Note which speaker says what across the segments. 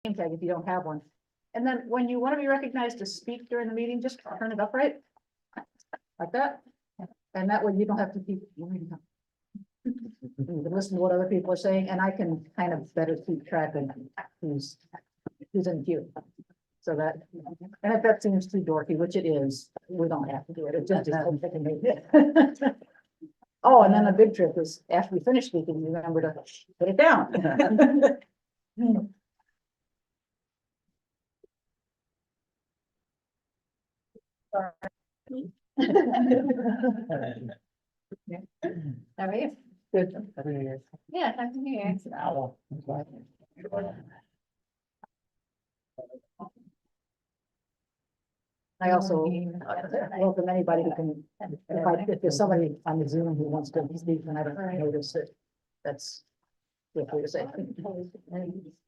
Speaker 1: name tag if you don't have one. And then when you want to be recognized to speak during the meeting, just turn it up right. Like that. And that way you don't have to keep. You can listen to what other people are saying, and I can kind of better keep track of who's in queue. So that, and if that seems too dorky, which it is, we don't have to do it. It just is. Oh, and then the big trick is after we finish speaking, you remember to put it down. How are you? Good. Yeah, happy New Year. I also welcome anybody who can, if there's somebody on the Zoom who wants to speak and I don't notice it, that's. Feel free to say.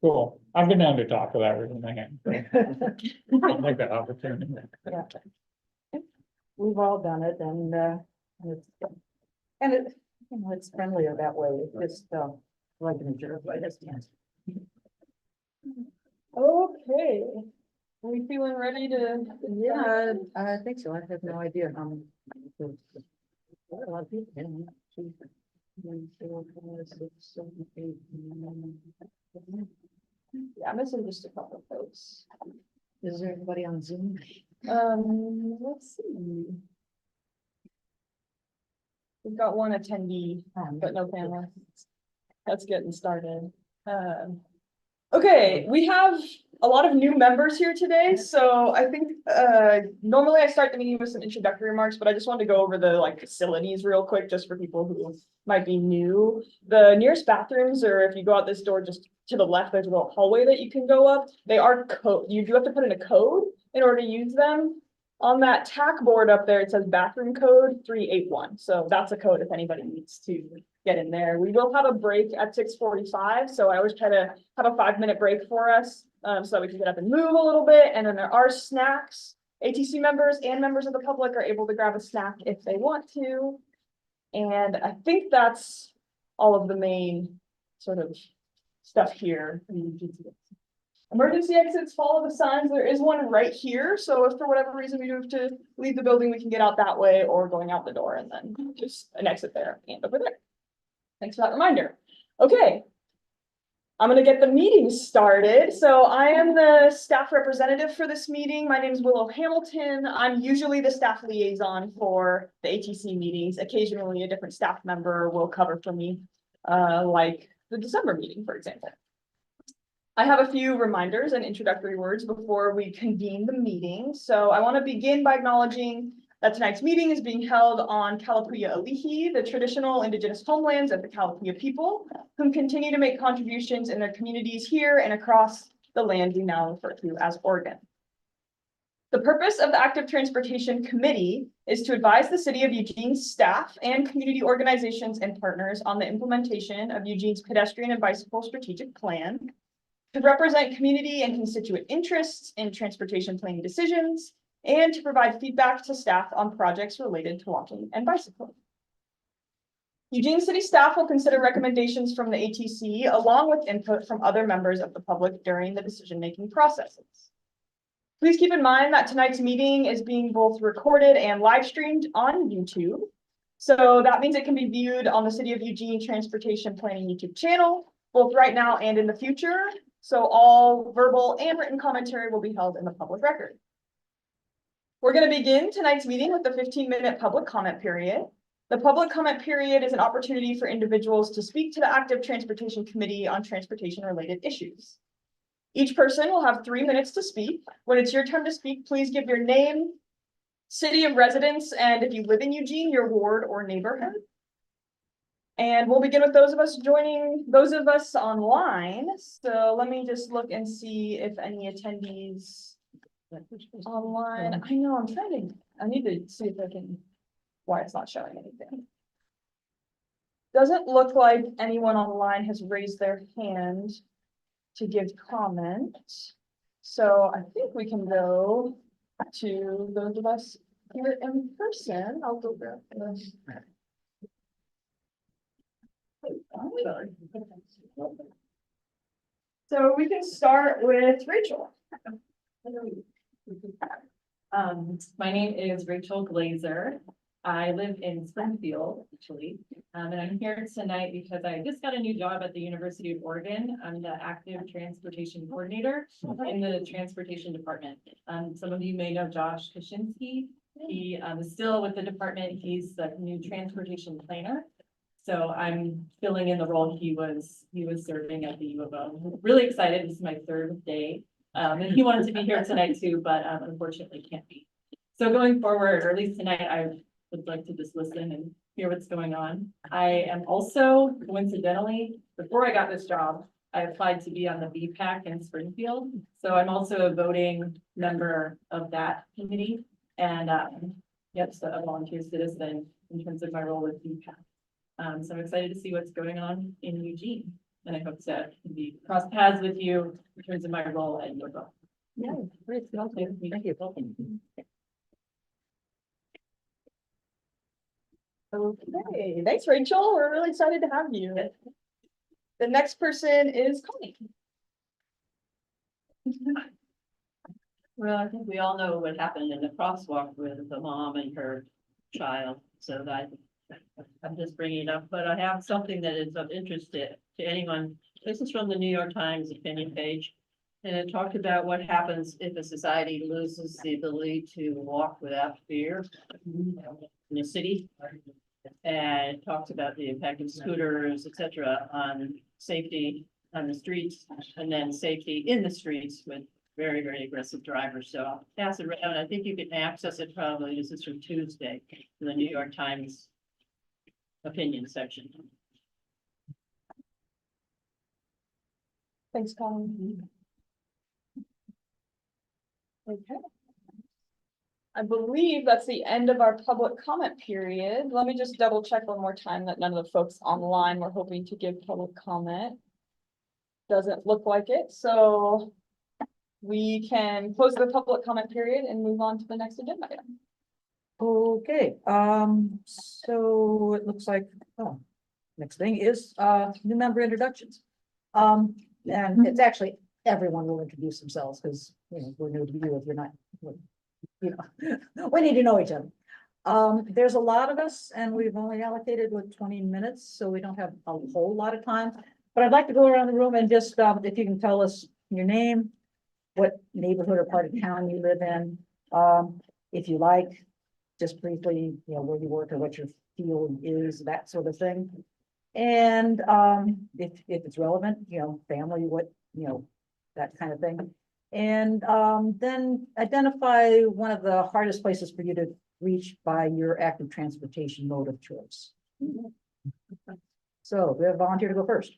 Speaker 2: Cool. I've been down to talk about everything. I'll take that opportunity.
Speaker 1: Yeah. We've all done it and it, you know, it's friendlier that way. It's just, like an jerk, but it's.
Speaker 3: Okay. Are we feeling ready to?
Speaker 1: Yeah, I think so. I have no idea. A lot of people. Yeah. 1, 2, 3, 4, 5, 6, 7, 8, 9.
Speaker 3: Yeah, I'm missing just a couple of folks.
Speaker 1: Is there anybody on Zoom?
Speaker 3: Let's see. We've got one attendee, but no panelists. That's getting started. Okay, we have a lot of new members here today, so I think normally I start the meeting with some introductory remarks, but I just wanted to go over the facilities real quick, just for people who might be new. The nearest bathrooms, or if you go out this door just to the left, there's a little hallway that you can go up. They are code. You do have to put in a code in order to use them. On that tack board up there, it says bathroom code 381. So that's a code if anybody needs to get in there. We will have a break at 6:45. So I always try to have a 5-minute break for us so that we can get up and move a little bit. And then there are snacks. ATC members and members of the public are able to grab a snack if they want to. And I think that's all of the main sort of stuff here. Emergency exits, follow the signs. There is one right here. So if for whatever reason we do have to leave the building, we can get out that way or going out the door and then just an exit there and over there. Thanks for that reminder. Okay. I'm going to get the meeting started. So I am the staff representative for this meeting. My name is Willow Hamilton. I'm usually the staff liaison for the ATC meetings. Occasionally a different staff member will cover for me, like the December meeting, for example. I have a few reminders and introductory words before we convene the meeting. So I want to begin by acknowledging that tonight's meeting is being held on Kalapuya Alihi, the traditional indigenous homelands of the Kalapuya people, who continue to make contributions in their communities here and across the land we now refer to as Oregon. The purpose of the Active Transportation Committee is to advise the City of Eugene's staff and community organizations and partners on the implementation of Eugene's pedestrian and bicycle strategic plan, to represent community and constituent interests in transportation planning decisions, and to provide feedback to staff on projects related to walking and bicycling. Eugene City staff will consider recommendations from the ATC along with input from other members of the public during the decision-making processes. Please keep in mind that tonight's meeting is being both recorded and live streamed on YouTube. So that means it can be viewed on the City of Eugene Transportation Planning YouTube channel, both right now and in the future. So all verbal and written commentary will be held in the public record. We're going to begin tonight's meeting with the 15-minute public comment period. The public comment period is an opportunity for individuals to speak to the Active Transportation Committee on transportation-related issues. Each person will have 3 minutes to speak. When it's your turn to speak, please give your name, city of residence, and if you live in Eugene, your ward or neighborhood. And we'll begin with those of us online. So let me just look and see if any attendees online. I know I need to see if I can, why it's not showing anything. Doesn't look like anyone online has raised their hand to give comment. So I think we can go to those of us here in person. I'll go grab this. So we can start with Rachel.
Speaker 4: My name is Rachel Glazer. I live in Springfield, actually, and I'm here tonight because I just got a new job at the University of Oregon. I'm the active transportation coordinator in the transportation department. Some of you may know Josh Kaczynski. He is still with the department. He's the new transportation planner. So I'm filling in the role he was serving at the U of O. I'm really excited. This is my third day. And he wanted to be here tonight too, but unfortunately can't be. So going forward, or at least tonight, I would like to just listen and hear what's going on. I am also coincidentally, before I got this job, I applied to be on the VPAC in Springfield. So I'm also a voting member of that committee. And yep, so a volunteer citizen in terms of my role with VPAC. So I'm excited to see what's going on in Eugene. And I hope to be cross paths with you in terms of my role at U of O.
Speaker 1: Yeah, great. Thank you.
Speaker 3: Okay, thanks, Rachel. We're really excited to have you. The next person is Connie.
Speaker 5: Well, I think we all know what happened in the crosswalk with the mom and her child, so that I'm just bringing it up, but I have something that is of interest to anyone. This is from the New York Times opinion page. And it talked about what happens if a society loses the ability to walk without fear in a city. And it talks about the impact of scooters, etc., on safety on the streets, and then safety in the streets with very, very aggressive drivers. So I'll pass it around. I think you can access it probably. This is from Tuesday, in the New York Times opinion section.
Speaker 3: Thanks, Connie. Okay. I believe that's the end of our public comment period. Let me just double check one more time that none of the folks online were hoping to give public comment. Doesn't look like it, so we can close the public comment period and move on to the next agenda item.
Speaker 1: Okay, so it looks like, oh, next thing is, new member introductions. And it's actually, everyone will introduce themselves, because, you know, we're new to you if you're not, you know, we need to know each other. There's a lot of us, and we've only allocated like 20 minutes, so we don't have a whole lot of time. But I'd like to go around the room and just, if you can tell us your name, what neighborhood or part of town you live in, if you like, just briefly, you know, where you work or what your field is, that sort of thing. And if it's relevant, you know, family, what, you know, that kind of thing. And then identify one of the hardest places for you to reach by your active transportation mode of choice. So we have a volunteer to go first.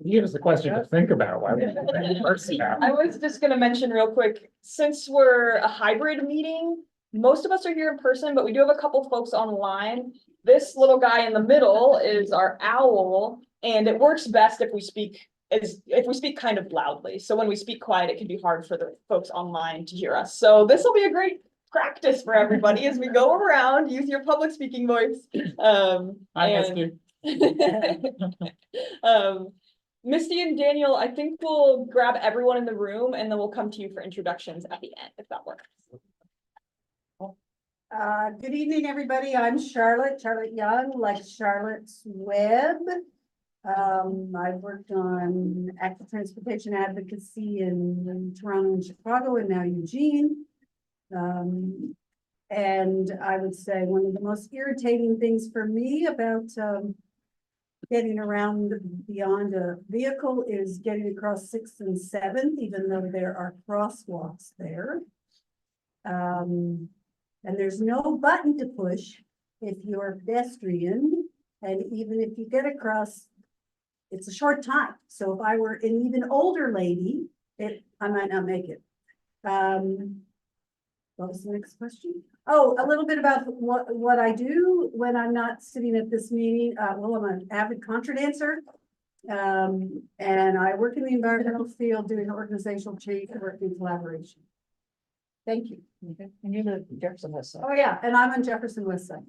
Speaker 2: Give us a question to think about. Why would you first now?
Speaker 3: I was just gonna mention real quick, since we're a hybrid meeting, most of us are here in person, but we do have a couple folks online. This little guy in the middle is our owl, and it works best if we speak kind of loudly. So when we speak quiet, it can be hard for the folks online to hear us. So this will be a great practice for everybody as we go around, use your public speaking voice.
Speaker 2: I missed you.
Speaker 3: Misty and Daniel, I think we'll grab everyone in the room and then we'll come to you for introductions at the end, if that works.
Speaker 6: Good evening, everybody. I'm Charlotte Young, like Charlotte's Web. I've worked on active transportation advocacy in Toronto and Chicago and now Eugene. And I would say one of the most irritating things for me about getting around beyond a vehicle is getting across 6th and 7th, even though there are crosswalks there. And there's no button to push if you're a pedestrian. And even if you get across, it's a short time. So if I were an even older lady, I might not make it. What was the next question? Oh, a little bit about what I do when I'm not sitting at this meeting. Well, I'm an avid contra dancer. And I work in the environmental field doing organizational change and work in collaboration. Thank you.
Speaker 1: Okay. And you live in Jefferson West Side.
Speaker 6: Oh, yeah, and I'm on Jefferson West Side.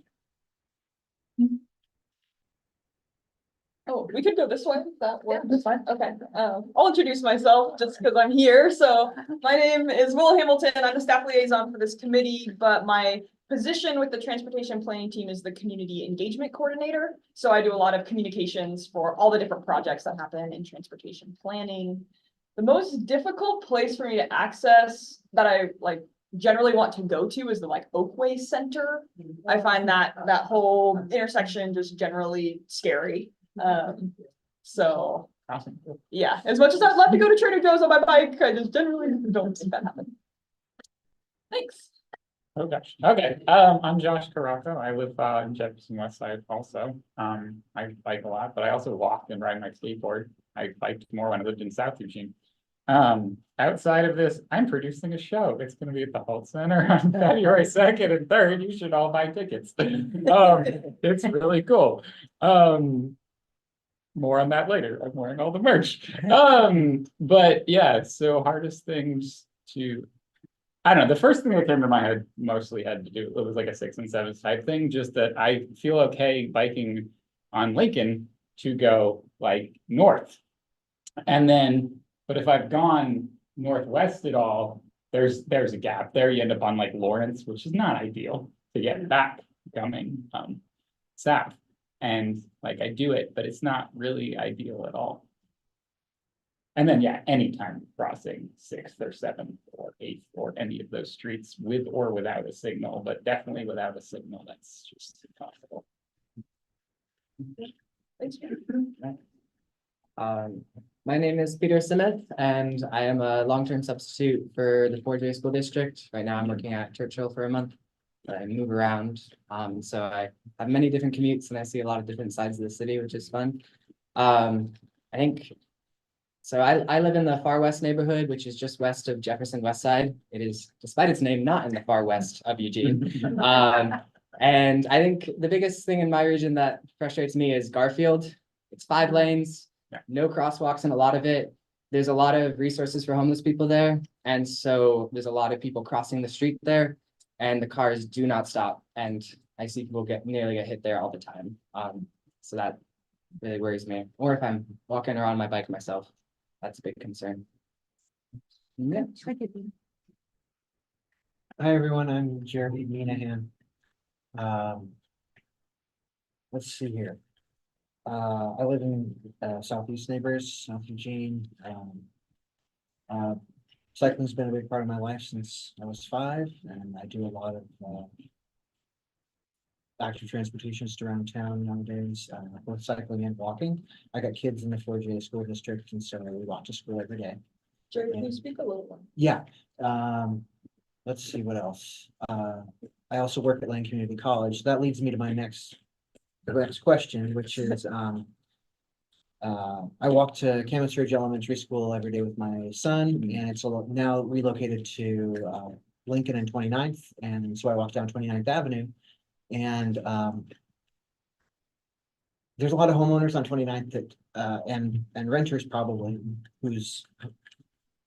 Speaker 3: Oh, we could go this way, if that
Speaker 1: Yeah,
Speaker 3: works.
Speaker 1: that's fine.
Speaker 3: Okay, I'll introduce myself just because I'm here. So my name is Will Hamilton. I'm the staff liaison for this committee, but my position with the transportation planning team is the community engagement coordinator. So I do a lot of communications for all the different projects that happen in transportation planning. The most difficult place for me to access that I like generally want to go to is the like Oakway Center. I find that whole intersection just generally scary. So
Speaker 2: Awesome.
Speaker 3: yeah, as much as I'd love to go to Trader Joe's on my bike, I just generally don't see that happen. Thanks.
Speaker 2: Oh, gosh. Okay, I'm Josh Caraco. I live in Jefferson West Side also. I bike a lot, but I also walk and ride my skateboard. I biked more when I lived in South Eugene. Outside of this, I'm producing a show. It's gonna be at the Holt Center on February 2nd and 3rd. You should all buy tickets. It's really cool. More on that later. I'm wearing all the merch. But yeah, so hardest things to, I don't know, the first thing that came to my head mostly had to do, it was like a 6 and 7 type thing, just that I feel okay biking on Lincoln to go like north. And then, but if I've gone northwest at all, there's a gap there. You end up on like Lawrence, which is not ideal to get back coming south. And like I do it, but it's not really ideal at all. And then, yeah, anytime crossing 6th or 7th or 8th or any of those streets with or without a signal, but definitely without a signal, that's just impossible.
Speaker 7: My name is Peter Smith, and I am a long-term substitute for the Fort J School District. Right now, I'm working at Churchill for a month. But I move around, so I have many different commutes, and I see a lot of different sides of the city, which is fun. I think. So I live in the far west neighborhood, which is just west of Jefferson West Side. It is, despite its name, not in the far west of Eugene. And I think the biggest thing in my region that frustrates me is Garfield. It's 5 lanes, no crosswalks in a lot of it. There's a lot of resources for homeless people there. And so there's a lot of people crossing the street there, and the cars do not stop. And I see people nearly get hit there all the time. So that really worries me. Or if I'm walking around my bike myself, that's a big concern. Yeah.
Speaker 8: Hi, everyone. I'm Jeremy Minahan. Let's see here. I live in Southeast Neighbors, South Eugene. Cycling's been a big part of my life since I was 5, and I do a lot of active transportation just around town nowadays, both cycling and walking. I got kids in the 4J school district, and so we walk to school every day.
Speaker 3: Jerry, can you speak a little more?
Speaker 8: Yeah, let's see what else. I also work at Lane Community College. That leads me to my next question, which is, I walk to Camas Ridge Elementary School every day with my son, and it's now relocated to Lincoln and 29th, and so I walk down 29th Avenue. And there's a lot of homeowners on 29th that and renters probably whose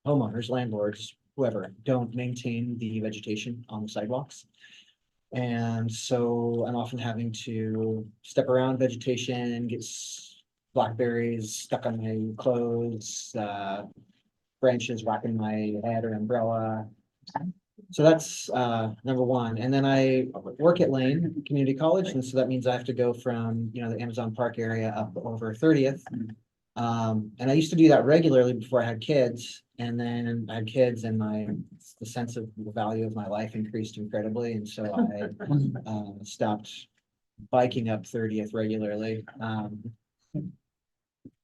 Speaker 8: homeowners, landlords, whoever, don't maintain the vegetation on the sidewalks. And so I'm often having to step around vegetation, get blackberries stuck on my clothes, branches whacking my head or umbrella. So that's number one. And then I work at Lane Community College, and so that means I have to go from, the Amazon Park area up over 30th. And I used to do that regularly before I had kids, and then I had kids, and the sense of the value of my life increased incredibly, and so I stopped biking up 30th regularly.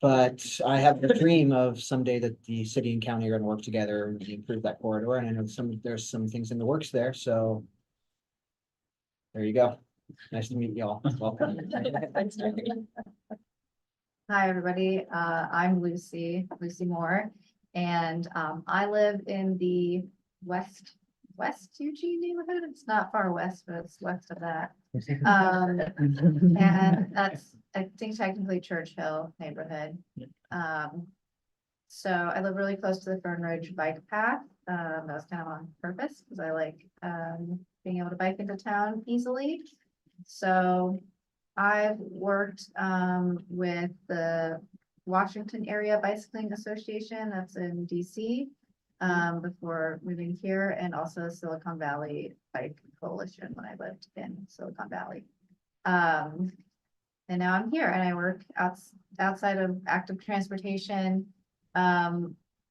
Speaker 8: But I have the dream of someday that the city and county are going to work together and improve that corridor. And I know there's some things in the works there. So there you go. Nice to meet y'all. Welcome.
Speaker 3: Thanks, Jerry.
Speaker 9: Hi, everybody. I'm Lucy Moore, and I live in the West Eugene neighborhood. It's not far west, but it's west of that. And that's, I think, technically Churchill neighborhood. So I live really close to the Fern Ridge bike path. That was kind of on purpose because I like being able to bike into town easily. So I've worked with the Washington Area Bicycling Association, that's in DC. Before moving here, and also Silicon Valley Bike Coalition when I lived in Silicon Valley. And now I'm here and I work outside of active transportation.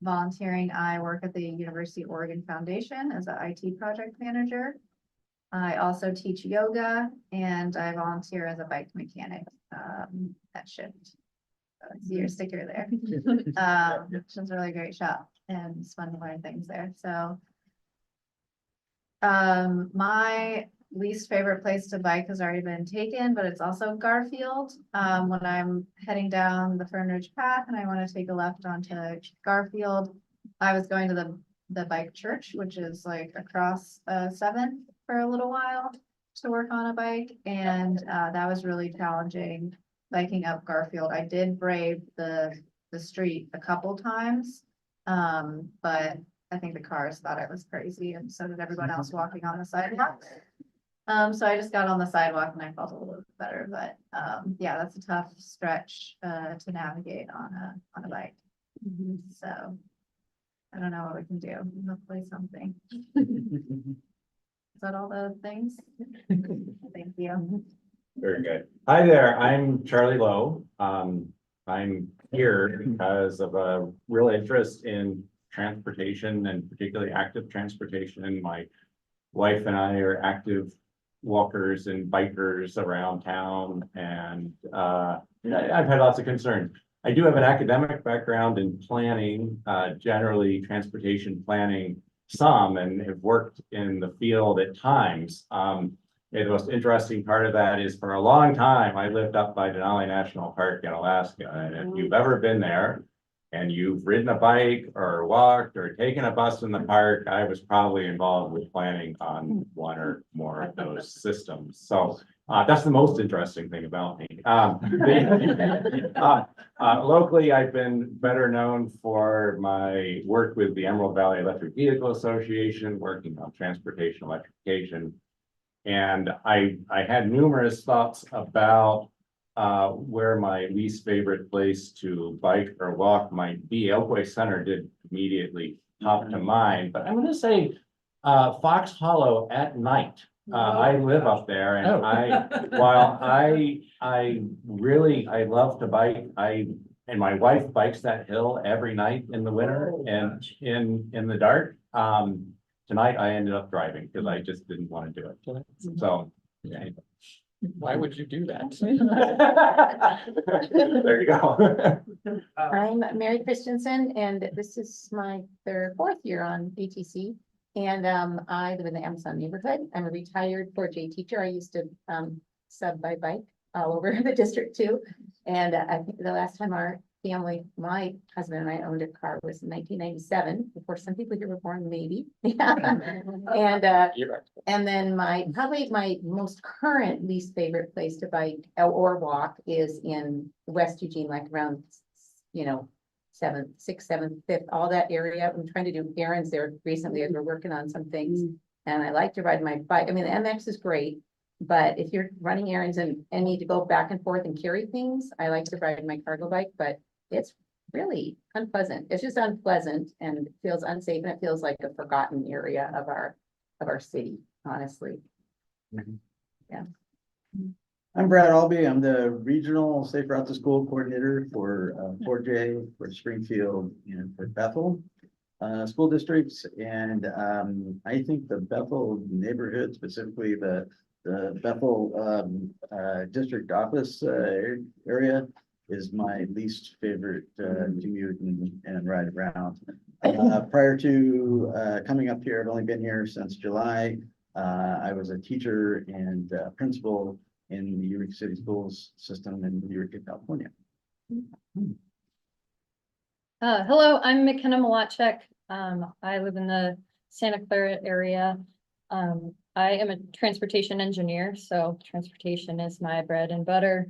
Speaker 9: Volunteering, I work at the University of Oregon Foundation as an IT project manager. I also teach yoga and I volunteer as a bike mechanic at Shift. So you're a sticker there. Which is a really great shop and it's fun to learn things there. So my least favorite place to bike has already been taken, but it's also Garfield. When I'm heading down the Fern Ridge Path and I want to take a left onto Garfield, I was going to the bike church, which is like across 7th for a little while to work on a bike. And that was really challenging biking up Garfield. I did brave the street a couple times. But I think the cars thought I was crazy and so did everyone else walking on the sidewalk. So I just got on the sidewalk and I felt a little bit better, but yeah, that's a tough stretch to navigate on a bike. So I don't know what we can do. Hopefully something. Is that all the things? Thank you.
Speaker 10: Very good. Hi there, I'm Charlie Lowe. I'm here because of a real interest in transportation and particularly active transportation. My wife and I are active walkers and bikers around town, and I've had lots of concerns. I do have an academic background in planning, generally transportation planning some, and have worked in the field at times. And the most interesting part of that is for a long time, I lived up by Denali National Park in Alaska. And if you've ever been there and you've ridden a bike or walked or taken a bus in the park, I was probably involved with planning on one or more of those systems. So that's the most interesting thing about me. Locally, I've been better known for my work with the Emerald Valley Electric Vehicle Association, working on transportation electrification. And I had numerous thoughts about where my least favorite place to bike or walk might be. Elkway Center did immediately pop to mind, but I'm going to say Fox Hollow at night. I live up there, and while I love to bike, and my wife bikes that hill every night in the winter and in the dark. Tonight I ended up driving because I just didn't want to do it. So anyway.
Speaker 2: Why would you do that?
Speaker 10: There you go.
Speaker 11: I'm Mary Christensen, and this is my fourth year on BTC. And I live in the Amazon neighborhood. I'm a retired 4J teacher. I used to sub by bike all over the district too. And I think the last time our family, my husband and I owned a car was in 1997, before some people here were born, maybe. And then probably my most current least favorite place to bike or walk is in West Eugene, like around, 7th, 6th, 7th, 5th, all that area. I'm trying to do errands there recently as we're working on some things. And I like to ride my bike. I mean, the MX is great, but if you're running errands and need to go back and forth and carry things, I like to ride my cargo bike, but it's really unpleasant. It's just unpleasant and it feels unsafe, and it feels like a forgotten area of our city, honestly. Yeah.
Speaker 12: I'm Brad Albee. I'm the regional Safe Route to School coordinator for 4J, for Springfield, and for Bethel school districts. And I think the Bethel neighborhood, specifically the Bethel district office area, is my least favorite commute and ride around. Prior to coming up here, I've only been here since July. I was a teacher and principal in the Eureka City Schools system in Eureka, California.
Speaker 13: Hello, I'm McKenna Malachek. I live in the Santa Clara area. I am a transportation engineer, so transportation is my bread and butter.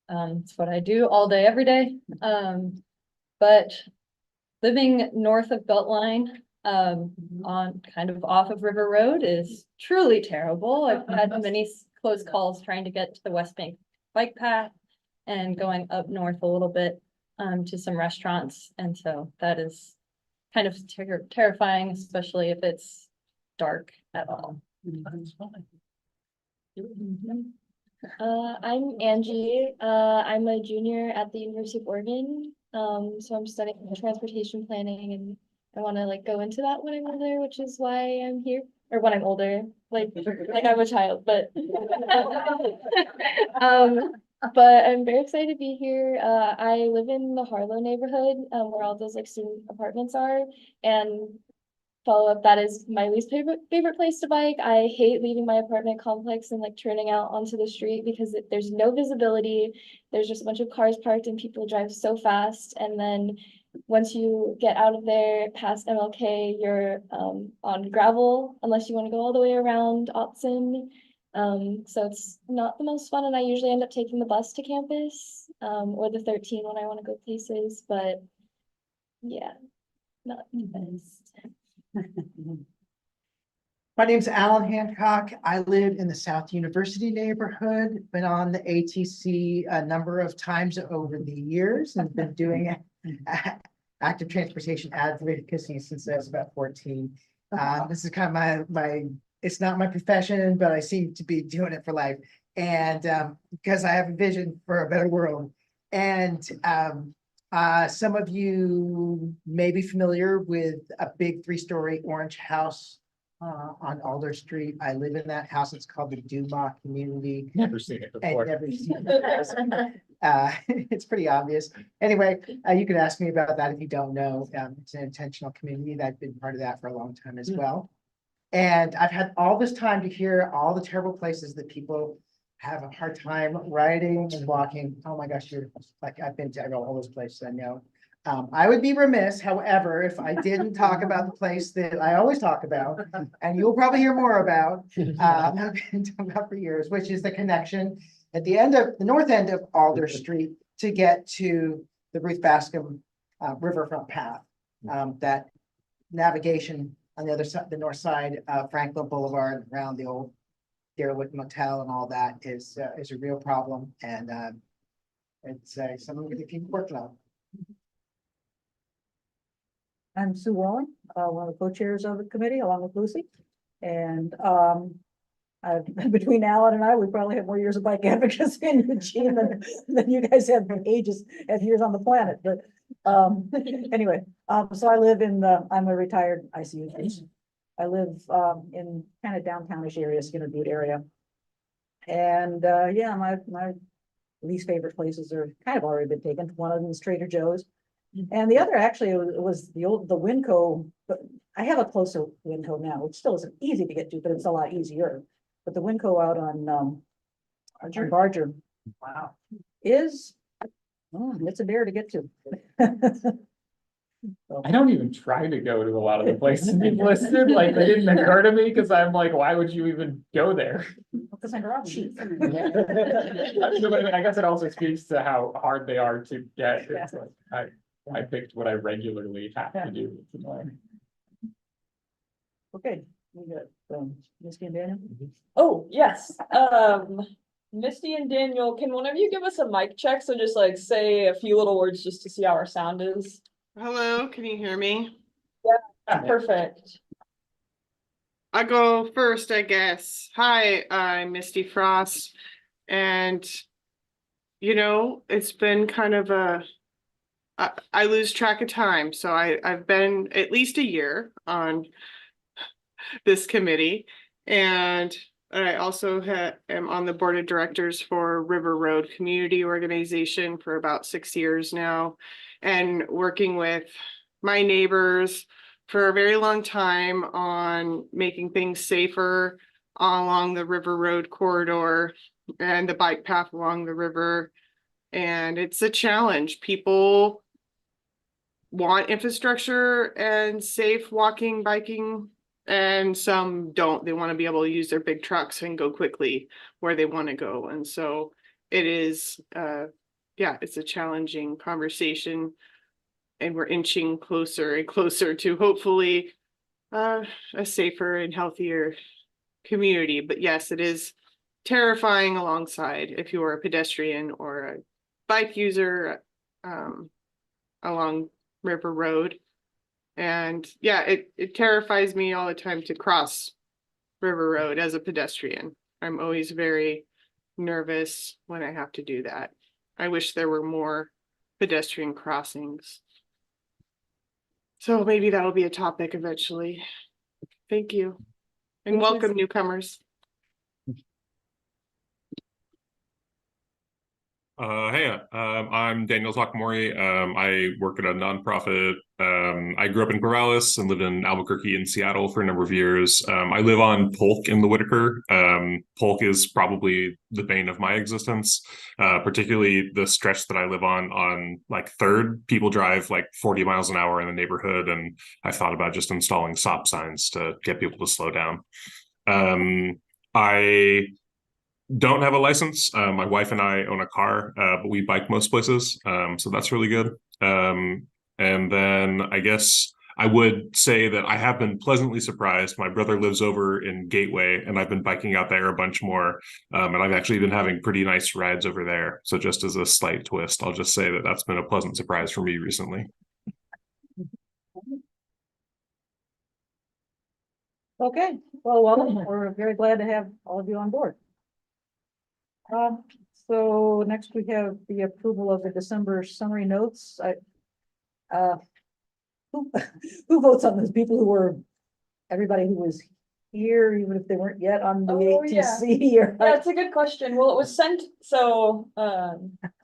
Speaker 13: It's what I do all day, every day. But living north of Beltline, on kind of off of River Road is truly terrible. I've had many close calls trying to get to the West Bank bike path and going up north a little bit to some restaurants. And so that is kind of terrifying, especially if it's dark at all.
Speaker 14: I'm Angie. I'm a junior at the University of Oregon. So I'm studying transportation planning and I want to like go into that when I'm older, which is why I'm here, or when I'm older, like I'm a child, but but I'm very excited to be here. I live in the Harlow neighborhood, where all those like student apartments are, and follow up, that is my least favorite place to bike. I hate leaving my apartment complex and like turning out onto the street because there's no visibility. There's just a bunch of cars parked and people drive so fast. And then once you get out of there past MLK, you're on gravel unless you want to go all the way around Autzen. So it's not the most fun, and I usually end up taking the bus to campus or the 13 when I want to go places. But yeah, not the best.
Speaker 15: My name's Alan Hancock. I live in the South University neighborhood, been on the ATC a number of times over the years and been doing active transportation advocacy since I was about 14. This is kind of my, it's not my profession, but I seem to be doing it for life. And because I have a vision for a better world. And some of you may be familiar with a big 3-story orange house on Alder Street. I live in that house. It's called the Dumas Community.
Speaker 2: Never seen it before.
Speaker 15: It's pretty obvious. Anyway, you could ask me about that if you don't know. It's an intentional community. I've been part of that for a long time as well. And I've had all this time to hear all the terrible places that people have a hard time riding and walking. Oh my gosh, you're like, I've been to all those places, I know. I would be remiss, however, if I didn't talk about the place that I always talk about, and you'll probably hear more about, I've been talking about for years, which is the connection at the end of the north end of Alder Street to get to the Ruth Bascom Riverfront Path. That navigation on the other side, the north side of Franklin Boulevard, around the old derelict motel and all that is a real problem, and it's something that people working on.
Speaker 1: I'm Sue Wallen, one of the co-chairs of the committee, along with Lucy. And between Alan and I, we probably have more years of bike advocacy in Eugene than you guys have years on the planet. But anyway, so I live in I'm a retired ICU nurse. I live in kind of downtownish area, Skinner Butte area. And yeah, my least favorite places are kind of already been taken. One of them is Trader Joe's. And the other actually was the Winco, but I have a closer Winco now, which still isn't easy to get to, but it's a lot easier. But the Winco out on Barger. Wow. It's a dare to get to.
Speaker 2: I don't even try to go to a lot of the places you've listed, like they didn't occur to me because I'm like, why would you even go there?
Speaker 1: Because they're all cheap.
Speaker 2: I guess it also speaks to how hard they are to get. It's like, I picked what I regularly have to do.
Speaker 1: Okay, we got Misty and Daniel.
Speaker 3: Oh, yes. Misty and Daniel, can one of you give us a mic check? So just like say a few little words just to see how our sound is.
Speaker 16: Hello, can you hear me?
Speaker 3: Yeah, perfect.
Speaker 16: I'll go first, I guess. Hi, I'm Misty Frost. And, you know, it's been kind of I lose track of time. So I've been at least a year on this committee. And I also am on the board of directors for River Road Community Organization for about 6 years now, and working with my neighbors for a very long time on making things safer along the River Road corridor and the bike path along the river. And it's a challenge. People want infrastructure and safe walking, biking, and some don't. They want to be able to use their big trucks and go quickly where they want to go. And so it is, yeah, it's a challenging conversation, and we're inching closer and closer to hopefully a safer and healthier community. But yes, it is terrifying alongside if you are a pedestrian or a bike user along River Road. And yeah, it terrifies me all the time to cross River Road as a pedestrian. I'm always very nervous when I have to do that. I wish there were more pedestrian crossings. So maybe that'll be a topic eventually. Thank you. And welcome newcomers.
Speaker 17: Hey, I'm Daniel Takamori. I work at a nonprofit. I grew up in Corvallis and lived in Albuquerque and Seattle for a number of years. I live on Polk in the Whitaker. Polk is probably the bane of my existence, particularly the stretch that I live on like 3rd. People drive like 40 miles an hour in the neighborhood, and I thought about just installing stop signs to get people to slow down. I don't have a license. My wife and I own a car, but we bike most places. So that's really good. And then I guess I would say that I have been pleasantly surprised. My brother lives over in Gateway, and I've been biking out there a bunch more. And I've actually been having pretty nice rides over there. So just as a slight twist, I'll just say that that's been a pleasant surprise for me recently.
Speaker 1: Okay, well, welcome. We're very glad to have all of you on board. So next we have the approval of the December summary notes. Who votes on those? People who were, everybody who was here, even if they weren't yet on the
Speaker 3: Oh, yeah.
Speaker 1: ATC or?
Speaker 3: Yeah, it's a good question. Well, it was sent, so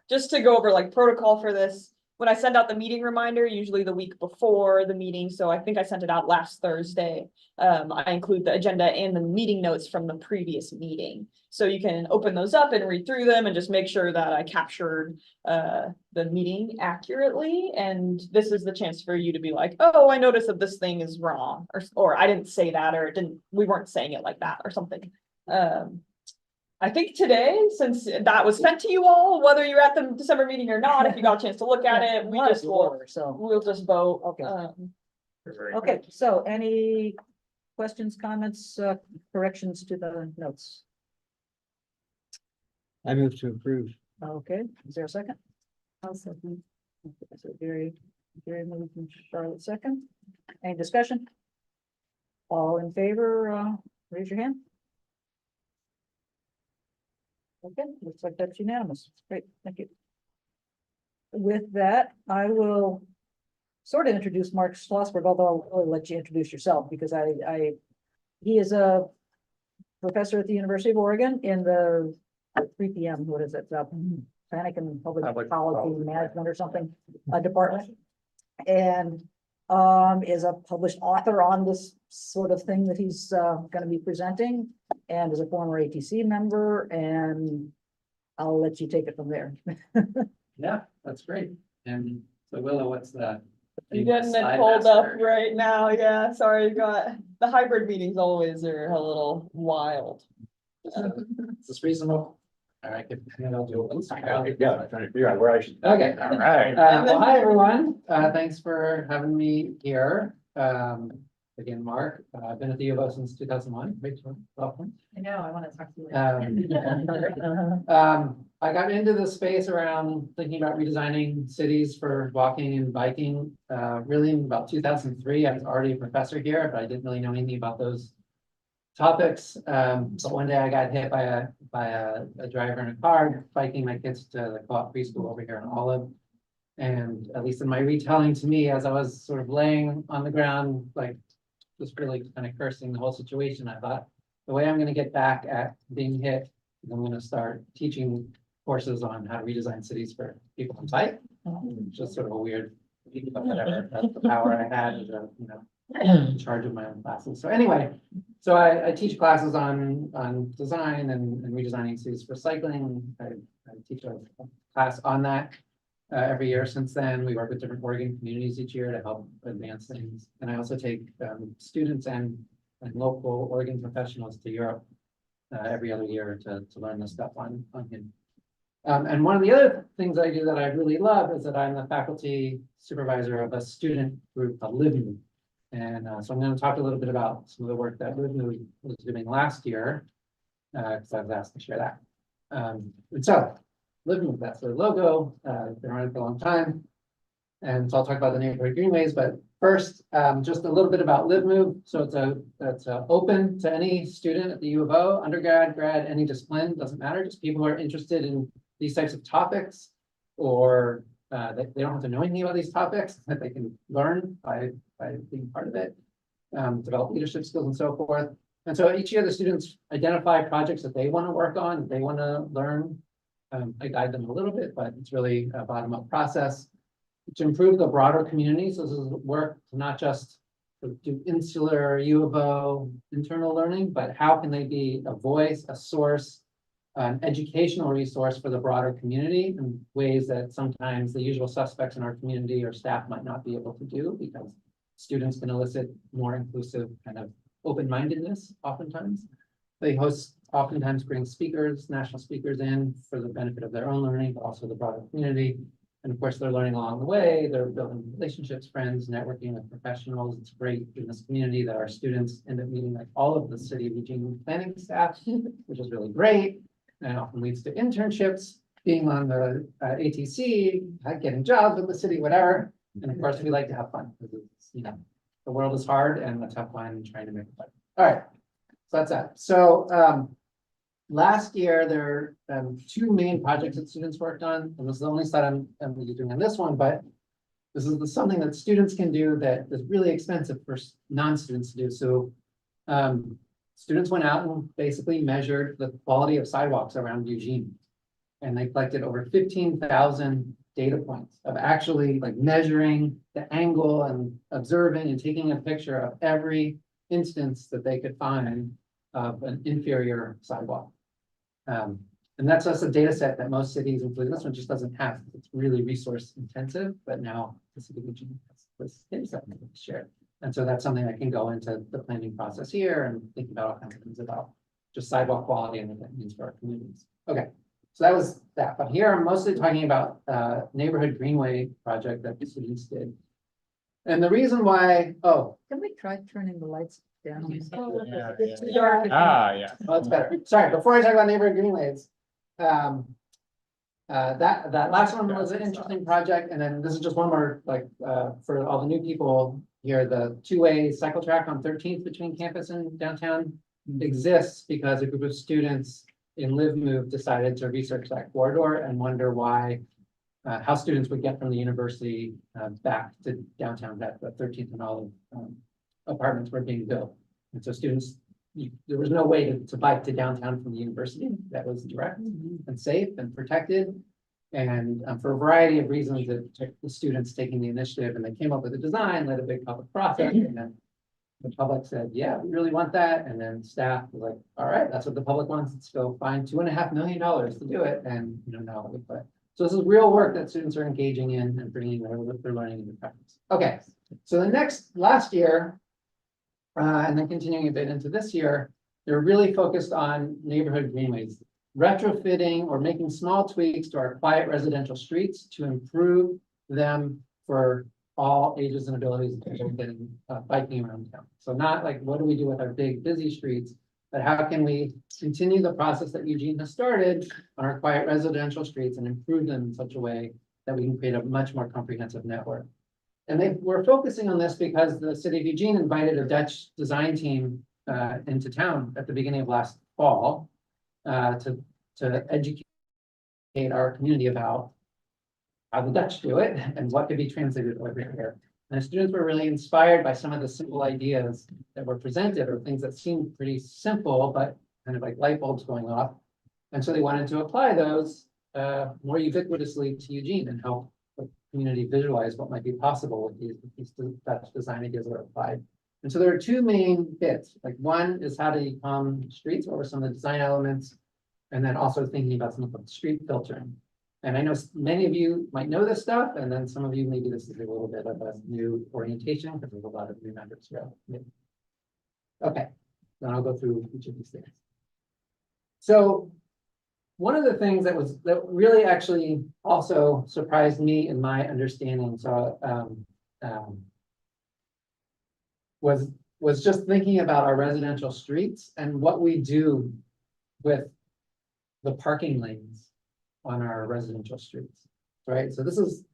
Speaker 3: just to go over like protocol for this, when I send out the meeting reminder, usually the week before the meeting, so I think I sent it out last Thursday. I include the agenda and the meeting notes from the previous meeting. So you can open those up and read through them and just make sure that I captured the meeting accurately. And this is the chance for you to be like, oh, I noticed that this thing is wrong, or I didn't say that, or we weren't saying it like that or something. I think today, since that was sent to you all, whether you're at the December meeting or not, if you got a chance to look at it, we'll just vote.
Speaker 1: Okay. Okay, so any questions, comments, corrections to the notes?
Speaker 8: I move to approve.
Speaker 1: Okay, is there a second? I'll second. So Gary moved and Charlotte second. Any discussion? All in favor, raise your hand. Okay, looks like that's unanimous. Great, thank you. With that, I will sort of introduce Mark Schlossberg, although I'll let you introduce yourself because he is a professor at the University of Oregon in the 3 p.m. What is it? Panic and Public Policy Management or something department, and is a published author on this sort of thing that he's going to be presenting, and is a former ATC member, and I'll let you take it from there.
Speaker 18: Yeah, that's great. And so Willow, what's the?
Speaker 3: I'm getting it pulled up right now. Yeah, sorry, got the hybrid meetings always are a little wild.
Speaker 18: Is this reasonable? All right, good. And I'll do it.
Speaker 10: Yeah, I'm trying to figure out where I should.
Speaker 18: Okay.
Speaker 10: All right.
Speaker 18: Well, hi, everyone. Thanks for having me here. Again, Mark, I've been at the U of O since 2001. Rachel, welcome.
Speaker 4: I know, I want to talk to you later.
Speaker 18: I got into the space around thinking about redesigning cities for walking and biking. Really in about 2003, I was already a professor here, but I didn't really know anything about those topics. So one day I got hit by a driver in a car biking my kids to the co-op preschool over here in Olive. And at least in my retelling to me, as I was sort of laying on the ground, like just really kind of cursing the whole situation, I thought the way I'm going to get back at being hit is I'm going to start teaching courses on how to redesign cities for people on bike. Just sort of a weird, but whatever. That's the power I had as a, in charge of my own classes. So anyway, so I teach classes on design and redesigning cities for cycling. I teach a class on that every year since then. We work with different Oregon communities each year to help advance things. And I also take students and local Oregon professionals to Europe every other year to learn this stuff on him. And one of the other things I do that I really love is that I'm the faculty supervisor of a student group called LiveMove. And so I'm going to talk a little bit about some of the work that LiveMove was doing last year. because I was asked to share that. And so, Live Move, that's their logo, been around for a long time. And so I'll talk about the neighborhood greenways, but first, just a little bit about Live Move. So it's open to any student at the U of O, undergrad, grad, any discipline, doesn't matter, just people who are interested in these types of topics, or they don't have to know anything about these topics, that they can learn by being part of it, develop leadership skills and so forth. And so each year the students identify projects that they want to work on, that they want to learn. I guide them a little bit, but it's really a bottom-up process to improve the broader community. So this is work to not just do insular U of O internal learning, but how can they be a voice, a source, an educational resource for the broader community in ways that sometimes the usual suspects in our community or staff might not be able to do, because students can elicit more inclusive kind of open-mindedness oftentimes. They host, oftentimes bring speakers, national speakers in for the benefit of their own learning, but also the broader community. And of course, they're learning along the way. They're building relationships, friends, networking with professionals. It's great in this community that our students end up meeting like all of the City of Eugene planning staff, which is really great. And often leads to internships, being on the ATC, getting jobs with the city, whatever. And of course, we like to have fun, because it's, you know, the world is hard and let's have fun and trying to make it fun. All right, so that's that. So last year, there are two main projects that students worked on, and this is the only slide I'm doing on this one, but this is something that students can do that is really expensive for non-students to do. So students went out and basically measured the quality of sidewalks around Eugene. And they collected over 15,000 data points of actually like measuring the angle and observing and taking a picture of every instance that they could find of an inferior sidewalk. And that's just a data set that most cities, including this one, just doesn't have. It's really resource intensive, but now the city of Eugene has this data set to share. And so that's something that can go into the planning process here and think about all kinds of things about just sidewalk quality and what that means for our communities. Okay, so that was that. But here I'm mostly talking about neighborhood greenway project that the students did. And the reason why,
Speaker 1: Can we try turning the lights down?
Speaker 2: It's too dark. Yeah.
Speaker 18: Oh, it's better. Sorry, before I talk about neighborhood greenways, that last one was an interesting project, and then this is just one more, like, for all the new people here, the two-way cycle track on 13th between campus and downtown exists because a group of students in Live Move decided to research that corridor and wonder why, how students would get from the university back to downtown, that the 13th and all of apartments were being built. And so students, there was no way to bike to downtown from the university that was direct and safe and protected. And for a variety of reasons, it took the students taking the initiative, and they came up with a design, led a big public process, and then the public said, yeah, we really want that. And then staff was like, all right, that's what the public wants. Let's go find $2.5 million to do it. And now we put. So this is real work that students are engaging in and bringing their learning into practice. Okay, so last year, and then continuing a bit into this year, they're really focused on neighborhood greenways, retrofitting or making small tweaks to our quiet residential streets to improve them for all ages and abilities of people getting biking around town. So not like, what do we do with our big busy streets, but how can we continue the process that Eugene has started on our quiet residential streets and improve them in such a way that we can create a much more comprehensive network. And they were focusing on this because the city of Eugene invited a Dutch design team into town at the beginning of last fall to educate our community about how the Dutch do it and what could be translated over here. And the students were really inspired by some of the simple ideas that were presented, or things that seemed pretty simple, but kind of like light bulbs going off. And so they wanted to apply those more ubiquitously to Eugene and help the community visualize what might be possible with these Dutch design ideas that are applied. And so there are two main bits. Like, one is how to become streets, what were some of the design elements, and then also thinking about some of the street filtering. And I know many of you might know this stuff, and then some of you, maybe this is a little bit of a new orientation because there's a lot of new members here. Okay, then I'll go through each of these things. So one of the things that really actually also surprised me in my understanding, was just thinking about our residential streets and what we do with the parking lanes on our residential streets, right? So this is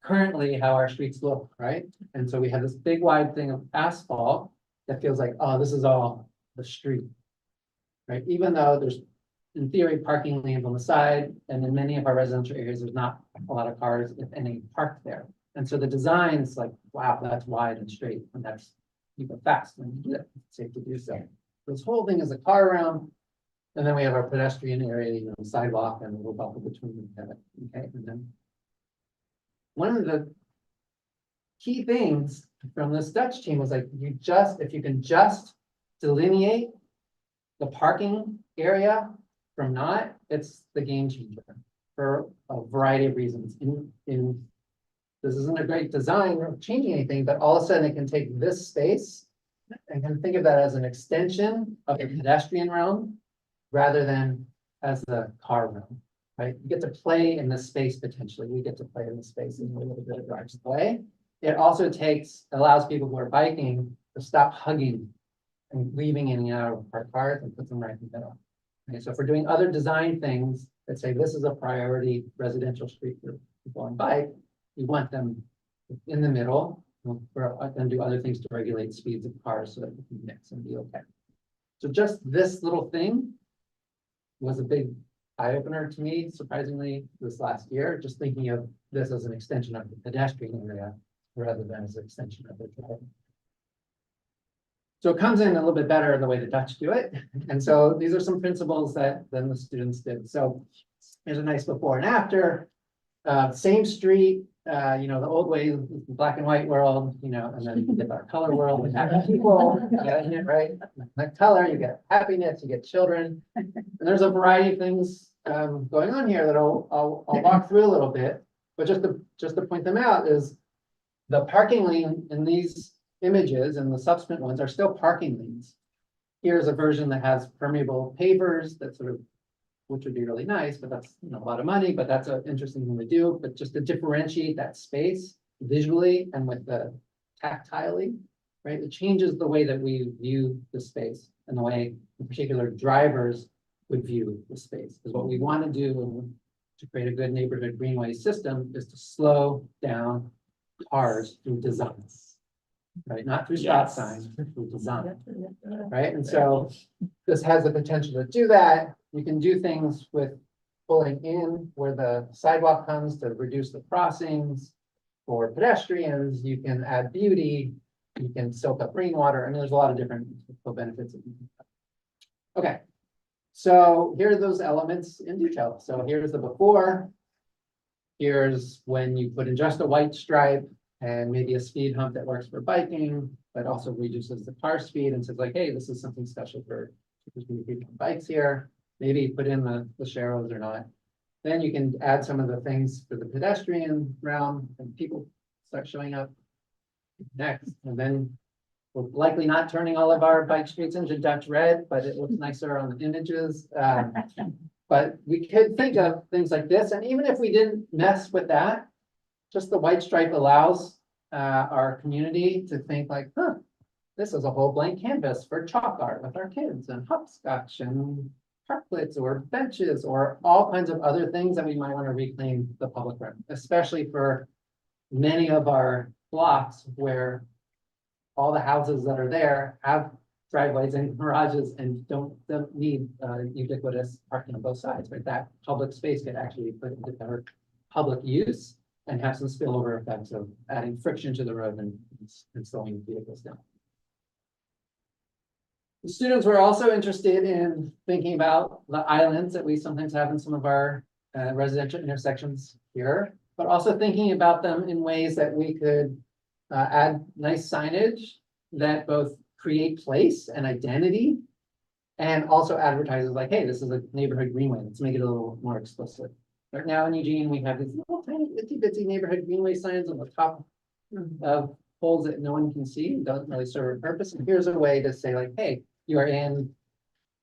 Speaker 18: currently how our streets look, right? And so we have this big wide thing of asphalt that feels like, oh, this is all the street. Right, even though there's, in theory, parking lanes on the side, and in many of our residential areas, there's not a lot of cars, if any, parked there. And so the design's like, wow, that's wide and straight, and that's, you go fast when you do it, it's safe to do so. This whole thing is a car around, and then we have our pedestrian area, you know, sidewalk and a little buffer between them, okay, and then. One of the key things from this Dutch team was like, if you can just delineate the parking area from not, it's the game changer for a variety of reasons. This isn't a great design or changing anything, but all of a sudden it can take this space and can think of that as an extension of the pedestrian realm rather than as the car realm, right? You get to play in this space potentially. We get to play in the space in a little bit of drives away. It also allows people who are biking to stop hugging and leaving any out of our cars and put them right in the middle. Okay, so if we're doing other design things that say this is a priority residential street for people on bike, we want them in the middle, and do other things to regulate speeds of cars so that we can mix and be okay. So just this little thing was a big eye opener to me, surprisingly, this last year, just thinking of this as an extension of the pedestrian area rather than as an extension of the drive. So it comes in a little bit better in the way the Dutch do it. And so these are some principles that then the students did. So here's a nice before and after. Same street, you know, the old way, black and white world, you know, and then you get our color world with happy people, right? Like color, you get happiness, you get children. And there's a variety of things going on here that I'll walk through a little bit. But just to point them out is the parking lane in these images and the subsequent ones are still parking lanes. Here's a version that has permeable pavers that sort of, which would be really nice, but that's, you know, a lot of money, but that's an interesting thing to do. But just to differentiate that space visually and with the tactilely, right? It changes the way that we view the space and the way in particular drivers would view the space. Because what we want to do to create a good neighborhood greenway system is to slow down cars through designs. Right, not through stop signs, but through design, right? And so this has the potential to do that. You can do things with pulling in where the sidewalk comes to reduce the crossings. For pedestrians, you can add beauty, you can soak up rainwater, and there's a lot of different benefits. Okay, so here are those elements in detail. So here's the before. Here's when you put in just a white stripe and maybe a speed hump that works for biking, but also reduces the car speed and says like, hey, this is something special for people on bikes here. Maybe put in the sharrows or not. Then you can add some of the things for the pedestrian realm and people start showing up next. And then we're likely not turning all of our bike streets into Dutch red, but it looks nicer on the images. But we could think of things like this. And even if we didn't mess with that, just the white stripe allows our community to think like, huh, this is a whole blank canvas for chalk art with our kids and hopscotch and parklets or benches or all kinds of other things that we might want to reclaim the public realm, especially for many of our blocks where all the houses that are there have driveways and garages and don't need ubiquitous parking on both sides, right? That public space could actually put into better public use and have some spillover effects of adding friction to the road and slowing vehicles down. The students were also interested in thinking about the islands that we sometimes have in some of our residential intersections here, but also thinking about them in ways that we could add nice signage that both create place and identity and also advertises like, hey, this is a neighborhood greenway. Let's make it a little more explicit. Right now in Eugene, we have these little tiny itsy bitsy neighborhood greenway signs on the top of poles that no one can see and doesn't really serve a purpose. And here's a way to say like, hey, you are in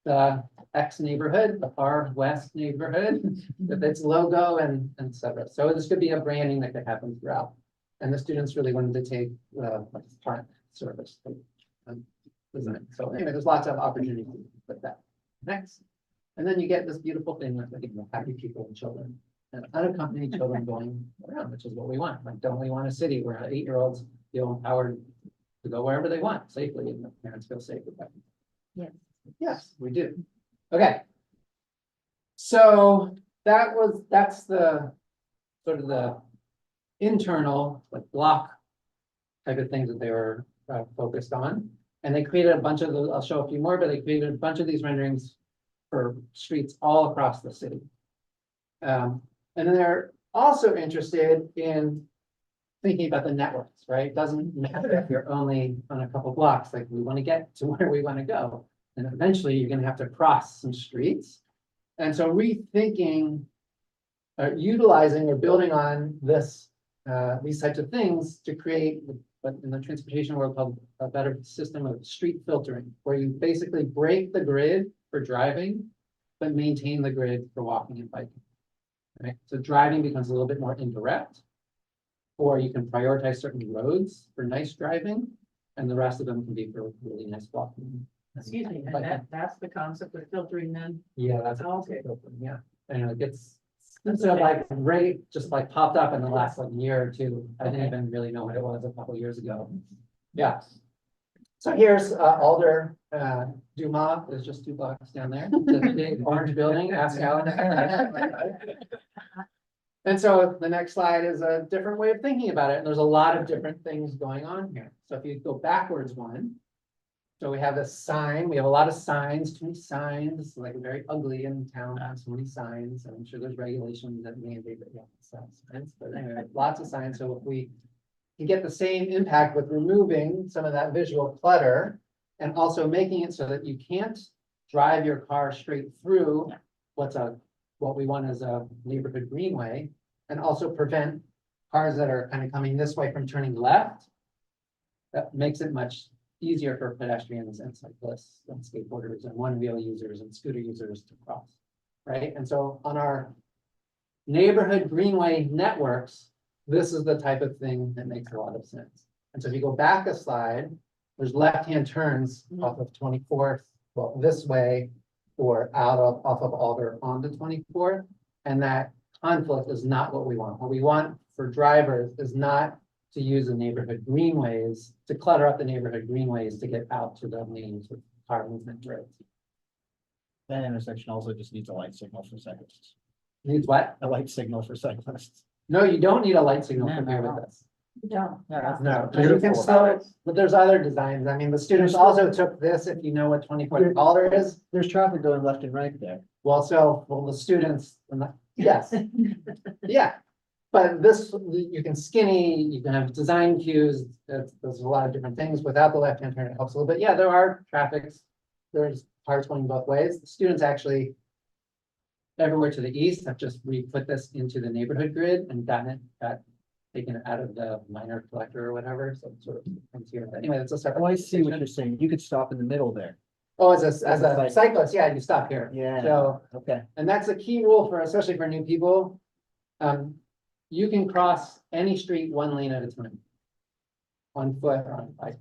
Speaker 18: the X neighborhood, the far west neighborhood, with its logo and et cetera. So this could be a branding that could happen throughout. And the students really wanted to take park service design. So anyway, there's lots of opportunities with that. Next. And then you get this beautiful thing with, like, happy people and children. And unaccompanied children going around, which is what we want. Like, don't we want a city where 8-year-olds feel empowered to go wherever they want safely and the parents feel safe with them?
Speaker 11: Yes.
Speaker 18: Yes, we do. Okay. So that's the sort of the internal, like, block type of things that they were focused on. And they created a bunch of those, I'll show a few more, but they created a bunch of these renderings for streets all across the city. And then they're also interested in thinking about the networks, right? It doesn't matter if you're only on a couple blocks, like, we want to get to where we want to go. And eventually you're gonna have to cross some streets. And so rethinking, utilizing or building on this, these types of things to create what in the transportation world called a better system of street filtering, where you basically break the grid for driving, but maintain the grid for walking and biking. Right? So driving becomes a little bit more indirect, or you can prioritize certain roads for nice driving, and the rest of them can be for really nice walking.
Speaker 11: Excuse me, and
Speaker 18: Biking.
Speaker 11: that's the concept of filtering then?
Speaker 18: Yeah, that's
Speaker 11: Okay.
Speaker 18: yeah, and it gets, so like rate just like popped up in the last like year or two. I didn't even really know what it was a couple years ago. Yeah. So here's Alder Dumas, is just 2 blocks down there. It's a big orange building, ask Alan. And so the next slide is a different way of thinking about it. And there's a lot of different things going on here. So if you go backwards one. So we have a sign, we have a lot of signs, too many signs, like very ugly in town, so many signs. I'm sure there's regulations that mandate that you have to sell signs, but anyway, lots of signs. So if we can get the same impact with removing some of that visual clutter and also making it so that you can't drive your car straight through what we want as a neighborhood greenway, and also prevent cars that are kind of coming this way from turning left. That makes it much easier for pedestrians and cyclists and skateboarders and one-wheel users and scooter users to cross, right? And so on our neighborhood greenway networks, this is the type of thing that makes a lot of sense. And so if you go back a slide, there's left-hand turns off of 24th, well, this way, or off of Alder onto 24th. And that conflict is not what we want. What we want for drivers is not to use the neighborhood greenways, to clutter up the neighborhood greenways to get out to the lanes with car movement roads.
Speaker 8: That intersection also just needs a light signal for cyclists.
Speaker 18: Needs what?
Speaker 8: A light signal for cyclists.
Speaker 18: No, you don't need a light signal from here with this.
Speaker 11: No.
Speaker 18: No, but you can still, but there's other designs. I mean, the students also took this, if you know what 24th Alder is.
Speaker 8: There's traffic going left and right there.
Speaker 18: Well, the students, yes, yeah. But this, you can skinny, you can have design cues, there's a lot of different things. Without the left-hand turn, it helps a little bit. Yeah, there are traffics, there's cars going both ways. The students actually, everywhere to the east, have just re-put this into the neighborhood grid and got taken out of the minor collector or whatever, so it sort of comes here. But anyway, that's a separate.
Speaker 8: Oh, I see what
Speaker 18: conversation.
Speaker 8: you're saying. You could stop in the middle there.
Speaker 18: Oh, as a cyclist, yeah, you stop here.
Speaker 8: Yeah.
Speaker 18: So,
Speaker 8: Okay.
Speaker 18: and that's a key rule for, especially for new people. You can cross any street 1 lane at a time. On foot or on bike.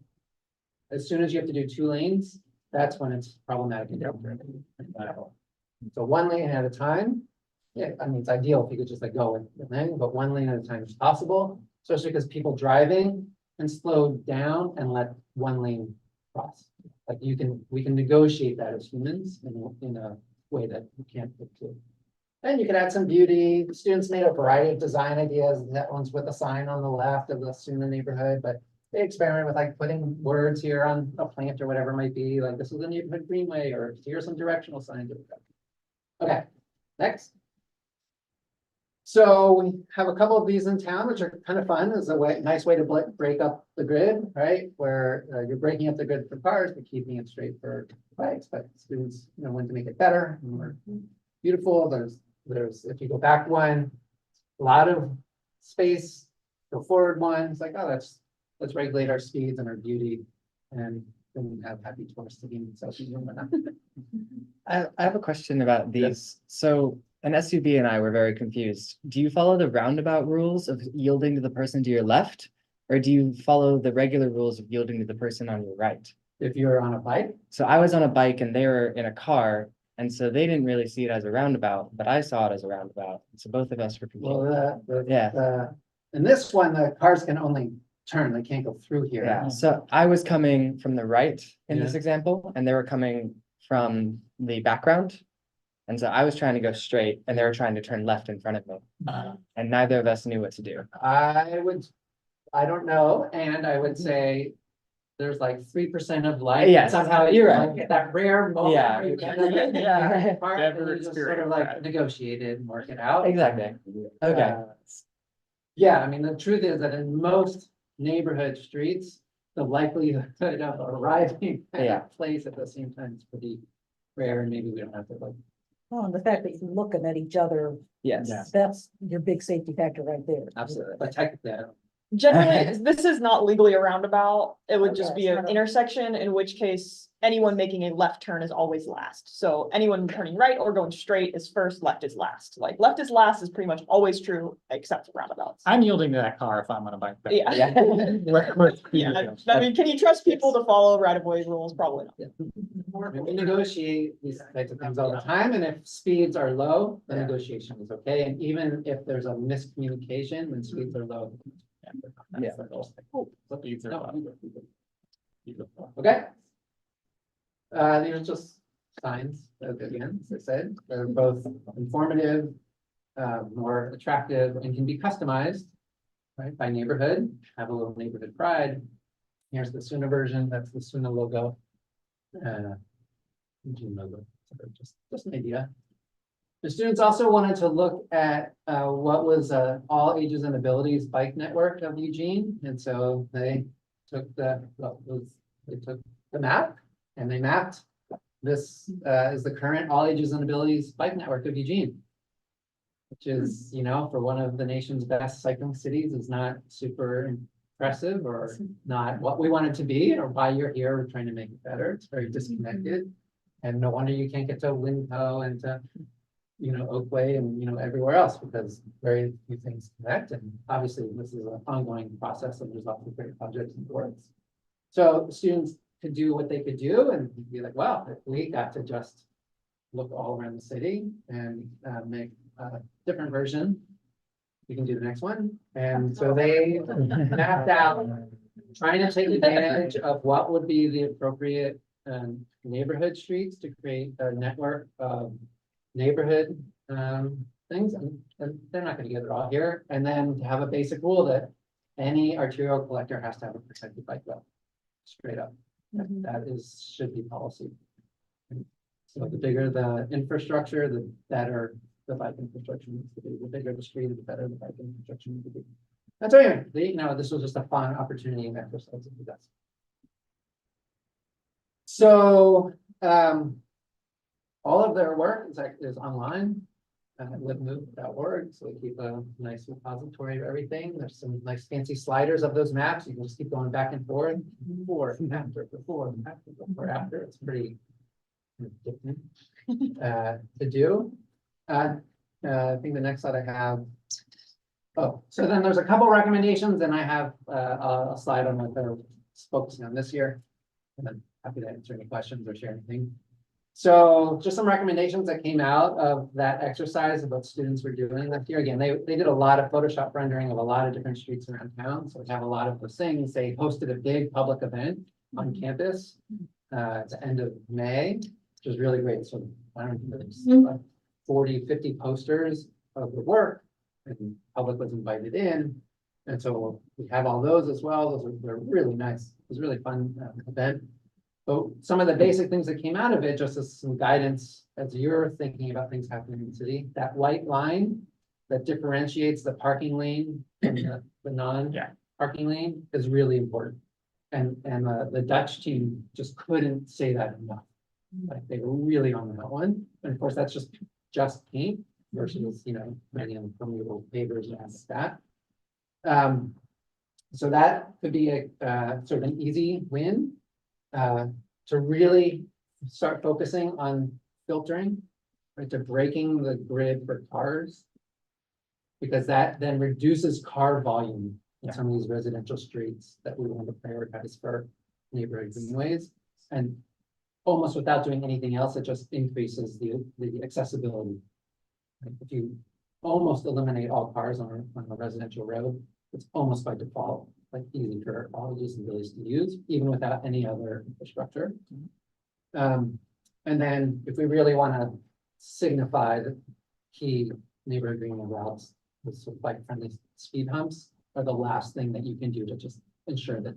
Speaker 18: As soon as you have to do 2 lanes, that's when it's problematic. So 1 lane at a time. Yeah, I mean, it's ideal if you could just like go with lane, but 1 lane at a time is possible, especially because people driving can slow down and let 1 lane cross. Like we can negotiate that as humans in a way that you can't get to. And you can add some beauty. The students made a variety of design ideas. That one's with a sign on the left of the student neighborhood, but they experiment with like putting words here on a plant or whatever it might be, like this is a neighborhood greenway, or here's some directional signs. Okay, next. So we have a couple of these in town, which are kind of fun. It's a nice way to break up the grid, right? Where you're breaking up the grid for cars, but keeping it straight for bikes. But students, want to make it better and more beautiful. There's if you go back one, a lot of space. Go forward one. It's like, oh, let's regulate our speeds and our beauty, and then we have happy tourists sticking selfies and whatnot.
Speaker 7: I have a question about these. So an SUV and I were very confused. Do you follow the roundabout rules of yielding to the person to your left? Or do you follow the regular rules of yielding to the person on your right?
Speaker 18: If you're on a bike?
Speaker 7: So I was on a bike and they were in a car, And so they didn't really see it as a roundabout, but I saw it as a roundabout. So both of us were
Speaker 18: Well,
Speaker 7: confused. Yeah.
Speaker 18: in this one, the cars can only turn, they can't go through here.
Speaker 7: Yeah, so I was coming from the right in this
Speaker 18: Yeah.
Speaker 7: example, and they were coming from the background. And so I was trying to go straight and they were trying to turn left in front of me. And neither of us knew what to do.
Speaker 18: I don't know, and I would say there's like 3% of life.
Speaker 7: Yes,
Speaker 18: Somehow
Speaker 7: you're
Speaker 18: you
Speaker 7: right.
Speaker 18: get that rare moment.
Speaker 7: Yeah.
Speaker 18: where you can-
Speaker 7: Yeah.
Speaker 18: Part, and
Speaker 2: Never
Speaker 18: you just sort of
Speaker 2: experienced
Speaker 18: like
Speaker 2: that.
Speaker 18: negotiated and work it out.
Speaker 7: Exactly. Okay.
Speaker 18: Yeah, I mean, the truth is that in most neighborhood streets, the likelihood of arriving at
Speaker 7: Yeah.
Speaker 18: a place at the same time is pretty rare, and maybe we don't have to like.
Speaker 1: Oh, and the fact that you're looking at each other,
Speaker 7: Yes,
Speaker 1: that's your big safety factor right there.
Speaker 7: absolutely.
Speaker 18: But technically, I don't.
Speaker 3: Generally, this is not legally a roundabout. It would just
Speaker 1: Okay,
Speaker 3: be
Speaker 1: it's
Speaker 3: an
Speaker 1: not a-
Speaker 3: intersection, in which case anyone making a left turn is always last. So anyone turning right or going straight is first, left is last. Like left is last is pretty much always true, except for roundabouts.
Speaker 2: I'm yielding to that car if I'm on a bike.
Speaker 3: Yeah.
Speaker 2: Yeah.
Speaker 3: I mean, can you trust people to follow right of way rules? Probably not.
Speaker 18: We negotiate these types of things all the time, and if speeds are low, the
Speaker 2: Yeah.
Speaker 18: negotiation is okay, and even if there's a miscommunication, when speeds are low.
Speaker 7: Yeah.
Speaker 2: Speeds are
Speaker 18: No,
Speaker 2: low.
Speaker 18: Okay. These are just signs, again, as I said, they're both informative, more attractive, and can be customized, right, by neighborhood, have a little neighborhood pride. Here's the SUNA version, that's the SUNA logo. Eugene logo, so just an idea. The students also wanted to look at what was all ages and abilities bike network of Eugene, and so they took they took the map and they mapped. This is the current all ages and abilities bike network of Eugene, which is, you know, for one of the nation's best cycling cities, is not super impressive or not what we want it to be or why you're here. We're trying to make it better. It's very disconnected, and no wonder you can't get to Winco and to, you know, Oakway and, you know, everywhere else, because very few things connect. And obviously this is an ongoing process, and there's lots of great projects in the works. So students could do what they could do and be like, wow, if we got to just look all around the city and make a different version, we can do the next one. And so they mapped out, trying to take advantage of what would be the appropriate neighborhood streets to create a network of neighborhood things, and they're not gonna get it all here. And then to have a basic rule that any arterial collector has to have a protected bike route, straight up. That should be policy. So the bigger the infrastructure, the better the bike infrastructure needs to be. The bigger the street, the better the bike infrastructure needs to be. That's all. You know, this was just a fun opportunity and exercise to do that. So, all of their work is online at livemove.org, so we keep a nice repository of everything. There's some nice fancy sliders of those maps. You can just keep going back and forth, before, after, before, after, before, after. It's pretty different to do. I think the next slide I have. Oh, so then there's a couple recommendations, and I have a slide on what they're focusing on this year. And I'm happy to answer any questions or share anything. So just some recommendations that came out of that exercise of what students were doing this year. Again, they did a lot of Photoshop rendering of a lot of different streets around town. So we have a lot of those things. They hosted a big public event on campus at the end of May, which was really great. So I don't know, there's like 40, 50 posters of the work, and public was invited in. And so we have all those as well. They're really nice. It was a really fun event. But some of the basic things that came out of it, just as some guidance as you're thinking about things happening in the city, that white line that differentiates the parking lane from the non-parking lane is really important. And the Dutch team just couldn't say that enough. Like they were really on that one. And of course, that's just paint versus, you know, many of the permeable pavers and like that. So that could be a sort of an easy win. To really start focusing on filtering, right, to breaking the grid for cars. Because that then reduces car volume in some of these residential streets that we want to prioritize for neighborhoods anyways. And almost without doing anything else, it just increases the accessibility. Like, if you almost eliminate all cars on a residential road, it's almost by default, like easy for all disabilities to use, even without any other infrastructure. And then if we really want to signify the key neighborhood green routes with sort of bike friendly speed humps are the last thing that you can do to just ensure that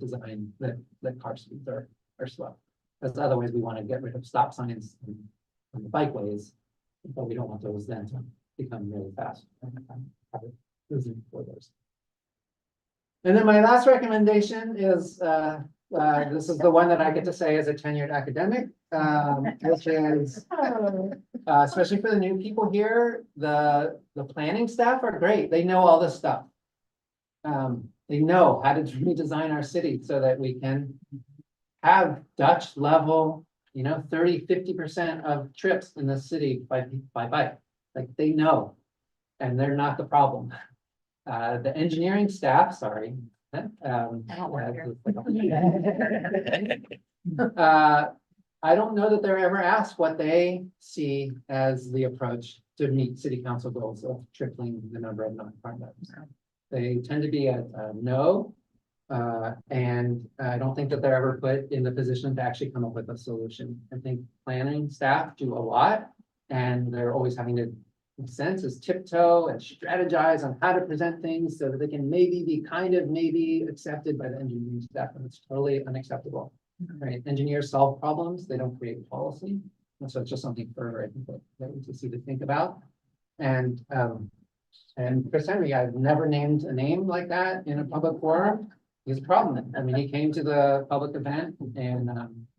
Speaker 18: that car speeds are slow. Because otherwise we want to get rid of stop signs on the bikeways, but we don't want those then to become really fast. Losing for those. And then my last recommendation is, this is the one that I get to say as a tenured academic, which is, especially for the new people here, the planning staff are great. They know all this stuff. They know how to redesign our city so that we can have Dutch level, 30–50% of trips in the city by bike. Like, they know, and they're not the problem. The engineering staff, sorry. I don't know that they're ever asked what they see as the approach to meet city council goals of tripling the number of non-car drivers. They tend to be a no, and I don't think that they're ever put in the position to actually come up with a solution. I think planning staff do a lot, and they're always having to, in a sense, is tiptoe and strategize on how to present things so that they can maybe accepted by the engineering staff, and it's totally unacceptable. Right? Engineers solve problems, they don't create policy. And so it's just something for, I think, that we see to think about. And Chris Henry, I've never named a name like that in a public forum. He's a problem. I mean, he came to the public event and,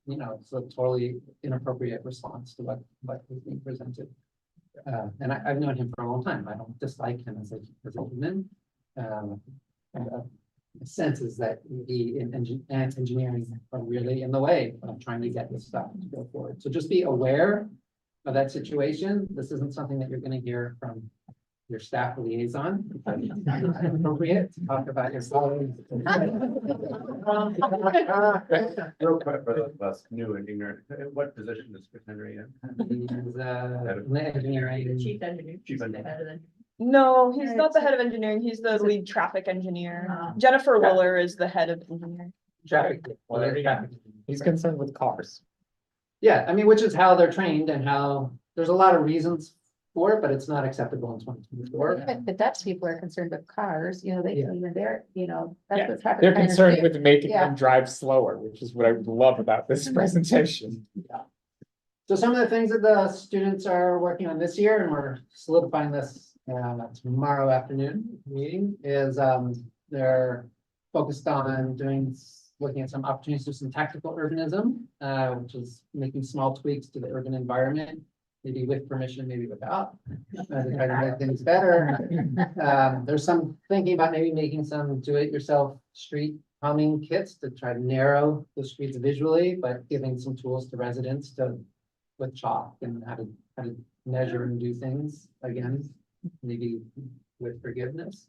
Speaker 18: it's a totally inappropriate response to what was being presented. And I've known him for a long time. I don't dislike him as a human. The sense is that he and engineering are really in the way of trying to get this stuff to go forward. So just be aware of that situation. This isn't something that you're going to hear from your staff liaison. It's not appropriate to talk about your colleagues.
Speaker 10: Real quick for us new and ignorant, what position is Chris Henry in?
Speaker 18: He's engineering.
Speaker 5: Chief engineer.
Speaker 10: Chief engineer.
Speaker 3: No, he's not the head of engineering. He's the lead traffic engineer. Jennifer Willer is the head of engineering.
Speaker 18: Traffic.
Speaker 2: He's concerned with cars.
Speaker 18: Yeah, I mean, which is how they're trained and how there's a lot of reasons for it, but it's not acceptable in 2024.
Speaker 11: But the Dutch people are concerned with cars, they can even that's
Speaker 2: Yeah,
Speaker 11: what traffic.
Speaker 2: they're
Speaker 11: planners
Speaker 2: concerned
Speaker 11: do.
Speaker 2: with making
Speaker 11: Yeah.
Speaker 2: them drive slower, which is what I love about this presentation.
Speaker 18: So some of the things that the students are working on this year, and we're solidifying this tomorrow afternoon meeting, is they're focused on looking at some opportunities to do some tactical urbanism, which is making small tweaks to the urban environment, maybe with permission, maybe without, to try to make things better. There's some thinking about maybe making some do-it-yourself street humming kits to try to narrow the streets visually, but giving some tools to residents with chalk and how to measure and do things again, maybe with forgiveness.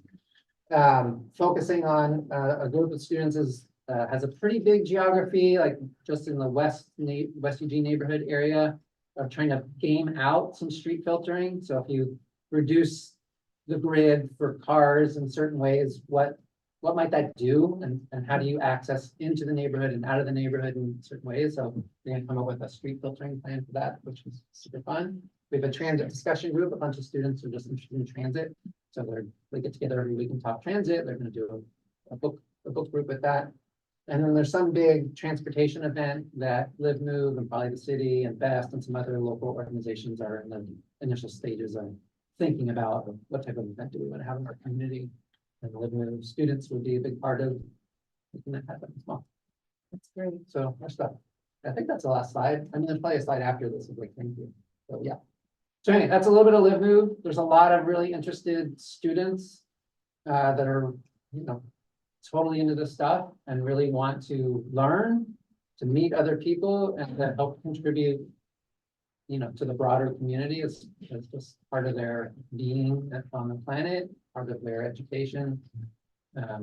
Speaker 18: Focusing on a group of students has a pretty big geography, like just in the West Eugene neighborhood area, of trying to game out some street filtering. So if you reduce the grid for cars in certain ways, what might that do? And how do you access into the neighborhood and out of the neighborhood in certain ways? So we're gonna come up with a street filtering plan for that, which is super fun. We have a transit discussion group, a bunch of students who are just interested in transit. So they get together every week and talk transit. They're gonna do a book group with that. And then there's some big transportation event that Live Move and probably the city and Best and some other local organizations are in the initial stages of thinking about what type of event do we want to have in our community. And Live Move students would be a big part of making that happen as well.
Speaker 11: That's great.
Speaker 18: So our stuff. I think that's the last slide. I mean, there's probably a slide after this of like, thank you. So yeah. So anyway, that's a little bit of Live Move. There's a lot of really interested students that are, totally into this stuff and really want to learn, to meet other people and to help contribute, to the broader community as just part of their being on the planet, part of their education. A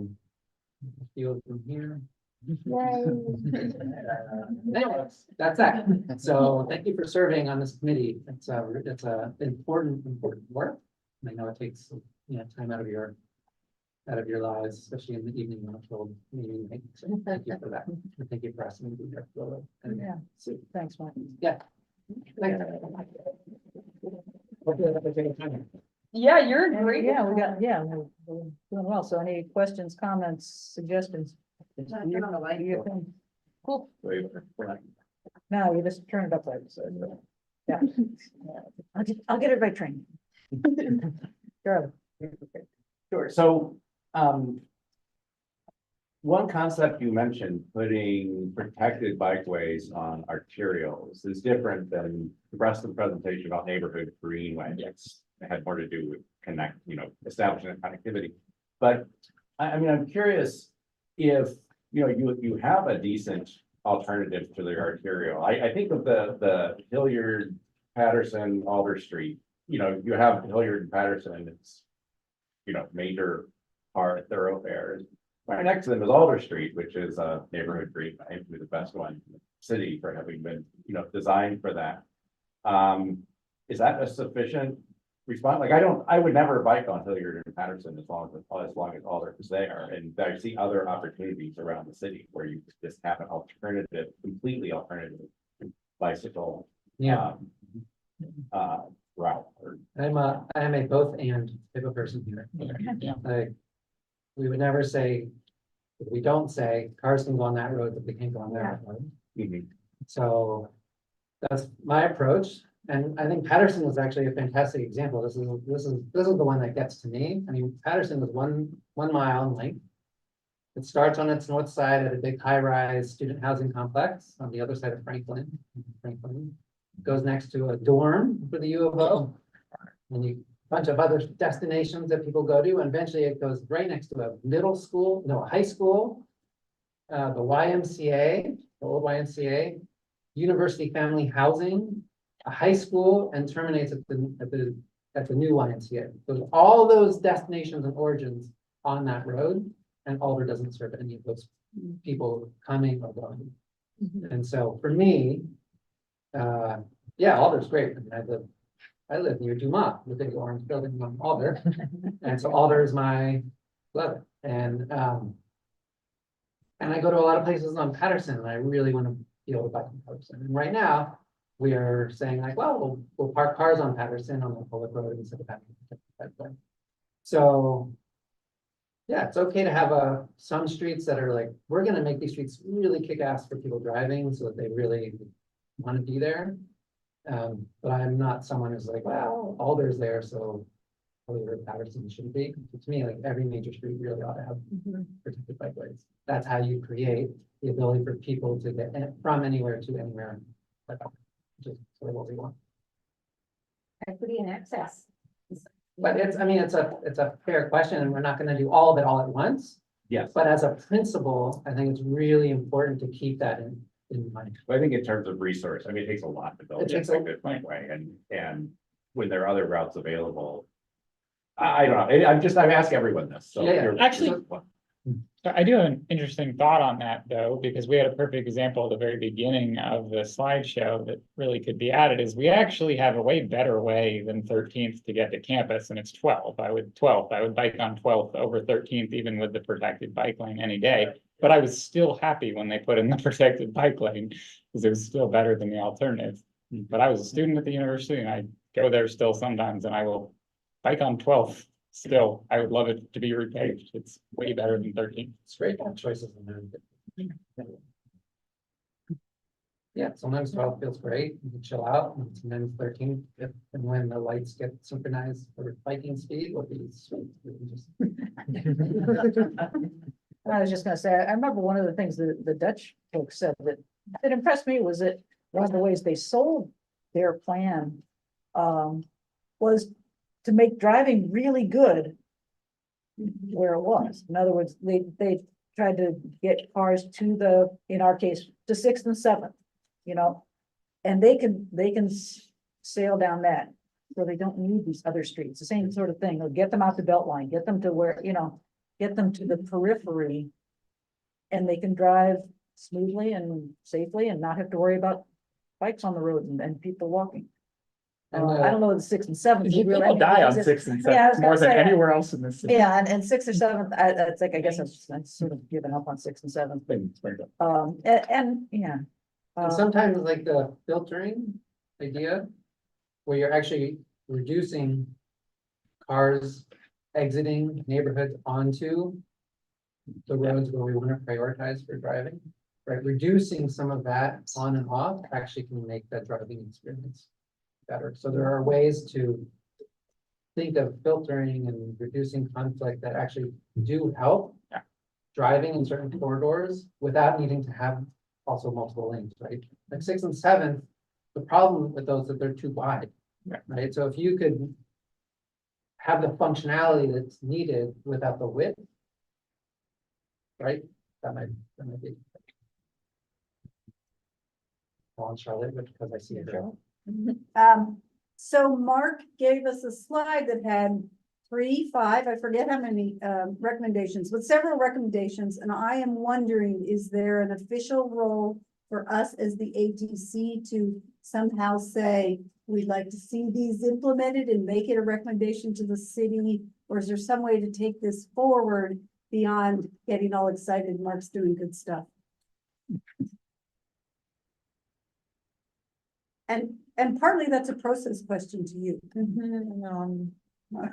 Speaker 18: few of them here. Anyways, that's that. So thank you for serving on this committee. It's a important work. I know it takes, time out of your lives, especially in the evening when it's old meeting night. So thank you for that. And thank you for asking me to be here.
Speaker 1: Yeah, so, thanks, Mike.
Speaker 18: Yeah. Thank you.
Speaker 3: Yeah, you're great.
Speaker 1: Yeah, we're doing well. So any questions, comments, suggestions? Cool. No, you just turn it up right, so, yeah. I'll get everybody trained. Charlie.
Speaker 10: Sure, so, one concept you mentioned, putting protected bikeways on arterials is different than the rest of the presentation about neighborhood greenways. It had more to do with establishing a connectivity. But I mean, I'm curious if, you have a decent alternative to the arterial. I think of the Hilliard, Patterson, Alder Street, you have Hilliard and Patterson, it's, major thoroughfares. Right next to them is Alder Street, which is a neighborhood green, I think the best one in the city for having been, designed for that. Is that a sufficient response? Like, I would never bike on Hilliard and Patterson as long as Alder is there. And I see other opportunities around the city where you just have an alternative, completely alternative bicycle.
Speaker 18: Yeah.
Speaker 10: Route. Or,
Speaker 18: I am a both and type of person here. Like, we would never say, we don't say cars can go on that road, but they can't go on that road. So that's my approach. And I think Patterson was actually a fantastic example. This is the one that gets to me. I mean, Patterson was one mile in length. It starts on its north side at a big high-rise student housing complex on the other side of Franklin. Goes next to a dorm for the U of O. And a bunch of other destinations that people go to, and eventually it goes right next to a high school, the YMCA, the old YMCA, University Family Housing, a high school, and terminates at the new YMCA. So all those destinations and origins on that road, and Alder doesn't serve any of those people coming or going. And so for me, Alder's great. I mean, I live near Dumont, the big orange building on Alder. And so Alder is my love it. And I go to a lot of places on Patterson, and I really want to be able to bike on Patterson. And right now, we are saying like, well, we'll park cars on Patterson on the public road instead of having to take the bike. So yeah, it's okay to have some streets that are like, we're going to make these streets really kick ass for people driving so that they really want to be there. But I'm not someone who's like, well, Alder's there, so Patterson shouldn't be. To me, like every major street really ought to have protected bikeways. That's how you create the ability for people to get from anywhere to anywhere. Which is sort of what we want.
Speaker 11: Equity and access.
Speaker 18: But it's a fair question, and we're not going to do all of it all at once.
Speaker 10: yes,
Speaker 18: But as a principle, I think it's really important to keep that in mind.
Speaker 10: I think in terms of resource, I mean, it takes a lot to build
Speaker 18: It
Speaker 10: a
Speaker 18: takes a-
Speaker 10: good bikeway, and when there are other routes available. I don't know, I'm asking everyone this, so.
Speaker 18: Yeah.
Speaker 2: Actually, I do have an interesting thought on that though, because we had a perfect example at the very beginning of the slideshow that really could be added is we actually have a way better way than 13th to get to campus, and it's 12th. I would bike on 12th over 13th, even with the protected bike lane any day. But I was still happy when they put in the protected bike lane because it was still better than the alternative. But I was a student at the university and I go there still sometimes, and I will bike on 12th. Still, I would love it to be repaved. It's way better than 13.
Speaker 18: It's great to have choices in there. Yeah, sometimes 12 feels great. You can chill out, and sometimes 13, if and when the lights get synchronized for biking speed, will be sweet. You can just-
Speaker 1: I was just gonna say, I remember one of the things that the Dutch folks said that impressed me was that one of the ways they sold their plan was to make driving really good where it was. In other words, they tried to get cars to in our case, to 6th and 7th, and they can sail down that. So they don't need these other streets, the same sort of thing, or get them out the Beltline, get them to where, get them to the periphery. and they can drive smoothly and safely and not have to worry about bikes on the road and people walking. I don't know the 6th and 7th.
Speaker 2: People die on 6th and
Speaker 1: Yeah, I was
Speaker 2: 7th more
Speaker 1: gonna
Speaker 2: than
Speaker 1: say,
Speaker 2: anywhere else in this city.
Speaker 1: Yeah, and 6th or 7th, I think, I guess I've sort of given up on 6th and 7th, but, and, yeah.
Speaker 18: And sometimes like the filtering idea, where you're actually reducing cars exiting neighborhoods onto the roads where we want to prioritize for driving, right? Reducing some of that on and off actually can make that driving experience better. So there are ways to think of filtering and reducing conflict that actually do help driving in certain corridors without needing to have also multiple lanes, right? Like 6th and 7th, the problem with those is that they're too wide, right? So if you could have the functionality that's needed without the width, right? That might be. On Charlotte, because I see it.
Speaker 6: So Mark gave us a slide that had 3, 5, I forget how many, recommendations, but several recommendations. And I am wondering, is there an official role for us as the ATC to somehow say, we'd like to see these implemented and make it a recommendation to the city? Or is there some way to take this forward beyond getting all excited, Mark's doing good stuff? And partly that's a process question to you.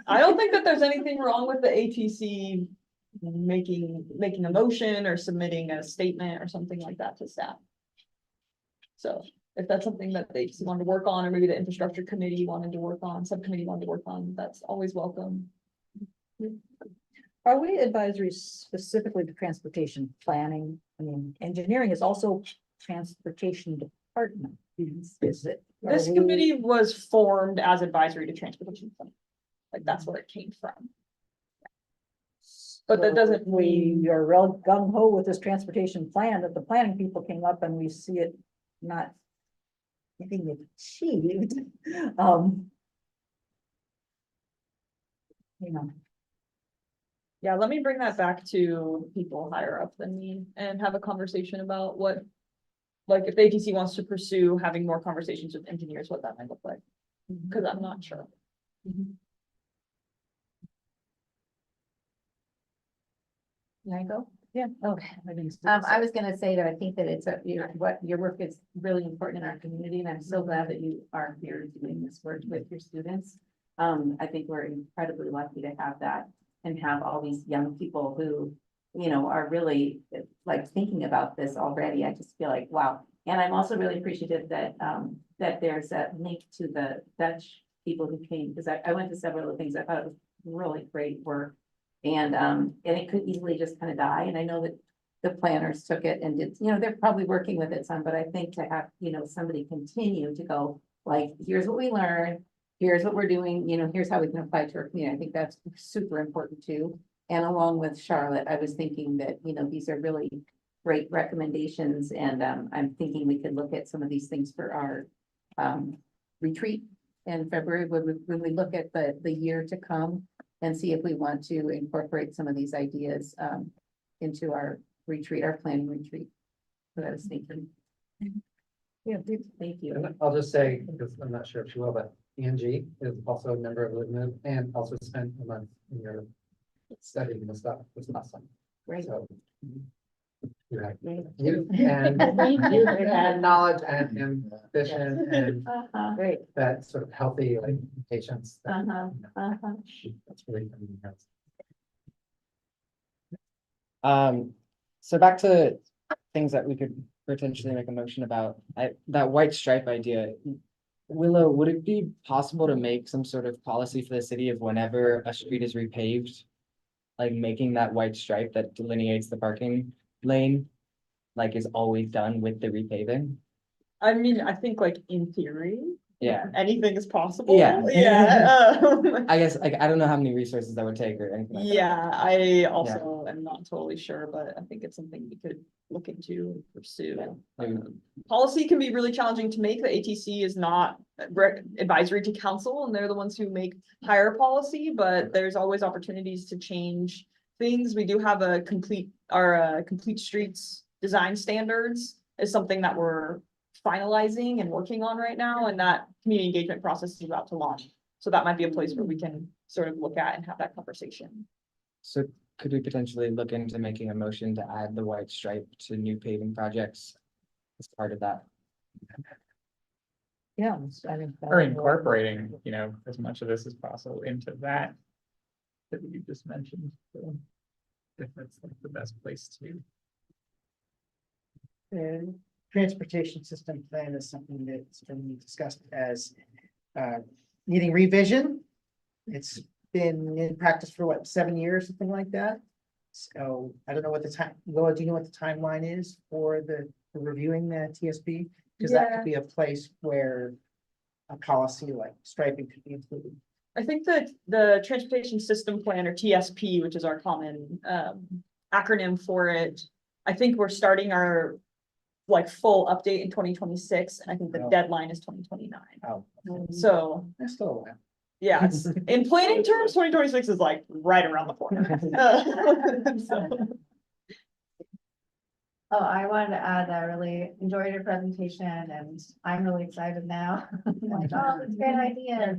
Speaker 3: I don't think that there's anything wrong with the ATC making a motion or submitting a statement or something like that to staff. So if that's something that they just wanted to work on, or maybe the infrastructure committee wanted to work on, subcommittee wanted to work on, that's always welcome.
Speaker 1: Are we advisory specifically to transportation planning? I mean, engineering is also transportation department. Is it?
Speaker 3: This committee was formed as advisory to transportation. Like that's where it came from. But that doesn't mean
Speaker 1: we are real gung ho with this transportation plan that the planning people came up and we see it not getting achieved. You know.
Speaker 3: Yeah, let me bring that back to people higher up than me and have a conversation about what, like, if the ATC wants to pursue having more conversations with engineers, what that might look like. Because I'm not sure.
Speaker 11: Can I go?
Speaker 1: Yeah, okay.
Speaker 11: I was gonna say that I think that it's what your work is really important in our community, and I'm so glad that you are here doing this work with your students. I think we're incredibly lucky to have that and have all these young people who, you know, are really like thinking about this already. I just feel like, wow. And I'm also really appreciative that that there's a link to the Dutch people who came, because I went to several of the things. I thought it was really great work. And it could easily just kind of die. And I know that the planners took it and did, you know, they're probably working with it some, but I think to have, you know, somebody continue to go, like, here's what we learned, here's what we're doing, you know, here's how we can apply to our community. I think that's super important too. And along with Charlotte, I was thinking that, you know, these are really great recommendations. And I'm thinking we could look at some of these things for our retreat in February, when we look at the year to come. And see if we want to incorporate some of these ideas into our retreat, our planning retreat. What I was thinking. Yeah, thank you.
Speaker 18: And I'll just say, because I'm not sure if you will, but Angie is also a member of LitMove and also spent a month in your studying the stuff. It was awesome.
Speaker 11: Great.
Speaker 18: So, you and knowledge and ambition and
Speaker 11: great.
Speaker 18: that sort of healthy like patience. That's really
Speaker 7: So back to things that we could potentially make a motion about, that white stripe idea. Willow, would it be possible to make some sort of policy for the city of whenever a street is repaved? Like making that white stripe that delineates the parking lane, like is always done with the repaving?
Speaker 3: I mean, I think like in theory,
Speaker 7: Yeah.
Speaker 3: anything is possible.
Speaker 7: Yeah.
Speaker 3: Yeah.
Speaker 7: I guess like I don't know how many resources that would take or anything like that.
Speaker 3: Yeah, I also am not totally sure, but I think it's something we could look into and pursue. Policy can be really challenging to make. The ATC is not advisory to council, and they're the ones who make higher policy, but there's always opportunities to change things. We do have a complete our complete streets design standards is something that we're finalizing and working on right now, and that community engagement process is about to launch. So that might be a place where we can sort of look at and have that conversation.
Speaker 7: So could we potentially look into making a motion to add the white stripe to new paving projects as part of that?
Speaker 1: Yeah, I think. that
Speaker 2: Or
Speaker 1: would work.
Speaker 2: incorporating, you know, as much of this as possible into that. That you just mentioned. So, if that's like the best place to.
Speaker 15: The transportation system plan is something that's been discussed as needing revision. It's been in practice for what, 7 years, something like that? So I don't know what the time, Laura, do you know what the timeline is for for reviewing the TSP? Because that could be a place where a policy like striping could be included.
Speaker 3: I think that the Transportation System Plan, or TSP, which is our common acronym for it, I think we're starting our like full update in 2026, and I think the deadline is 2029.
Speaker 15: Oh.
Speaker 3: So
Speaker 15: That's still a while.
Speaker 3: yeah, it's in planning terms, 2026 is like right around the corner. So.
Speaker 9: Oh, I wanted to add that I really enjoyed your presentation and I'm really excited now. Like, oh, that's a great idea.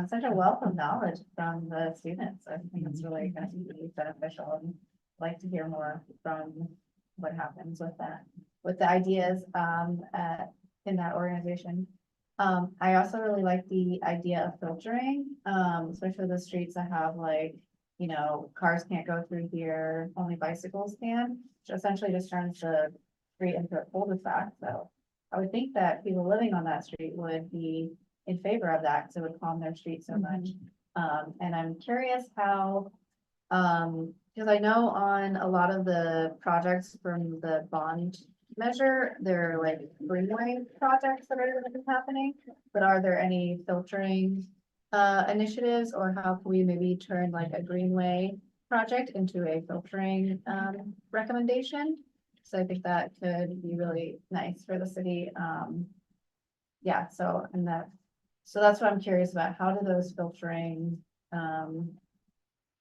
Speaker 9: Such a wealth of knowledge from the students. I think it's really going to be beneficial and like to hear more from what happens with that, with the ideas in that organization. I also really like the idea of filtering, especially the streets that have like, you know, cars can't go through here, only bicycles can. Which essentially just turns the street into a cul-de-sac. So I would think that people living on that street would be in favor of that, because it would calm their street so much. And I'm curious how, because I know on a lot of the projects from the bond measure, there are like greenway projects that are going to be happening, but are there any filtering initiatives, or how can we maybe turn like a greenway project into a filtering recommendation? So I think that could be really nice for the city. Yeah, so that's what I'm curious about. How do those filtering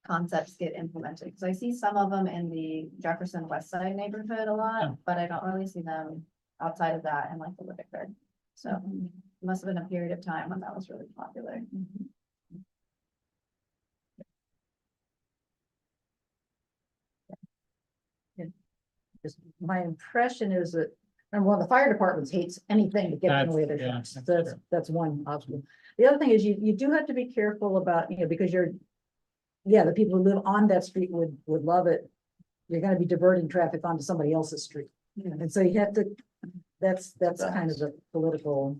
Speaker 9: concepts get implemented? Because I see some of them in the Jefferson West Side neighborhood a lot, but I don't really see them outside of that in like the Whitaker. So it must have been a period of time when that was really popular.
Speaker 1: Just my impression is that, and well, the fire departments hates anything to get in the way of their trucks. That's one obstacle. The other thing is you do have to be careful about, you know, because the people who live on that street would love it. You're gonna be diverting traffic onto somebody else's street. And so you have to, that's kind of the political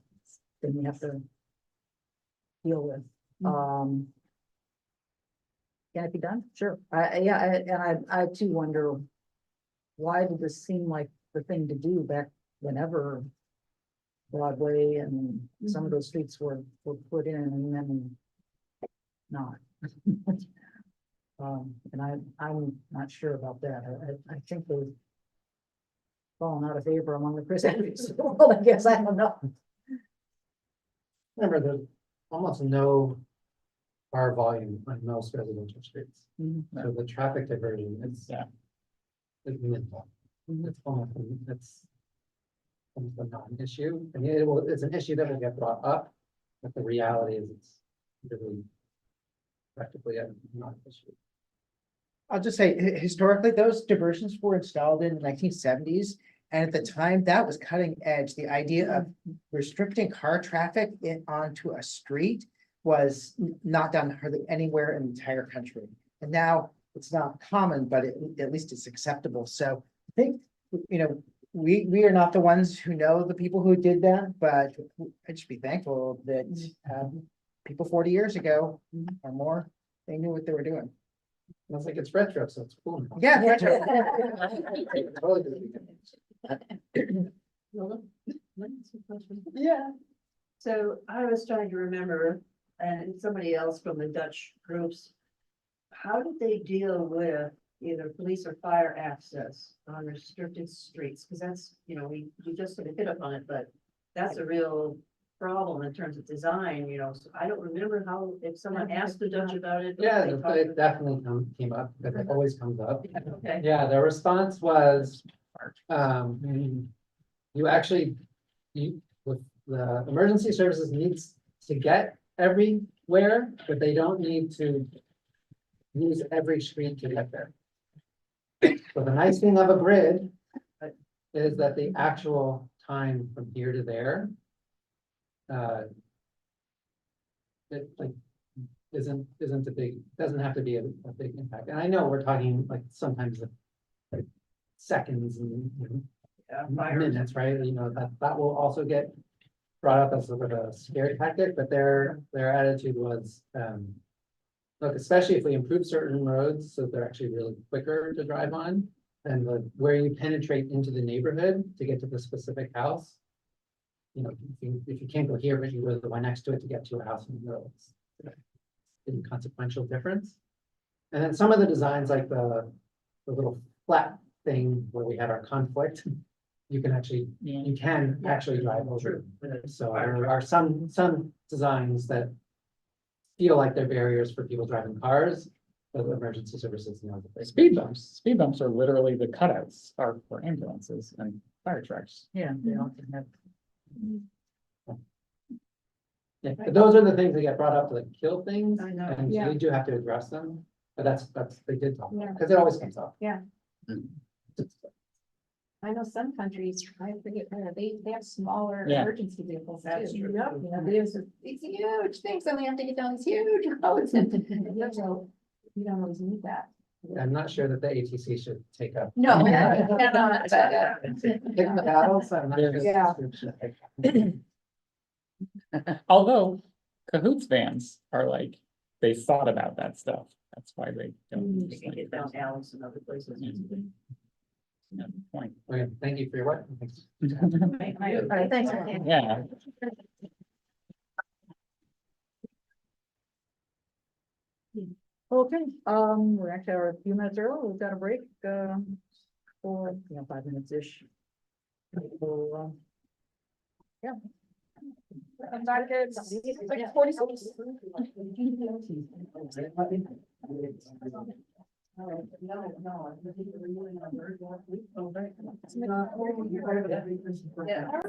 Speaker 1: thing you have to deal with. Can it be done? Sure. I too wonder, why did this seem like the thing to do back whenever Broadway and some of those streets were put in, and then not. And I'm not sure about that. I think they've fallen out of favor among the Chris Andrews. Well, I guess, I don't know.
Speaker 18: Remember, there's almost no car volume on most residential streets. So the traffic diversion, it's minimal. It's almost, it's almost a non-issue. I mean, it's an issue that will get brought up, but the reality is it's really practically a non-issue.
Speaker 15: I'll just say, historically, those diversions were installed in the 1970s. And at the time, that was cutting edge. The idea of restricting car traffic onto a street was not done hardly anywhere in the entire country. And now it's not common, but at least it's acceptable. So I think, you know, we are not the ones who know the people who did that, but I should be thankful that people 40 years ago or more, they knew what they were doing.
Speaker 18: It's like it's retro, so it's cool now.
Speaker 15: Yeah, retro.
Speaker 5: Yeah. So I was trying to remember, and somebody else from the Dutch groups, how did they deal with either police or fire access on restricted streets? Because that's, you know, we just sort of hit upon it, but that's a real problem in terms of design, you know, so I don't remember how, if someone asked the judge about it.
Speaker 18: Yeah,
Speaker 5: they talked
Speaker 18: it definitely came up, because it always comes up.
Speaker 5: Okay.
Speaker 18: Yeah, the response was, you actually, with the emergency services needs to get everywhere, but they don't need to use every street to get there. So the nice thing of a grid is that the actual time from here to there it like isn't a big, doesn't have to be a big impact. And I know we're talking like sometimes like seconds and minutes, right? You know, that will also get brought up as sort of a scary tactic, but their attitude was, look, especially if we improve certain roads, so they're actually really quicker to drive on, and where you penetrate into the neighborhood to get to the specific house. You know, if you can't go here, but you go to the one next to it to get to a house in the middle, it's an inconsequential difference. And then some of the designs, like the little flat thing where we had our conflict, you can actually drive over. So there are some designs that feel like they're barriers for people driving cars, but emergency services know that they.
Speaker 2: Speed bumps are literally the cutouts are for ambulances and fire trucks.
Speaker 1: Yeah, they often have.
Speaker 18: Yeah, but those are the things that get brought up to like kill things,
Speaker 1: I know,
Speaker 18: and
Speaker 1: yeah.
Speaker 18: we do have to address them, but that's, they did talk,
Speaker 1: Yeah.
Speaker 18: because it always comes up.
Speaker 11: Yeah. I know some countries, I forget where, they have smaller
Speaker 2: Yeah.
Speaker 11: emergency vehicles too.
Speaker 1: That's true.
Speaker 11: Yep, you know, these huge things, and we have to get down these huge roads and, so, you don't always need that.
Speaker 18: I'm not sure that the ATC should take up.
Speaker 11: No.
Speaker 18: Take the battles, I'm not sure.
Speaker 11: Yeah.
Speaker 2: Although Cahoots vans are like, they thought about that stuff. That's why they don't.
Speaker 5: They can get down alleys and other places.
Speaker 2: Point.
Speaker 18: Okay, thank you for your work. Thanks.
Speaker 1: All right, thanks.
Speaker 2: Yeah.
Speaker 1: Okay, we're actually a few minutes early, we've got a break, for, 5 minutes-ish. So, yeah.
Speaker 3: I'm back at like 46.
Speaker 1: Yeah.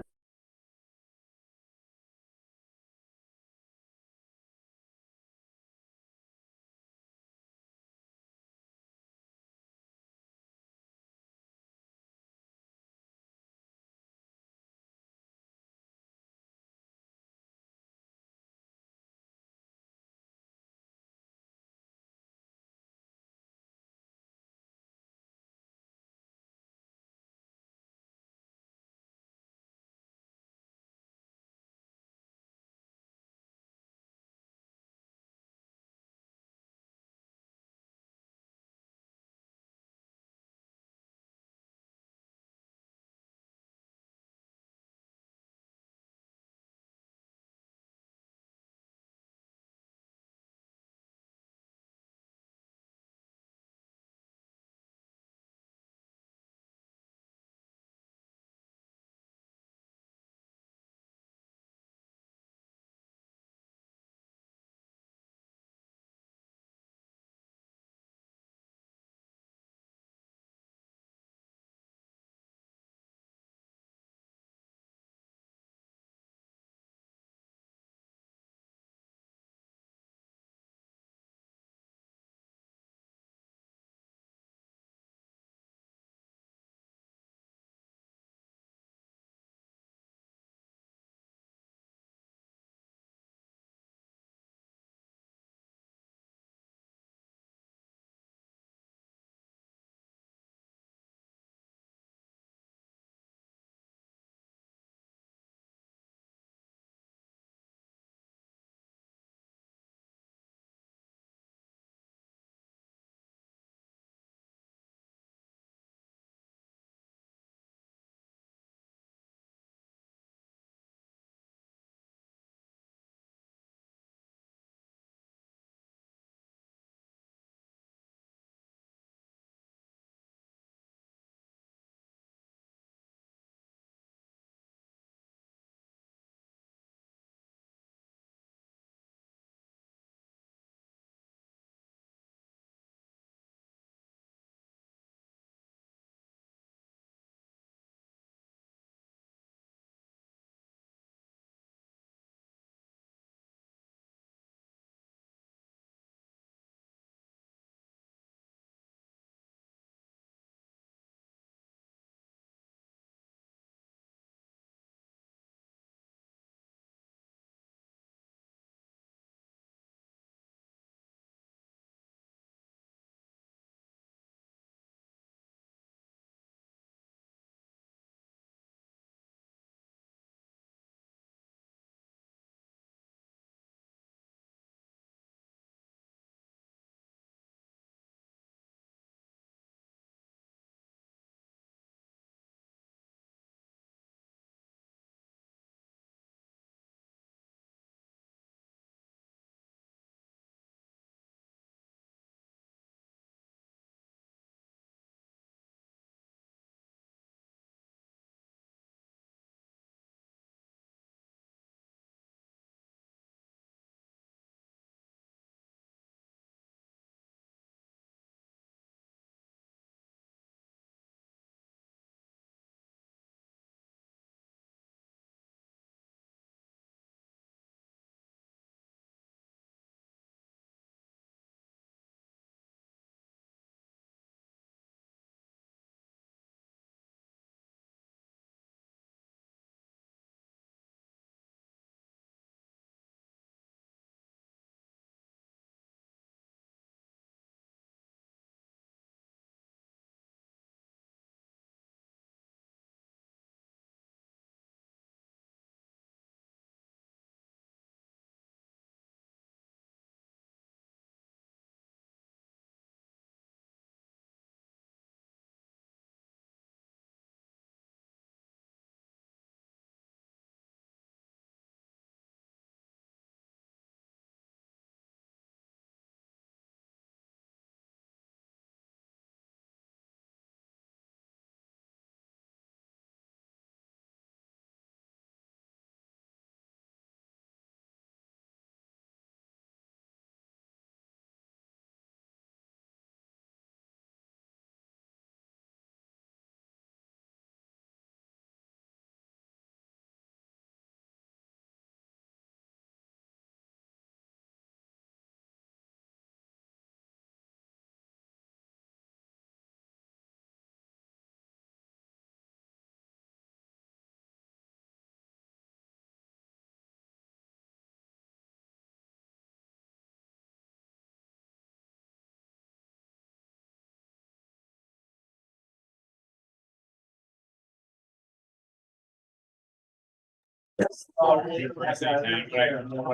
Speaker 2: When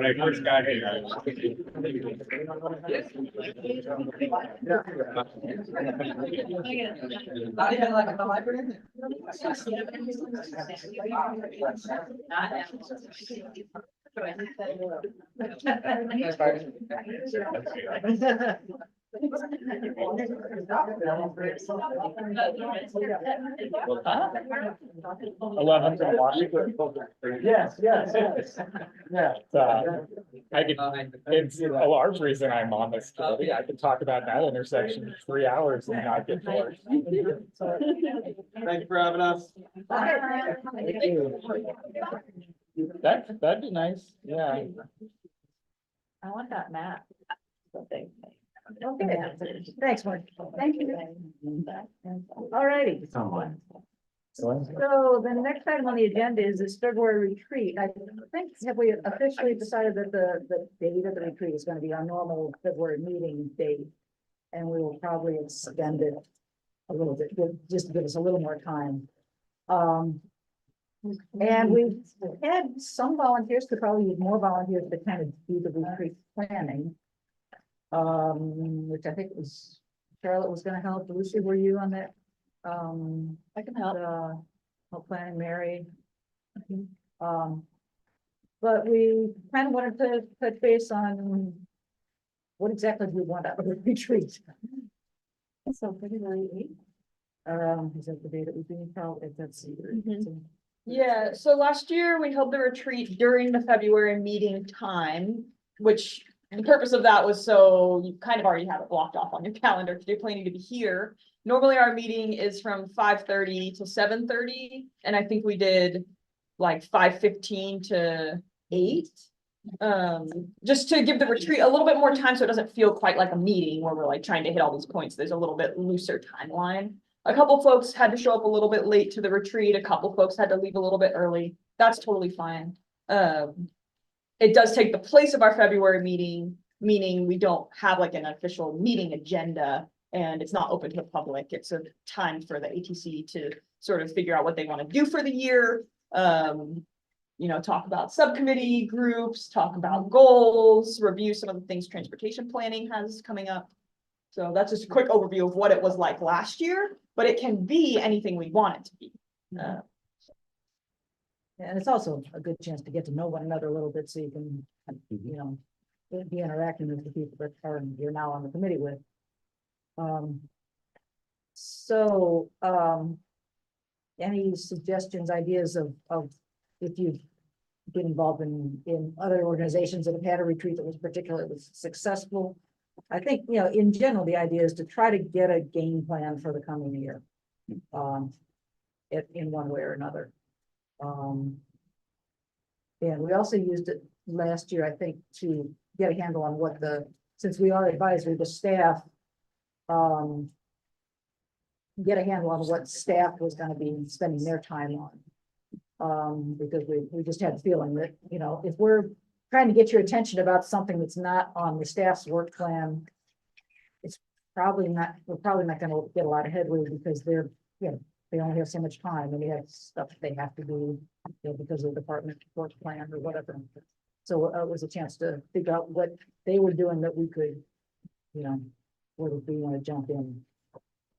Speaker 2: I first got here.
Speaker 15: Not even like at the library.
Speaker 2: Yes, yes, yes. Yeah. It's a large reason I'm on this committee. I could talk about that intersection for 3 hours and not get bored.
Speaker 8: Thank you for having us.
Speaker 2: That'd be nice, yeah.
Speaker 4: I want that map.
Speaker 1: Okay, thanks, Mark. Thank you. All righty. So the next item on the agenda is this February retreat. I think, have we officially decided that the date of the retreat is going to be our normal February meeting date? And we will probably extend it a little bit, just to give us a little more time. And we've had some volunteers, could probably use more volunteers to kind of do the retreat planning. Which I think was, Charlotte was gonna help. Lucy, were you on that?
Speaker 3: I can help.
Speaker 1: Help planning, Mary. But we kind of wanted to touch base on what exactly do we want out of the retreat? So February 8th. Is that the day that we've been held? If that's.
Speaker 3: Yeah, so last year we held the retreat during the February meeting time, which the purpose of that was so you kind of already have it blocked off on your calendar because you're planning to be here. Normally our meeting is from 5:30 to 7:30, and I think we did like 5:15 to 8. Just to give the retreat a little bit more time so it doesn't feel quite like a meeting where we're like trying to hit all these points. There's a little bit looser timeline. A couple folks had to show up a little bit late to the retreat. A couple folks had to leave a little bit early. That's totally fine. It does take the place of our February meeting, meaning we don't have like an official meeting agenda and it's not open to the public. It's a time for the ATC to sort of figure out what they want to do for the year. You know, talk about subcommittee groups, talk about goals, review some of the things transportation planning has coming up. So that's just a quick overview of what it was like last year, but it can be anything we want it to be.
Speaker 1: And it's also a good chance to get to know one another a little bit, so you can, you know, be interacting with the people that you're now on the committee with. Any suggestions, ideas of if you've been involved in other organizations that have had a retreat that was particularly successful? I think, you know, in general, the idea is to try to get a game plan for the coming year. In one way or another. And we also used it last year, I think, to get a handle on what since we are advisory, the staff, get a handle on what staff was gonna be spending their time on. Because we just had the feeling that, you know, if we're trying to get your attention about something that's not on the staff's work plan, we're probably not gonna get a lot of headway because they're, you know, they only have so much time and they have stuff they have to do, you know, because of the department work plan or whatever. So it was a chance to figure out what they were doing that we could, you know, where we want to jump in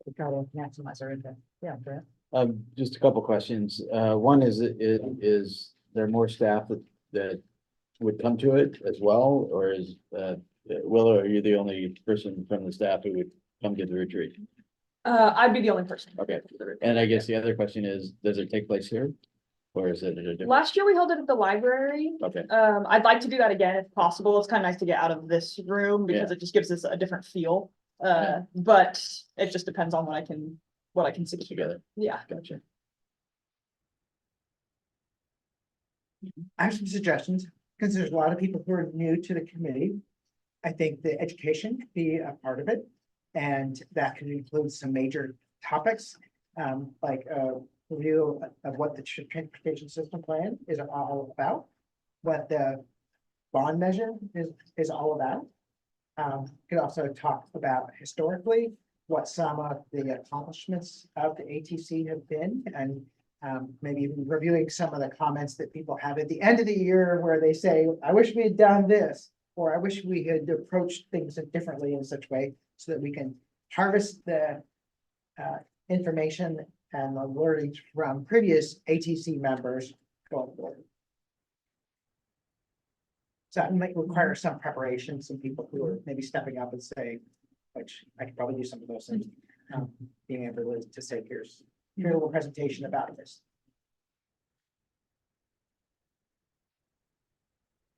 Speaker 1: to try to maximize our impact. Yeah, Brett.
Speaker 12: Just a couple questions. One is there more staff that would come to it as well, or is Willow, are you the only person from the staff who would come to the retreat?
Speaker 3: I'd be the only person.
Speaker 12: Okay, and I guess the other question is, does it take place here? Or is it at a different?
Speaker 3: Last year we held it at the library.
Speaker 12: Okay.
Speaker 3: I'd like to do that again if possible. It's kind of nice to get out of this room because it just gives us a different feel. But it just depends on what I can see
Speaker 12: together.
Speaker 3: Yeah.
Speaker 12: Gotcha.
Speaker 15: I have some suggestions, because there's a lot of people who are new to the committee. I think the education could be a part of it, and that could include some major topics, like a review of what the transportation system plan is all about, what the bond measure is all about. Could also talk about historically what some of the accomplishments of the ATC have been, and maybe even reviewing some of the comments that people have at the end of the year where they say, I wish we had done this, or I wish we had approached things differently in such a way so that we can harvest the information and the learnings from previous ATC members going forward. So that might require some preparation, some people who are maybe stepping up and saying, which I could probably do some of those things. Being able to say, here's a little presentation about this.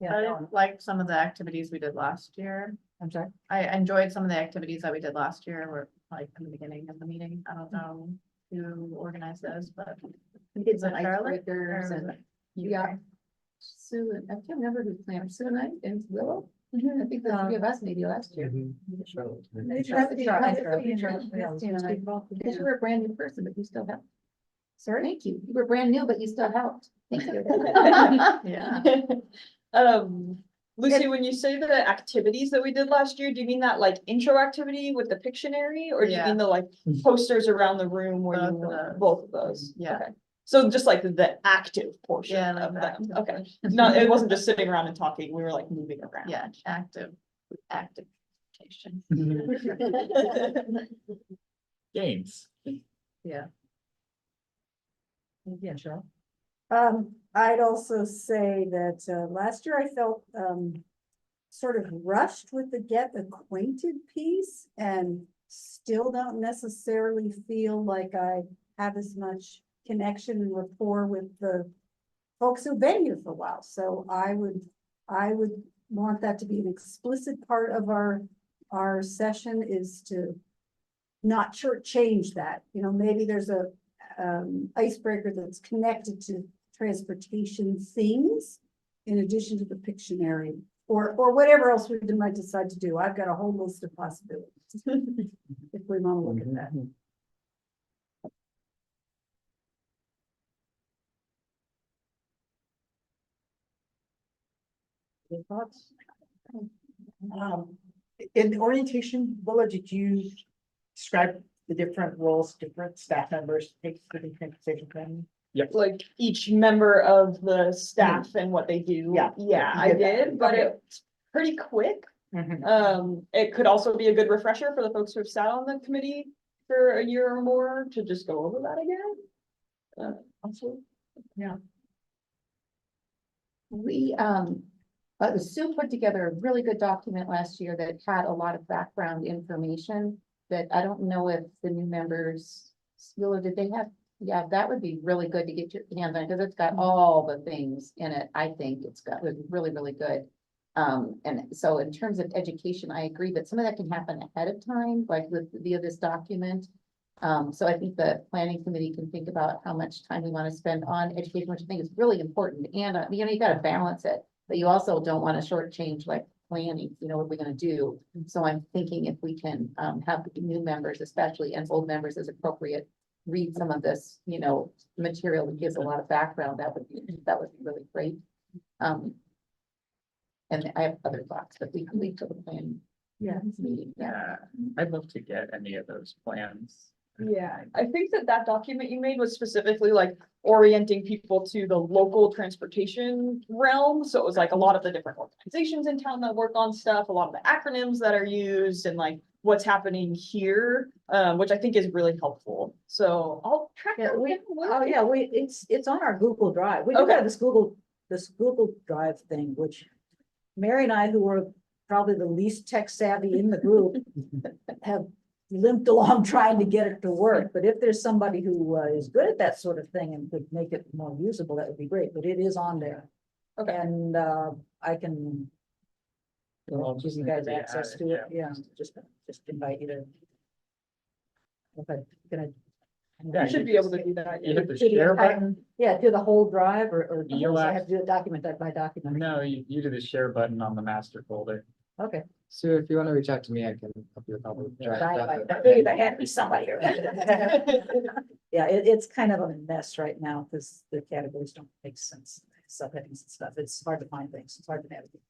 Speaker 9: I liked some of the activities we did last year.
Speaker 1: I'm sorry.
Speaker 9: I enjoyed some of the activities that we did last year, were like in the beginning of the meeting. I don't know who organized those, but.
Speaker 11: We did some
Speaker 9: Was it Charlotte,
Speaker 11: icebreakers
Speaker 9: or
Speaker 11: and,
Speaker 9: was it
Speaker 11: yeah. Sue, and I can't remember who planned, Sue and I, and Willow. I think the three of us maybe last year. Because you were a brand new person, but you still helped. Sorry, thank you. You were brand new, but you still helped. Thank you.
Speaker 9: Yeah.
Speaker 3: Lucy, when you say the activities that we did last year, do you mean that like intro activity with the Pictionary? Or do you
Speaker 9: Yeah.
Speaker 3: mean the like posters around the room where
Speaker 9: Both
Speaker 3: you,
Speaker 9: of those.
Speaker 3: both of those?
Speaker 9: Yeah.
Speaker 3: Okay. So just like the active portion
Speaker 9: Yeah, like
Speaker 3: of
Speaker 9: the
Speaker 3: them,
Speaker 9: active
Speaker 3: okay.
Speaker 9: portion.
Speaker 3: Not, it wasn't just sitting around and talking, we were like moving around.
Speaker 9: Yeah, active participation.
Speaker 2: Games.
Speaker 1: Yeah. Yeah, sure.
Speaker 6: I'd also say that, last year I felt, sort of rushed with the get acquainted piece and still don't necessarily feel like I have as much connection and rapport with the folks who've been here for a while. So I would want that to be an explicit part of our session, is to not shortchange that. You know, maybe there's a icebreaker that's connected to transportation things in addition to the Pictionary, or whatever else we might decide to do. I've got a whole list of possibilities. If we want to look at that.
Speaker 15: Any thoughts? In the orientation, Willa, did you describe the different roles, different staff members take the transportation planning?
Speaker 3: Like each member of the staff and what they do.
Speaker 15: Yeah.
Speaker 3: Yeah,
Speaker 15: You
Speaker 3: I
Speaker 15: did that.
Speaker 3: did, but
Speaker 15: Okay.
Speaker 3: it's pretty quick.
Speaker 15: Mhm.
Speaker 3: It could also be a good refresher for the folks who have sat on the committee for a year or more to just go over that again. Also,
Speaker 15: Yeah.
Speaker 11: We, Sue put together a really good document last year that had a lot of background information that I don't know if the new members, Willa, did they have? Yeah, that would be really good to get your hands on, because it's got all the things in it. I think it's really, really good. And so in terms of education, I agree, but some of that can happen ahead of time, like via this document. So I think the planning committee can think about how much time we want to spend on education, which I think is really important. And, you know, you got to balance it, but you also don't want to shortchange like planning, you know, what we're going to do. So I'm thinking if we can, have new members, especially, and old members as appropriate, read some of this, you know, material that gives a lot of background, that would be really great. And I have other thoughts, but we can leave to the plan.
Speaker 1: Yeah.
Speaker 11: Meeting, yeah.
Speaker 2: I'd love to get any of those plans.
Speaker 3: yeah, I think that document you made was specifically like orienting people to the local transportation realm. So it was like a lot of the different organizations in town that work on stuff, a lot of the acronyms that are used, and like what's happening here, which I think is really helpful. So I'll track
Speaker 1: Yeah,
Speaker 3: that.
Speaker 1: it's on our Google Drive. We do
Speaker 3: Okay.
Speaker 1: have this Google Drive thing, which Mary and I, who were probably the least tech savvy in the group, have limped along trying to get it to work. But if there's somebody who is good at that sort of thing and could make it more usable, that would be great. But it is on there.
Speaker 3: Okay.
Speaker 1: And I can give you guys access to it. Yeah, just invite you to. Okay, gonna.
Speaker 3: You should be able to do that.
Speaker 2: You hit the
Speaker 1: Do the
Speaker 2: share
Speaker 1: entire-
Speaker 2: button.
Speaker 1: Yeah, do the whole drive, or
Speaker 2: You'll
Speaker 1: I
Speaker 2: have-
Speaker 1: have to do it document by document.
Speaker 2: No, you do the share button on the master folder.
Speaker 1: Okay.
Speaker 7: So if you want to reach out to me, I can help you with all the drive stuff.
Speaker 1: I figured there had to be somebody here. Yeah, it's kind of a mess right now because the categories don't make sense, subheadings and stuff. It's hard to find things. It's hard to navigate.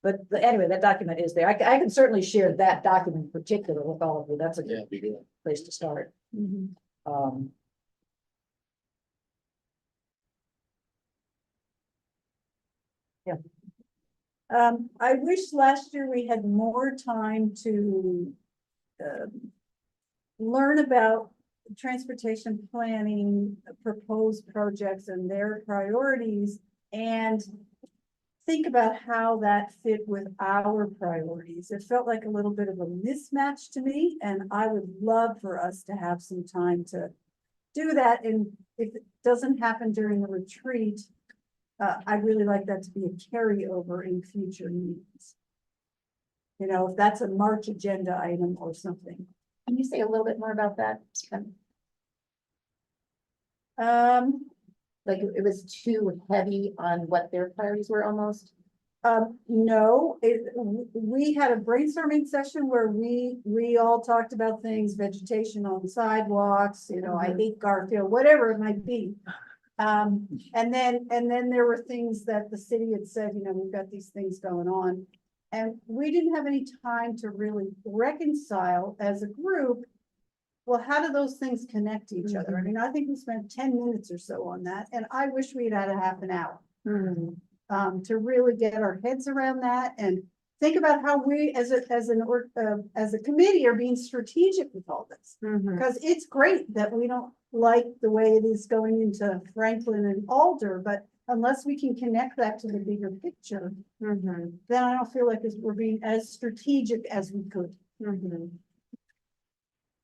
Speaker 1: But anyway, that document is there. I can certainly share that document in particular with all of you. That's a
Speaker 12: Yeah,
Speaker 1: good
Speaker 12: it'd be good.
Speaker 1: place to start.
Speaker 9: Mhm.
Speaker 1: Um,
Speaker 6: I wish last year we had more time to learn about transportation planning, proposed projects and their priorities, and think about how that fit with our priorities. It felt like a little bit of a mismatch to me, and I would love for us to have some time to do that. And if it doesn't happen during the retreat, I'd really like that to be a carryover in future meetings. You know, if that's a March agenda item or something.
Speaker 11: Can you say a little bit more about that? Like it was too heavy on what their priorities were almost?
Speaker 6: No, we had a brainstorming session where we all talked about things, vegetation on sidewalks, you know, I hate Garfield, whatever it might be. And then there were things that the city had said, you know, we've got these things going on. And we didn't have any time to really reconcile as a group. Well, how do those things connect to each other? I mean, I think we spent 10 minutes or so on that, and I wish we'd had a half an hour. To really get our heads around that and think about how we as a committee are being strategic with all this. Because it's great that we don't like the way it is going into Franklin and Alder, but unless we can connect that to the bigger picture, then I don't feel like we're being as strategic as we could.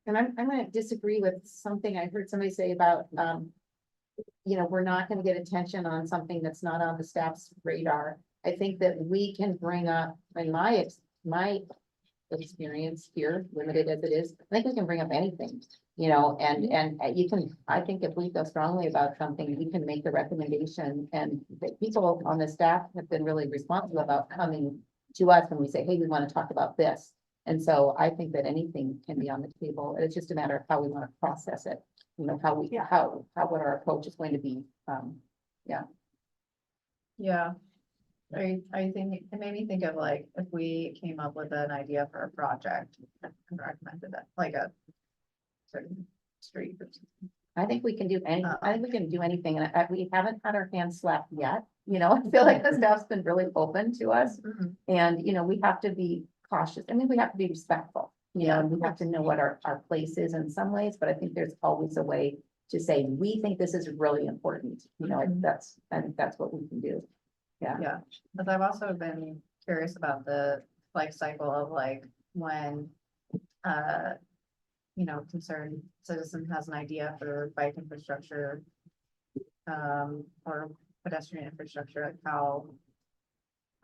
Speaker 11: And I'm gonna disagree with something I heard somebody say about, you know, we're not gonna get attention on something that's not on the staff's radar. I think that we can bring up, in my experience here, limited as it is, I think we can bring up anything, you know, and you can, I think if we feel strongly about something, we can make the recommendation, and the people on the staff have been really responsible about coming to us when we say, hey, we want to talk about this. And so I think that anything can be on the table. It's just a matter of how we want to process it. You know, how what our approach is going to be.
Speaker 9: Yeah. I think it made me think of like if we came up with an idea for a project and recommended it, like a certain street.
Speaker 11: I think we can do anything, and we haven't had our hands slapped yet. You know, I feel like the staff's been really open to us, and you know, we have to be cautious. I mean, we have to be respectful. You know, and we have to know what our place is in some ways, but I think there's always a way to say, we think this is really important. You know, that's what we can do.
Speaker 9: Yeah, but I've also been curious about the life cycle of like when, you know, concerned citizen has an idea for bike infrastructure, or pedestrian infrastructure, like how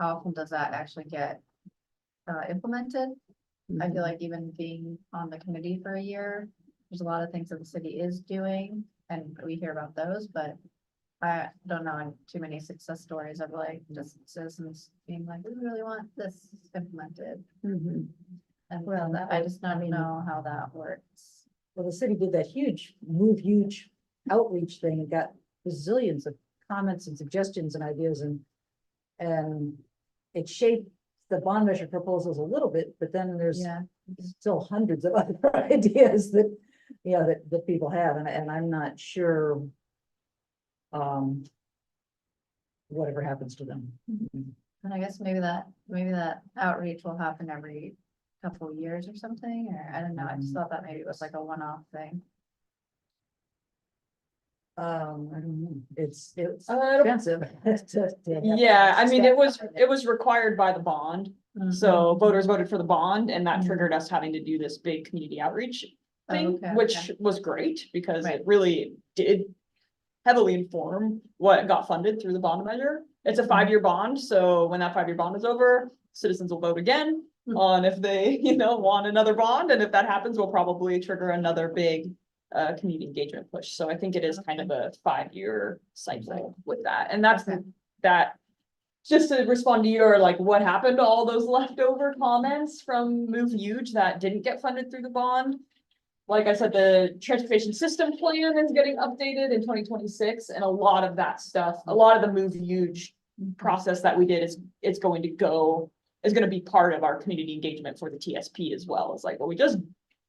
Speaker 9: often does that actually get implemented? I feel like even being on the committee for a year, there's a lot of things that the city is doing, and we hear about those, but I don't know too many success stories of like just citizens being like, we really want this implemented. And
Speaker 1: Well,
Speaker 9: I just don't know how that works.
Speaker 1: Well, the city did that huge outreach thing and got bazillions of comments and suggestions and ideas, and it shaped the bond measure proposals a little bit, but then there's still hundreds of other ideas that, you know, that people have, and I'm not sure whatever happens to them.
Speaker 9: And I guess maybe that outreach will happen every couple of years or something, or I don't know, I just thought that maybe it was like a one-off thing.
Speaker 1: I don't know, it's expensive.
Speaker 3: Yeah, I mean, it was required by the bond. So voters voted for the bond, and that triggered us having to do this big community outreach thing, which was great because it really did heavily inform what got funded through the bond measure. It's a 5-year bond, so when that 5-year bond is over, citizens will vote again on if they, you know, want another bond, and if that happens, we'll probably trigger another big community engagement push. So I think it is kind of a 5-year cycle with that, and that's that. Just to respond to your like, what happened to all those leftover comments from Move Huge that didn't get funded through the bond? Like I said, the transportation system plan is getting updated in 2026, and a lot of that stuff, a lot of the Move Huge process that we did is going to be part of our community engagement for the TSP as well. It's like, well, we just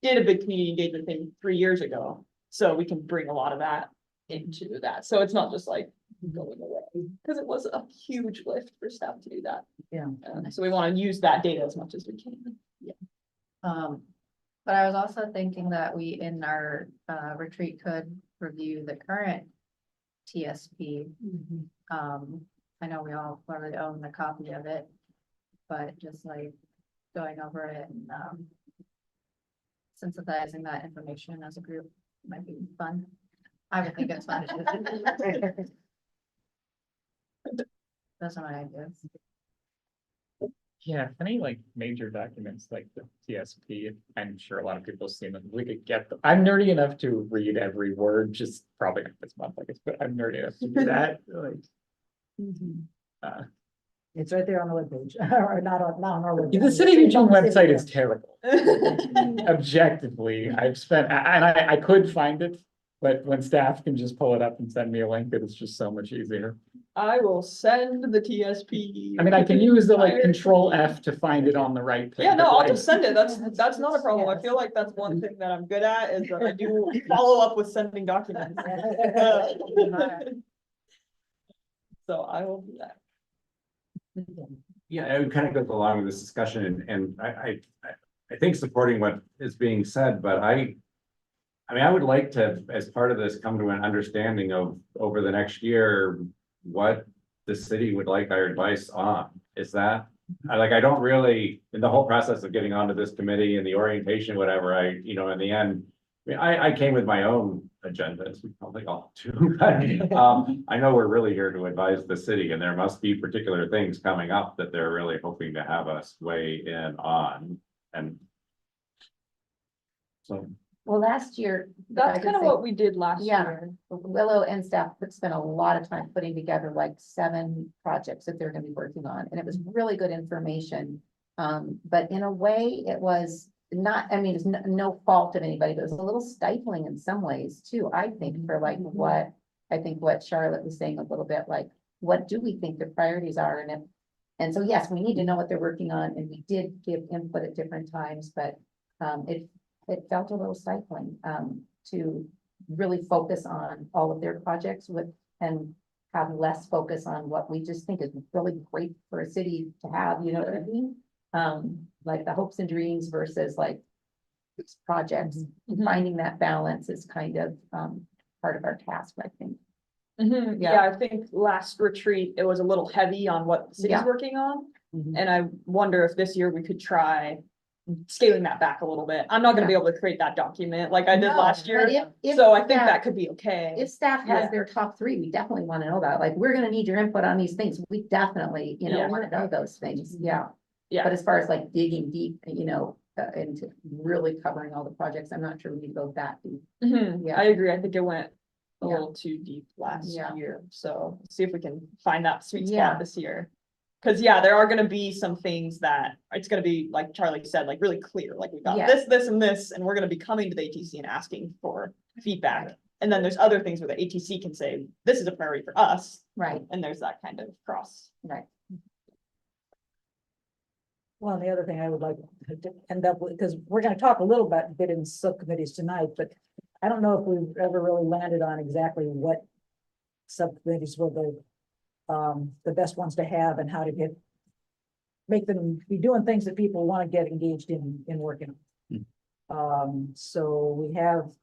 Speaker 3: did a big community engagement thing 3 years ago, so we can bring a lot of that into that. So it's not just like going away, because it was a huge lift for staff to do that.
Speaker 1: Yeah.
Speaker 3: So we want to use that data as much as we can.
Speaker 9: But I was also thinking that we in our retreat could review the current TSP. I know we all already own a copy of it, but just like going over it and synthesizing that information as a group might be fun. I would think it's fun. Those are my ideas.
Speaker 2: Yeah, any like major documents like the TSP, I'm sure a lot of people have seen them. We could get them. I'm nerdy enough to read every word, just probably not this month, I guess, but I'm nerdy enough to do that. Like,
Speaker 1: It's right there on the webpage, or not on our webpage.
Speaker 2: the City of
Speaker 1: It's on
Speaker 2: Eugene
Speaker 1: the city
Speaker 2: website is terrible. Objectively, I've spent, and I could find it, but when staff can just pull it up and send me a link, it's just so much easier.
Speaker 3: I will send the TSP.
Speaker 2: I mean, I can use the like
Speaker 3: entire-
Speaker 2: Control F to find it on the right thing.
Speaker 3: Yeah, no,
Speaker 2: but,
Speaker 3: I'll
Speaker 2: like,
Speaker 3: just send it. That's not a problem. I feel like that's one thing that I'm good at is that I do follow up with sending documents. So I will do that.
Speaker 10: Yeah, it kind of goes along with this discussion and I think supporting what is being said, but I mean, I would like to, as part of this, come to an understanding of over the next year, what the city would like our advice on. Is that, I don't really, in the whole process of getting onto this committee and the orientation, whatever, in the end, I mean, I came with my own agendas, we probably all do, but I know we're really here to advise the city and there must be particular things coming up that they're really hoping to have us weigh in on. And so.
Speaker 11: Well, last year. if I
Speaker 3: That's
Speaker 11: could
Speaker 3: kind of
Speaker 11: say-
Speaker 3: what we did last
Speaker 11: Yeah,
Speaker 3: year.
Speaker 11: Willow and staff spent a lot of time putting together like 7 projects that they're gonna be working on, and it was really good information. But in a way, it was not, I mean, it's no fault of anybody, but it was a little stifling in some ways too, I think, for like what, I think what Charlotte was saying a little bit, like, what do we think the priorities are? And so, yes, we need to know what they're working on, and we did give input at different times, but it felt a little stifling to really focus on all of their projects and have less focus on what we just think is really great for a city to have, you know what I mean? Like the hopes and dreams versus like these projects, finding that balance is kind of part of our task, I think.
Speaker 3: Yeah, I think last retreat, it was a little heavy on what the city's
Speaker 11: Yeah.
Speaker 3: working on. And I wonder if this year we could try scaling that back a little bit. I'm not gonna be able to create that document like I did
Speaker 11: No,
Speaker 3: last year.
Speaker 11: but if
Speaker 3: So I think
Speaker 11: staff-
Speaker 3: that could be okay.
Speaker 11: If staff has
Speaker 3: Yeah.
Speaker 11: their top 3, we definitely want to know that, like, we're gonna need your input on these things, we definitely,
Speaker 3: Yeah.
Speaker 11: want to know those things, yeah.
Speaker 3: Yeah.
Speaker 11: But as far as like digging deep, into really covering all the projects, I'm not sure we need to go that deep. Yeah.
Speaker 3: I agree. I think it went a
Speaker 11: Yeah.
Speaker 3: little too deep last
Speaker 11: Yeah.
Speaker 3: year. So see if we can find that sweet spot
Speaker 11: Yeah.
Speaker 3: this year. Cause yeah, there are gonna be some things that it's gonna be, like Charlie said, like really clear, like we've got
Speaker 11: Yeah.
Speaker 3: this, and this, and we're gonna be coming to the ATC and asking for feedback. And then there's other things where the ATC can say, this is a priority for us.
Speaker 11: Right.
Speaker 3: And there's that kind of cross.
Speaker 11: Right.
Speaker 1: Well, and the other thing I would like to end up with, because we're gonna talk a little bit in subcommittees tonight, but I don't know if we've ever really landed on exactly what subcommittees were the best ones to have and how to make them be doing things that people want to get engaged in working on. So we have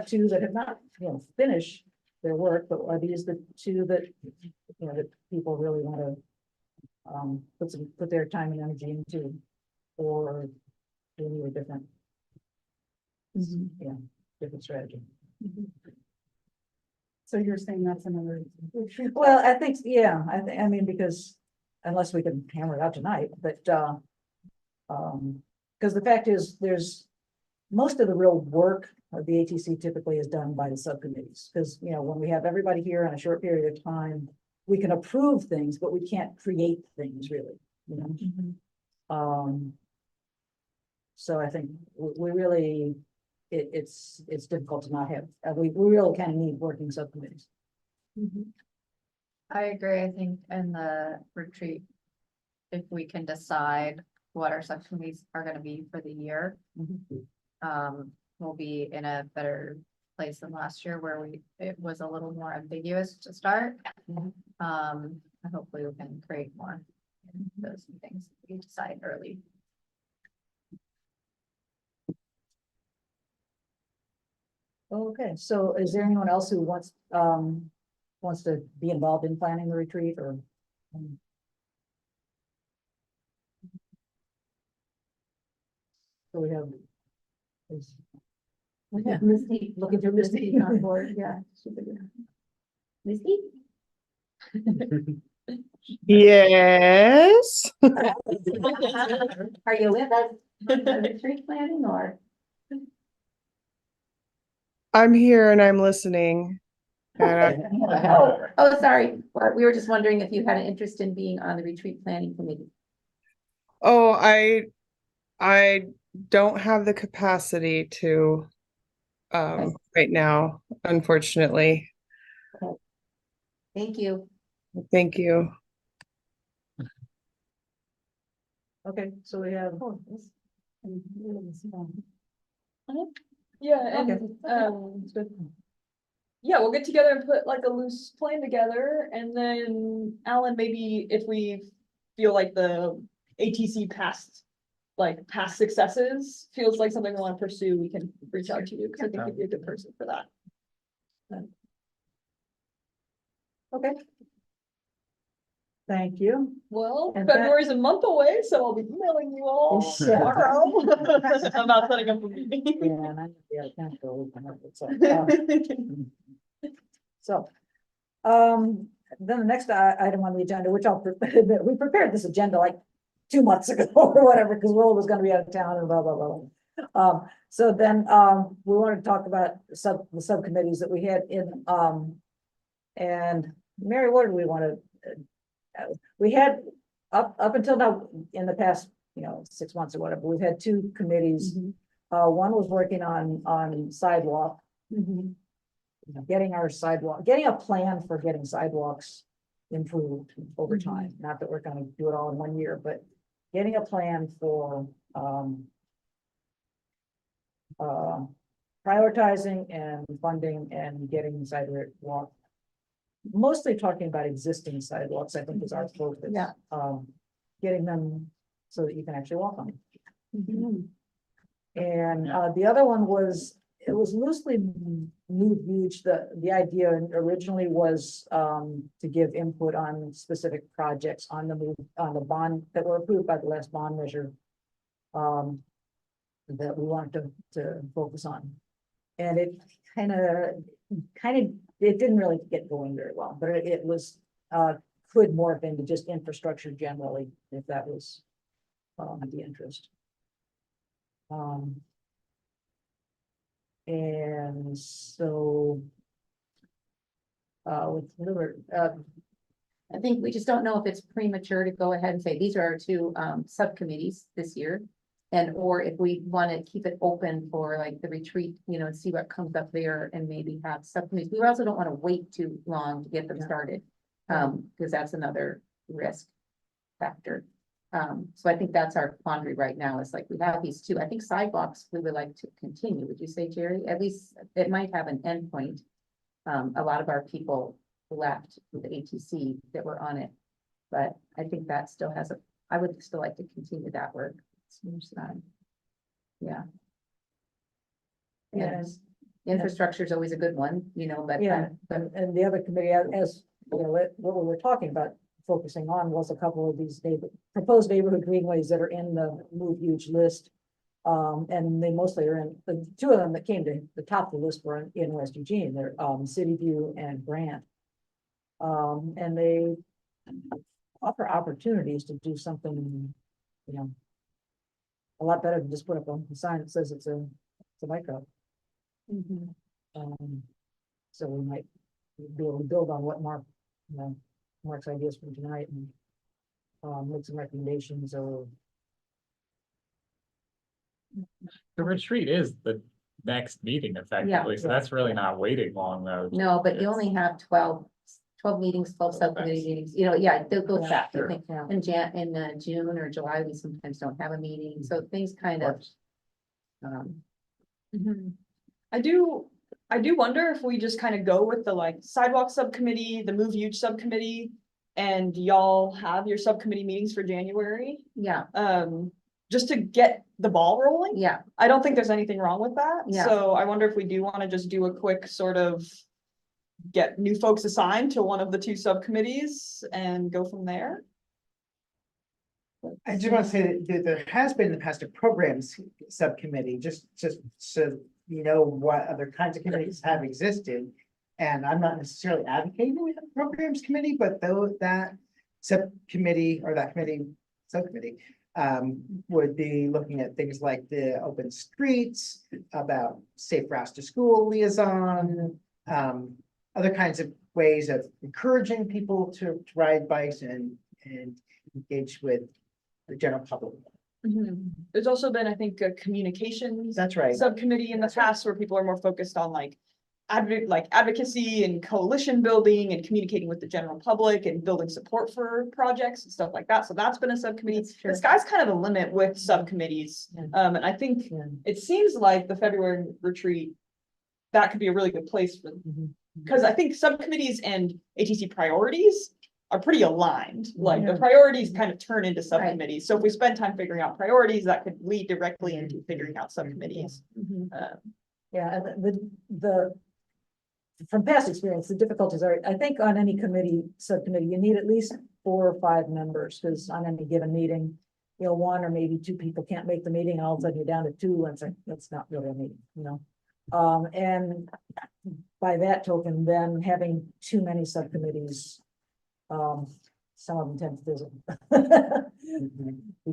Speaker 1: 2 that have not, finished their work, but are these the 2 that, that people really want to put their time and energy into, or do we need a different, different strategy?
Speaker 6: So you're saying that's another.
Speaker 1: Well, I think, yeah, I mean, because unless we can hammer it out tonight, but, because the fact is, there's most of the real work of the ATC typically is done by the subcommittees, because, when we have everybody here in a short period of time, we can approve things, but we can't create things really, So I think we really, it's difficult to not have, we really kind of need working subcommittees.
Speaker 9: I agree. I think in the retreat, if we can decide what our subcommittees are gonna be for the year, we'll be in a better place than last year where it was a little more ambiguous to start.
Speaker 1: Mhm.
Speaker 9: And hopefully we can create more in those things we decide early.
Speaker 1: Okay, so is there anyone else who wants to be involved in planning the retreat or? So we have.
Speaker 11: Yeah, Misty,
Speaker 1: Looking through Misty.
Speaker 11: Misty's on board, yeah. Misty?
Speaker 16: Yes.
Speaker 11: Are you with us on the retreat planning or?
Speaker 16: I'm here and I'm listening.
Speaker 11: Oh, sorry. Well, we were just wondering if you had an interest in being on the retreat planning committee.
Speaker 16: Oh, I don't have the capacity to right now, unfortunately.
Speaker 11: Thank you.
Speaker 16: Thank you.
Speaker 1: Okay, so we have.
Speaker 3: Yeah, and yeah, we'll get together and put like a loose plan together, and then Alan, maybe if we feel like the ATC past successes feels like something we want to pursue, we can reach out to you, because I think you'd be a good person for that.
Speaker 1: Okay. Thank you.
Speaker 3: Well,
Speaker 1: And that-
Speaker 3: February's a month away, so I'll be emailing you all
Speaker 1: Yeah.
Speaker 3: tomorrow about setting up a meeting.
Speaker 1: Yeah, and I'm, yeah, I can't go. We can have it, so, then the next item on the agenda, which we prepared this agenda like 2 months ago or whatever, because Will was gonna be out of town and blah, blah, blah. So then, we wanted to talk about the subcommittees that we had in, and Mary, what did we want to? We had up until now, in the past, 6 months or whatever, we've had 2 committees. One was working on sidewalk. Getting a plan for getting sidewalks improved over time. Not that we're gonna do it all in 1 year, but getting a plan for prioritizing and funding and getting sidewalk. Mostly talking about existing sidewalks, I think is our focus.
Speaker 11: Yeah.
Speaker 1: Getting them so that you can actually walk on them. And the other one was, it was loosely moved huge. The idea originally was to give input on specific projects on the bond that were approved by the last bond measure. That we wanted to focus on. And it kind of, it didn't really get going very well, but it was, could morph into just infrastructure generally, if that was the interest. And so,
Speaker 11: I think we just don't know if it's premature to go ahead and say, these are our 2 subcommittees this year. And, or if we want to keep it open for like the retreat, and see what comes up there and maybe have subcommittees. We also don't want to wait too long to get them started. Because that's another risk factor. So I think that's our quandary right now, is like, we have these 2, I think sidewalks, we would like to continue. Would you say, Jerry? At least it might have an endpoint. A lot of our people left with the ATC that were on it. But I think that still has I would still like to continue that work. Yeah. And infrastructure is always a good one, but.
Speaker 1: Yeah, and the other committee, as what we were talking about, focusing on was a couple of these proposed neighborhood greenways that are in the Move Huge list. And they mostly are in, the 2 of them that came to the top of the list were in West Eugene. They're City View and Grant. And they offer opportunities to do something, a lot better than just put up a sign that says it's a bike route. So we might be able to build on what Mark's ideas from tonight and make some recommendations or.
Speaker 2: The retreat is the next meeting effectively, so that's really not waiting long though.
Speaker 11: No, but you only have 12 meetings, 12 subcommittee meetings, they'll go fast. I think in June or July, we sometimes don't have a meeting, so things kind of.
Speaker 3: I do I do wonder if we just kind of go with the like sidewalk subcommittee, the move huge subcommittee. And y'all have your subcommittee meetings for January,
Speaker 11: Yeah,
Speaker 3: just to get the ball rolling.
Speaker 11: yeah,
Speaker 3: I don't think there's anything wrong with that.
Speaker 11: Yeah.
Speaker 3: So I wonder if we do want to just do a quick sort of get new folks assigned to one of the two subcommittees and go from there.
Speaker 15: I just want to say that there has been in the past a programs subcommittee, just so you know what other kinds of committees have existed. And I'm not necessarily advocating we have a programs committee, but though that subcommittee or that subcommittee would be looking at things like the open streets, about safe routes to school liaison, other kinds of ways of encouraging people to ride bikes and engage with the general public.
Speaker 3: There's also been, I think, a communications.
Speaker 15: That's right.
Speaker 3: Subcommittee in the past where people are more focused on like advocacy and coalition building and communicating with the general public and building support for projects and stuff like that. So that's been a subcommittee. The sky's kind of the limit with subcommittees. And I think it seems like the February retreat, that could be a really good place for, because I think subcommittees and ATC priorities are pretty aligned. Like the priorities kind of turn into subcommittees. So if we spend time figuring out priorities, that could lead directly into figuring out subcommittees.
Speaker 1: Yeah, and the from past experience, the difficulties are, I think on any subcommittee, you need at least 4 or 5 members, because on any given meeting, you know, 1 or maybe 2 people can't make the meeting, all of a sudden you're down to 2, and it's like, that's not really a meeting, you know? And by that token, then having too many subcommittees, some of them tend to fizzle.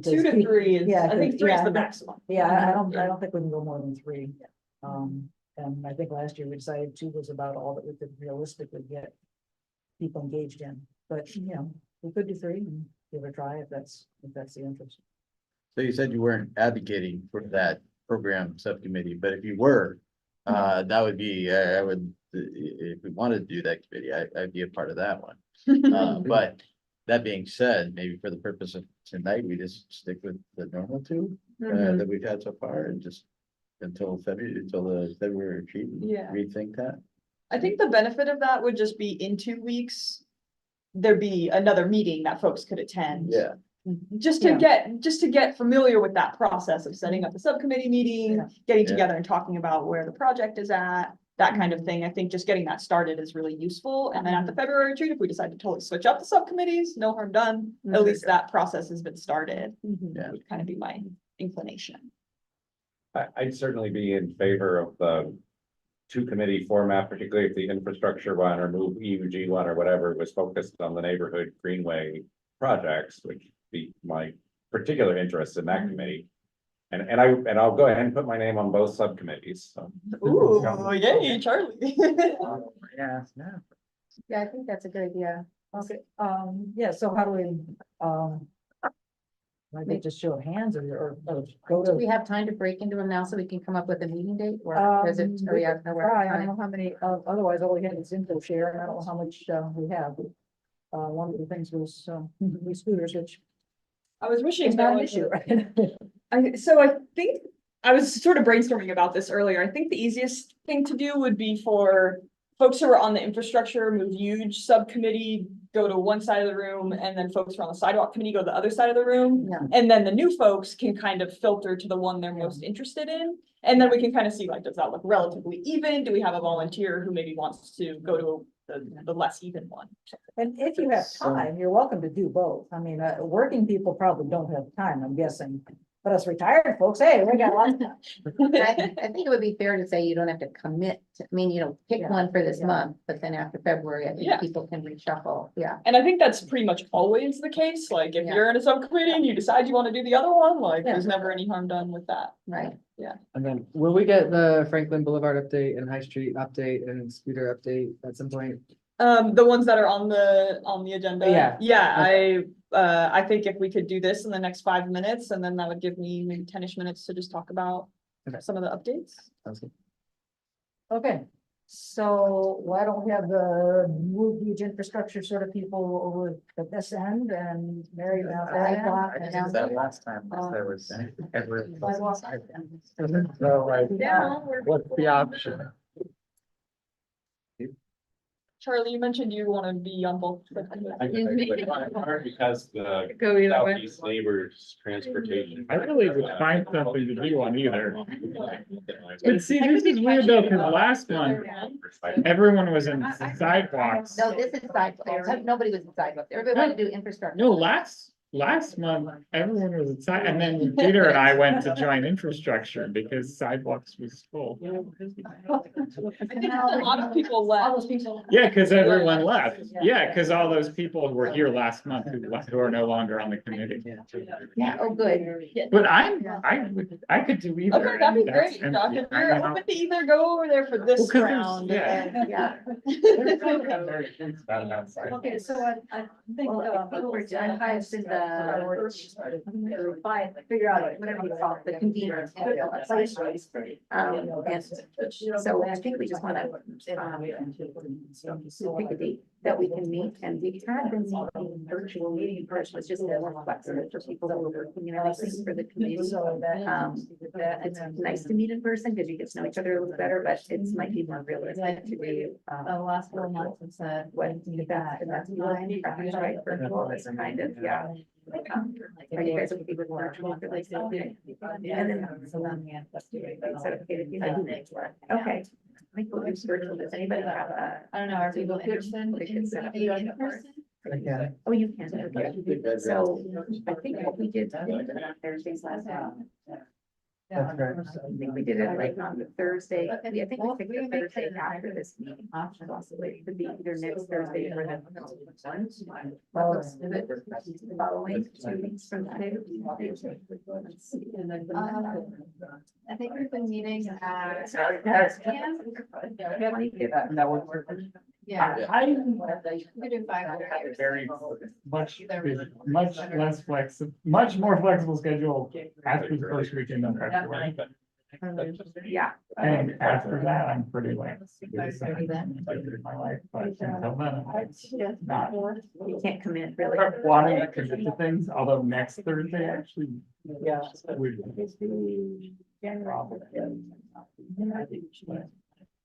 Speaker 3: 2 to 3 is,
Speaker 1: yeah,
Speaker 3: I think 3 is the maximum.
Speaker 1: Yeah, I don't think we can go more than 3. And I think last year we decided 2 was about all that we could realistically get people engaged in, but you know, we could do 3 and give it a try if that's the interest.
Speaker 12: So you said you weren't advocating for that program subcommittee, but if you were, that would be, I would, if we wanted to do that committee, I'd be a part of that one. But that being said, maybe for the purpose of tonight, we just stick with the normal 2 that we've had so far and just until the February retreat, and
Speaker 3: Yeah.
Speaker 12: rethink that.
Speaker 3: I think the benefit of that would just be in 2 weeks, there'd be another meeting that folks could attend.
Speaker 12: Yeah.
Speaker 3: Just to get familiar with that process of setting up a subcommittee meeting, getting together and talking about where the project is at, that kind of thing. I think just getting that started is really useful. And then at the February retreat, if we decide to totally switch up the subcommittees, no harm done. At least that process has been started. That would kind of be my inclination.
Speaker 10: I'd certainly be in favor of the 2 committee format, particularly if the infrastructure one or move EUG one or whatever was focused on the neighborhood greenway projects, which be my particular interest in that committee. And I'll go ahead and put my name on both subcommittees. So.
Speaker 3: Ooh, yay, Charlie.
Speaker 1: Yeah.
Speaker 11: yeah, I think that's a good idea.
Speaker 1: Okay, yeah, so how do we, like they just show of hands or go
Speaker 11: Do
Speaker 1: to?
Speaker 11: we have time to break into them now so we can come up with a meeting date, or is it?
Speaker 1: We
Speaker 11: are we
Speaker 1: could
Speaker 11: out-
Speaker 1: try. I don't know how many, otherwise all we had is info share, and I don't know how much, we have. One of the things was, we scooters, which
Speaker 3: I was wishing
Speaker 1: is
Speaker 3: there
Speaker 1: not an
Speaker 3: was
Speaker 1: issue,
Speaker 3: a-
Speaker 1: right?
Speaker 3: So I think I was sort of brainstorming about this earlier. I think the easiest thing to do would be for folks who are on the infrastructure move huge subcommittee, go to one side of the room, and then folks who are on the sidewalk committee go to the other side of the room.
Speaker 11: Yeah.
Speaker 3: And then the new folks can kind of filter to the one they're most interested in. And then we can kind of see, like, does that look relatively even? Do we have a volunteer who maybe wants to go to the less even one?
Speaker 1: And if you have time, you're welcome to do both. I mean, working people probably don't have time, I'm guessing. But us retired folks, hey, we got lots of time.
Speaker 11: I think it would be fair to say you don't have to commit, I mean, you know, pick one for this month, but then after February, I think
Speaker 3: Yeah.
Speaker 11: people can reshuffle, yeah.
Speaker 3: And I think that's pretty much always the case. Like, if
Speaker 11: Yeah.
Speaker 3: you're in a subcommittee and you decide you want to do the other one, like, there's never any harm done with that.
Speaker 11: Right.
Speaker 3: Yeah.
Speaker 7: And then will we get the Franklin Boulevard update and High Street update and scooter update at some point?
Speaker 3: The ones that are on the agenda.
Speaker 7: Yeah.
Speaker 3: Yeah, I think if we could do this in the next 5 minutes, and then that would give me maybe 10-ish minutes to just talk about some of the updates.
Speaker 7: Sounds good.
Speaker 1: Okay, so why don't we have the move huge infrastructure sort of people over at this end and Mary about
Speaker 11: Sidewalk
Speaker 1: that.
Speaker 11: and
Speaker 12: That last time, there was.
Speaker 1: Sidewalk.
Speaker 2: So like,
Speaker 11: Yeah.
Speaker 2: what's the option?
Speaker 3: Charlie, you mentioned you want to be on both.
Speaker 10: Because the
Speaker 9: Go either way.
Speaker 10: Southeast Neighbors Transportation.
Speaker 2: I really would find something to do on either. But see, this is weird though, because last month, everyone was in sidewalks.
Speaker 11: No, this is sidewalks. Nobody was in sidewalks. Everybody wanted to do infrastructure.
Speaker 2: No, last month, everyone was inside, and then Peter and I went to join infrastructure because sidewalks was full.
Speaker 3: I think a lot of people left.
Speaker 2: Yeah, because everyone left. Yeah, because all those people who were here last month who are no longer on the committee.
Speaker 11: Yeah, oh, good.
Speaker 2: But I could do either.
Speaker 3: Okay, that'd be
Speaker 2: and that's-
Speaker 3: great,
Speaker 2: and,
Speaker 3: Josh. If
Speaker 2: I
Speaker 3: you're
Speaker 2: know-
Speaker 3: open to either go over there for
Speaker 2: Well,
Speaker 3: this
Speaker 2: 'cause there's-
Speaker 3: round.
Speaker 2: yeah.
Speaker 3: and-
Speaker 11: Yeah.
Speaker 2: Very curious about it outside.
Speaker 1: Okay, so I think,
Speaker 11: Well, I think we're done. Highest in the, figure out whatever you call it, the convenience. And so I think we just wanna, pick a date that we can meet, and we had been meeting virtual meeting first, was just more flexible for people who are working and everything for the community. It's nice to meet in person because you get to know each other a little better, but it's might be more realistic to do.
Speaker 9: The last 4 months and said.
Speaker 11: What, that's fine, that's right, virtual is kind of, yeah. Are you guys okay with virtual for like? And then. Instead of, okay. I think we'll do virtual. Does anybody have a?
Speaker 9: I don't know, are people interested
Speaker 11: We could set up-
Speaker 9: in person?
Speaker 8: Again.
Speaker 11: Oh, you can, okay. So I think what we did Thursdays last time.
Speaker 8: That's great.
Speaker 11: I think we did it like on the Thursday. I think we picked the Thursday after this meeting. Possibly it could be either next Thursday or the one. What looks good. Following 2 weeks from today. Let's see.
Speaker 9: I think we've been meeting at.
Speaker 11: Sorry, that's- That would work.
Speaker 9: Yeah.
Speaker 2: I
Speaker 9: We do 500.
Speaker 2: very much less much more flexible schedule after the first weekend of February, but.
Speaker 11: Yeah.
Speaker 2: And after that, I'm pretty like. My life, but until then, I'm not.
Speaker 11: You can't come in really.
Speaker 2: Wanting to commit to things, although next Thursday actually.
Speaker 11: Yeah.
Speaker 2: would-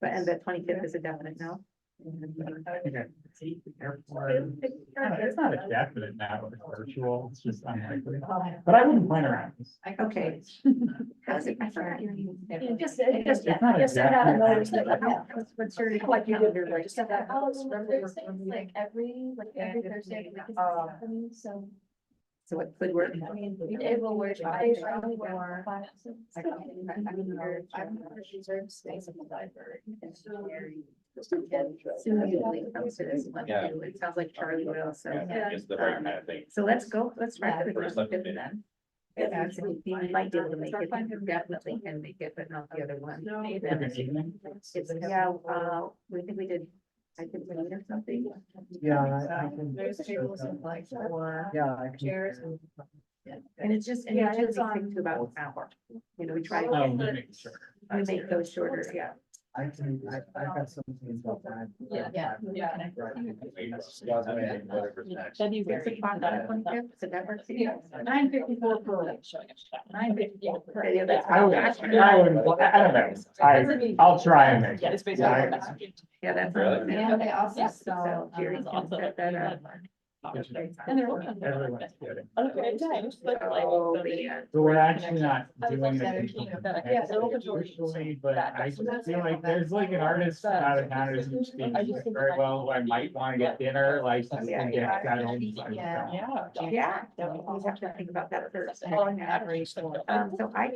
Speaker 11: But and the 25th is a definite no.
Speaker 2: Okay. It's not a definite now, it's virtual, it's just unlikely, but I wouldn't plan around this.
Speaker 11: Okay. How's it? I forgot your name.
Speaker 1: Just
Speaker 2: It's not a
Speaker 1: send out a
Speaker 2: definite-
Speaker 1: notice that, what's your, like you do, like, just send that.
Speaker 14: Like every Thursday. So.
Speaker 11: So what could work?
Speaker 14: I mean, it will work. Space in the library.
Speaker 11: Sue usually comes to this one
Speaker 10: Yeah.
Speaker 11: too. It sounds like Charlie will, so.
Speaker 10: It's the right kind of thing.
Speaker 11: So let's go, let's try for the
Speaker 10: First,
Speaker 11: first
Speaker 10: let me
Speaker 11: fifth then. Yeah, so we might be able to make it, definitely can make it, but not the other one. It's, yeah, we think we did, I think we did something.
Speaker 8: Yeah, I can.
Speaker 9: There's tables and like for
Speaker 8: Yeah, I can.
Speaker 9: chairs.
Speaker 11: And it's just, and
Speaker 1: Yeah,
Speaker 11: it
Speaker 1: it's
Speaker 11: should
Speaker 1: on-
Speaker 11: take to about an hour. You know, we try
Speaker 2: Oh,
Speaker 11: to
Speaker 2: we make sure.
Speaker 11: we make those shorter, yeah.
Speaker 8: I can, I've got something about that.
Speaker 9: Yeah.
Speaker 11: February. So that works for you?
Speaker 1: 9:54 per. 9:54 per.
Speaker 11: Okay, yeah, that's
Speaker 2: I would, I don't know, I'll try and make
Speaker 3: Yeah,
Speaker 2: it.
Speaker 3: it's basically.
Speaker 2: I-
Speaker 11: Yeah, that's.
Speaker 10: Really?
Speaker 9: And they also
Speaker 11: So
Speaker 9: sell.
Speaker 11: Jerry can set that up.
Speaker 3: And they're open.
Speaker 2: Everyone's kidding.
Speaker 3: Okay, times, but like.
Speaker 11: Oh, yeah.
Speaker 2: So we're actually not
Speaker 3: I was
Speaker 2: doing
Speaker 3: also
Speaker 2: the.
Speaker 3: thinking of that. Yeah, they're open to it.
Speaker 2: Usually, but I just feel like there's like an artist out of town who's speaking very well, who I might wanna get dinner, like. just to get settled.
Speaker 9: Yeah.
Speaker 11: Yeah, we have to think about that first. So I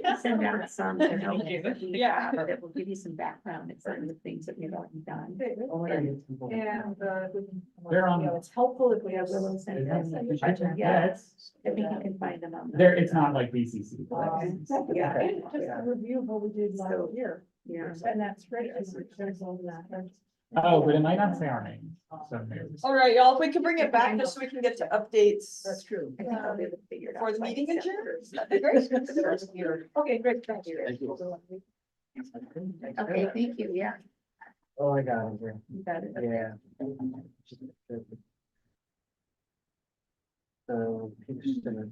Speaker 11: can send out some.
Speaker 3: Yeah.
Speaker 11: That will give you some background and some of the things that we've already done.
Speaker 1: And,
Speaker 2: They're on.
Speaker 1: it's helpful if we have Willow send us.
Speaker 2: Yeah, it's,
Speaker 11: I think you can find them on.
Speaker 2: there, it's not like BCC.
Speaker 1: Yeah, just a review of what we did last year.
Speaker 11: Yeah.
Speaker 1: And that's great. There's all that.
Speaker 2: Oh, but it might not say our name, so maybe.
Speaker 3: All right, y'all, if we can bring it back just so we can get to updates.
Speaker 1: That's true.
Speaker 11: I think I'll be able to figure it out.
Speaker 3: For the
Speaker 11: by
Speaker 3: meeting
Speaker 11: December.
Speaker 3: adjourned? That'd be great.
Speaker 1: Okay, great, thank you.
Speaker 11: Okay, thank you, yeah,
Speaker 8: Oh, I got it here.
Speaker 11: you got it. Okay.
Speaker 8: Yeah. So. Peter's gonna-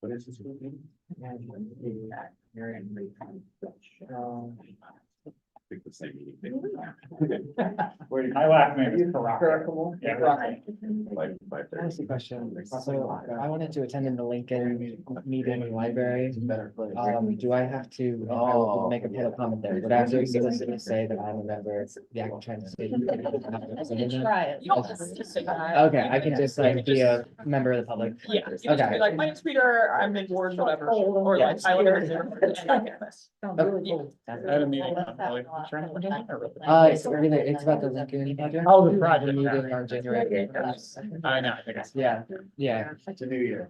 Speaker 10: What is this? school name? I think the same meeting.
Speaker 2: My last name is Karakamo. Yeah.
Speaker 7: I have a question. So I wanted to attend in the Lincoln meeting library. Do I have to, if I were to make a public comment there, would I have to explicitly say that I'm a member of the Active Transportation?
Speaker 3: Try it. You don't have to say that.
Speaker 7: Okay, I can just like be a member of the public.
Speaker 3: Yeah, you can just
Speaker 7: Okay.
Speaker 3: be like, my name's Peter, I'm in ward, whatever, or like, I live in.
Speaker 2: At a meeting.
Speaker 7: It's really, it's about the Lincoln project.
Speaker 2: Oh, the project.
Speaker 7: Meeting on January.
Speaker 2: I know, I think I.
Speaker 7: Yeah, yeah.
Speaker 12: It's a new year.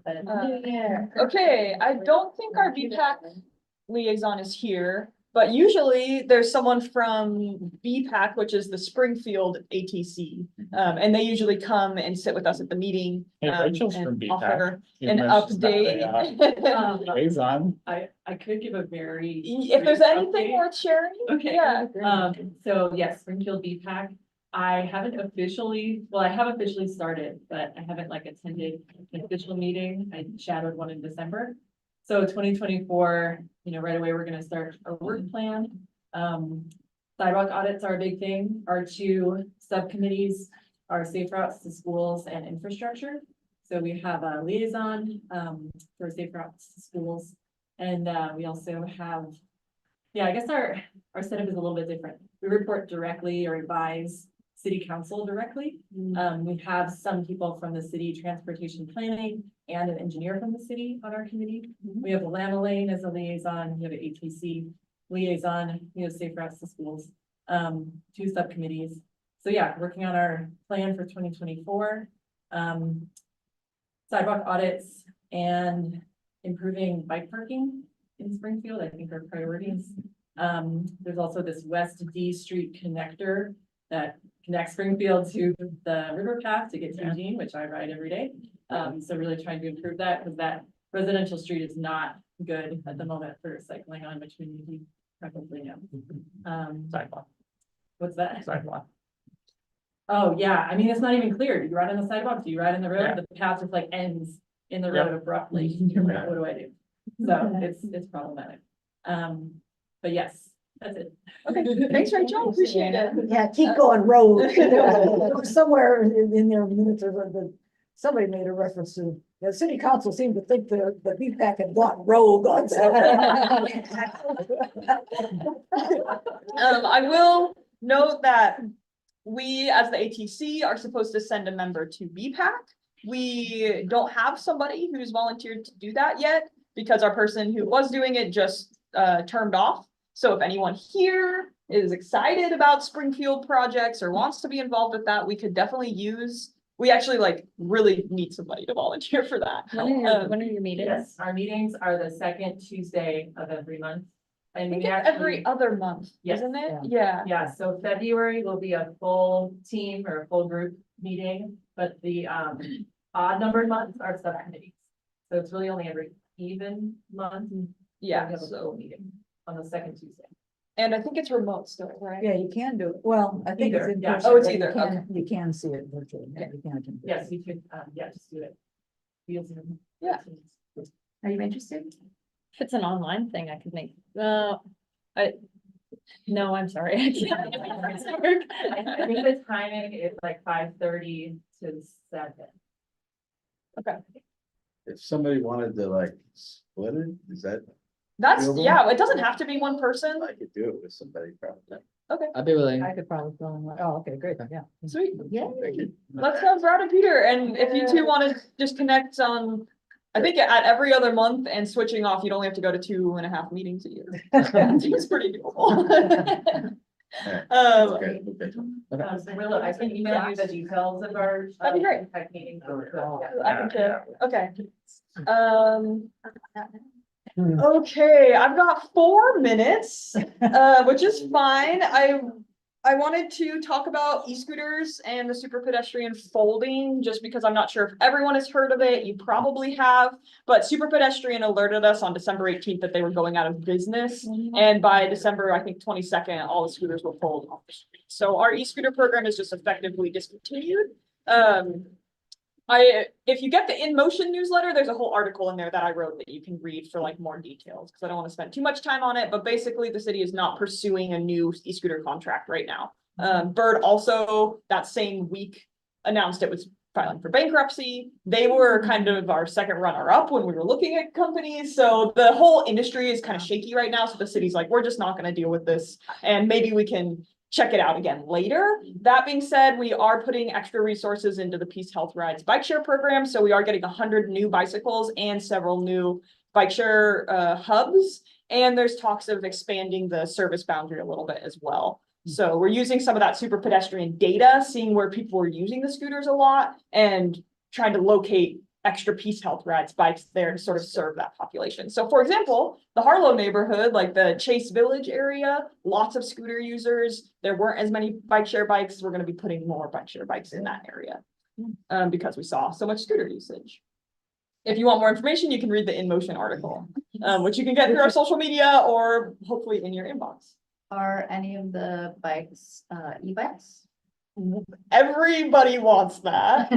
Speaker 3: Okay, I don't think our BPAC liaison is here, but usually there's someone from BPAC, which is the Springfield ATC. And they usually come and sit with us at the meeting.
Speaker 2: Hey, Rachel's
Speaker 3: and
Speaker 2: from BPAC.
Speaker 3: offer
Speaker 2: You
Speaker 3: an
Speaker 2: mentioned that,
Speaker 3: update.
Speaker 2: Liaison.
Speaker 4: I could give a very.
Speaker 3: If there's
Speaker 4: brief
Speaker 3: anything
Speaker 4: update.
Speaker 3: worth sharing,
Speaker 4: Okay.
Speaker 3: yeah.
Speaker 4: So yes, Springfield BPAC. I haven't officially, well, I have officially started, but I haven't like attended an official meeting. I shadowed one in December. So 2024, right away, we're gonna start our work plan. Sidewalk audits are a big thing. Our two subcommittees are safe routes to schools and infrastructure. So we have a liaison for safe routes to schools. And we also have, I guess our setup is a little bit different. We report directly or advise city council directly. We have some people from the city transportation planning and an engineer from the city on our committee. We have Lana Lane as a liaison, we have an ATC liaison, we have safe routes to schools, two subcommittees. So yeah, working on our plan for 2024. Sidewalk audits and improving bike parking in Springfield, I think are priorities. There's also this West D Street connector that connects Springfield to the river path to get to Eugene, which I ride every day. So really trying to improve that because that residential street is not good at the moment for cycling on, which we need to probably know.
Speaker 2: Sidewalk.
Speaker 4: What's that?
Speaker 2: Sidewalk.
Speaker 4: Oh, yeah. I mean, it's not even clear. Do you ride on the sidewalk? Do you ride in the road?
Speaker 2: Yeah.
Speaker 4: The path just like ends in the
Speaker 2: Yep.
Speaker 4: road abruptly. You're like, what do I do? So it's problematic. But yes, that's it.
Speaker 3: Okay, thanks, Rachel, appreciate it.
Speaker 1: Yeah, keep going road. There was somewhere in their minutes, somebody made a reference to, the city council seemed to think the BPAC had gone rogue on.
Speaker 3: I will note that we, as the ATC, are supposed to send a member to BPAC. We don't have somebody who's volunteered to do that yet because our person who was doing it just turned off. So if anyone here is excited about Springfield projects or wants to be involved with that, we could definitely use, we actually really need somebody to volunteer for that.
Speaker 13: When are your meetings?
Speaker 4: Yes, our meetings are the second Tuesday of every month.
Speaker 3: I
Speaker 4: And
Speaker 3: think
Speaker 4: we
Speaker 3: it's every
Speaker 4: actually,
Speaker 3: other month,
Speaker 4: Yes.
Speaker 3: isn't it? Yeah.
Speaker 4: yeah, so February will be a full team or a full group meeting, but the odd numbered months are subcommittees. So it's really only every even month.
Speaker 3: Yeah,
Speaker 4: We have a
Speaker 3: so,
Speaker 4: full meeting on the second Tuesday.
Speaker 3: and I think it's remote still, right?
Speaker 1: Yeah, you can do it. Well, I think it's
Speaker 4: Either,
Speaker 1: in
Speaker 4: yeah.
Speaker 1: person.
Speaker 3: Oh, it's
Speaker 1: but you
Speaker 3: either,
Speaker 1: can-
Speaker 3: okay.
Speaker 1: You can see it virtually. Yeah, you can attend.
Speaker 4: Yes, you could, just do it. Via Zoom.
Speaker 3: Yeah.
Speaker 9: Are you interested?
Speaker 13: If it's an online thing, I could make, no, I'm sorry. I can't.
Speaker 4: I think the timing is like 5:30 to 7.
Speaker 3: Okay,
Speaker 12: If somebody wanted to split it, is that,
Speaker 3: that's,
Speaker 12: Doable?
Speaker 3: yeah, it doesn't have to be one person.
Speaker 12: I could do it with somebody probably.
Speaker 7: I'd be willing.
Speaker 1: I could probably fill in. Oh, okay, great. Yeah.
Speaker 3: Sweet.
Speaker 1: Yeah.
Speaker 12: Thank you.
Speaker 3: Let's have Brad and Peter, and if you two want to just connect on, I think at every other month and switching off, you'd only have to go to 2.5 meetings a year. It's pretty doable.
Speaker 12: Okay, okay.
Speaker 4: So Willa, I can email you the details of our.
Speaker 3: That'd be great.
Speaker 4: tech meeting.
Speaker 3: I can share. Okay. Okay, I've got 4 minutes, which is fine. I wanted to talk about e-scooters and the super pedestrian folding, just because I'm not sure if everyone has heard of it. You probably have, but super pedestrian alerted us on December 18th that they were going out of business. And by December, I think 22nd, all the scooters were pulled off the street. So our e-scooter program is just effectively discontinued. If you get the In Motion newsletter, there's a whole article in there that I wrote that you can read for like more details, because I don't want to spend too much time on it, but basically the city is not pursuing a new e-scooter contract right now. Bird also that same week announced it was filing for bankruptcy. They were kind of our second runner-up when we were looking at companies, so the whole industry is kind of shaky right now, so the city's like, we're just not going to deal with this, and maybe we can check it out again later. That being said, we are putting extra resources into the Peace Health Rides bike share program. So we are getting 100 new bicycles and several new bike share hubs. And there's talks of expanding the service boundary a little bit as well. So we're using some of that super pedestrian data, seeing where people are using the scooters a lot and trying to locate extra Peace Health Rides bikes there to sort of serve that population. So for example, the Harlow neighborhood, like the Chase Village area, lots of scooter users. There weren't as many bike share bikes. We're going to be putting more bike share bikes in that area because we saw so much scooter usage. If you want more information, you can read the In Motion article, which you can get through our social media or hopefully in your inbox.
Speaker 9: Are any of the bikes e-bikes?
Speaker 3: Everybody wants that,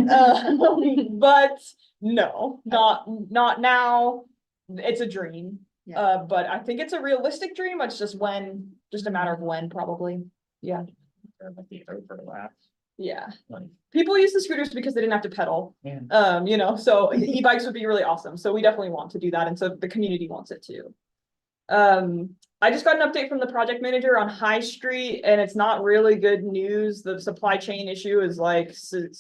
Speaker 3: but no, not now. It's a dream, but I think it's a realistic dream. It's just a matter of when, probably. Yeah. Yeah. People use the scooters because they didn't have to pedal. You know, so e-bikes would be really awesome. So we definitely want to do that, and so the community wants it too. I just got an update from the project manager on High Street, and it's not really good news. The supply chain issue is like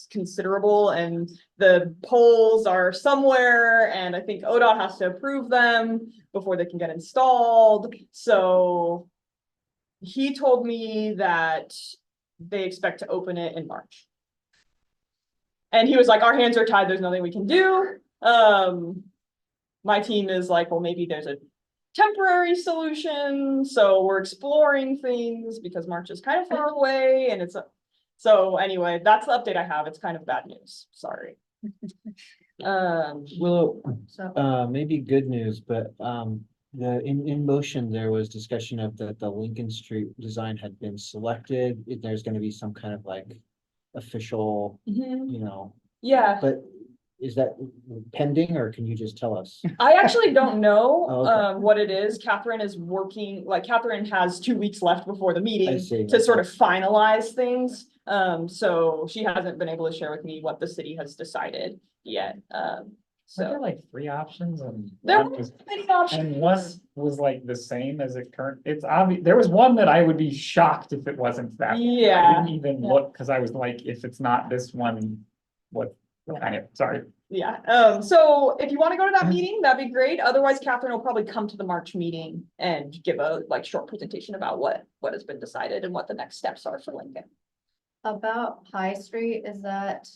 Speaker 3: considerable, and the poles are somewhere, and I think ODOT has to approve them before they can get installed. So he told me that they expect to open it in March. And he was like, our hands are tied, there's nothing we can do. My team is like, well, maybe there's a temporary solution, so we're exploring things because March is kind of far away, and so anyway, that's the update I have. It's kind of bad news, sorry.
Speaker 8: Well, maybe good news, but in Motion, there was discussion of the Lincoln Street design had been selected. There's going to be some kind of like official, you know.
Speaker 3: Yeah.
Speaker 8: But is that pending, or can you just tell us?
Speaker 3: I actually don't know
Speaker 8: Okay.
Speaker 3: what it is. Catherine is working, like Catherine has 2 weeks left before the
Speaker 8: I
Speaker 3: meeting
Speaker 8: see.
Speaker 3: to sort of finalize things. So she hasn't been able to share with me what the city has decided yet.
Speaker 2: Were there like 3 options and
Speaker 3: There
Speaker 2: one
Speaker 3: were
Speaker 2: was,
Speaker 3: many options.
Speaker 2: and one was like the same as it current, it's obvious, there was one that I would be shocked if it wasn't that.
Speaker 3: Yeah.
Speaker 2: I didn't even look, because I was like, if it's not this one, what kind of, sorry.
Speaker 3: Yeah, so if you want to go to that meeting, that'd be great. Otherwise, Catherine will probably come to the March meeting and give a like short presentation about what has been decided and what the next steps are for Lincoln.
Speaker 9: About High Street, is that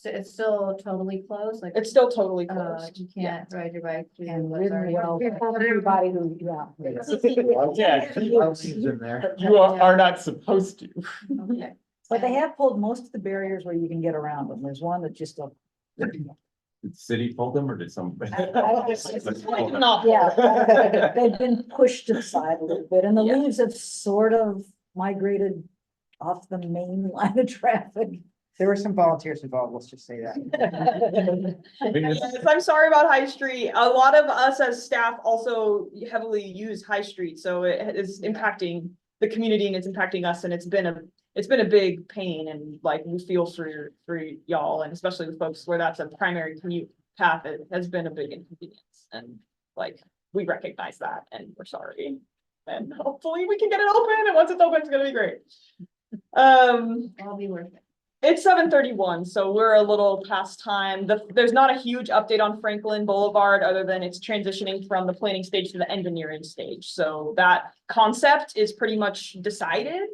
Speaker 9: it's still totally closed? Like
Speaker 3: It's still totally closed.
Speaker 9: you can't ride your bike through
Speaker 1: And
Speaker 9: what's
Speaker 1: ridden
Speaker 9: already
Speaker 1: well,
Speaker 9: open.
Speaker 1: for everybody who,
Speaker 2: Yeah.
Speaker 8: In there.
Speaker 2: You are not supposed to.
Speaker 9: Okay.
Speaker 1: But they have pulled most of the barriers where you can get around them. There's one that just.
Speaker 10: Did the city pull them or did somebody?
Speaker 1: Yeah, they've been pushed to the side a little bit, and the leaves have sort of migrated off the main line of traffic.
Speaker 15: There were some volunteers involved, let's just say that.
Speaker 3: Yes, I'm sorry about High Street. A lot of us as staff also heavily use High Street, so it is impacting the community and it's impacting us, and it's been a big pain, and like we feel for y'all, and especially with folks where that's a primary commute path, it has been a big inconvenience, and like we recognize that and we're sorry, and hopefully we can get it open, and once it's open, it's gonna be great.
Speaker 9: I'll be worth it.
Speaker 3: It's 7:31, so we're a little past time. There's not a huge update on Franklin Boulevard other than it's transitioning from the planning stage to the engineering stage. So that concept is pretty much decided.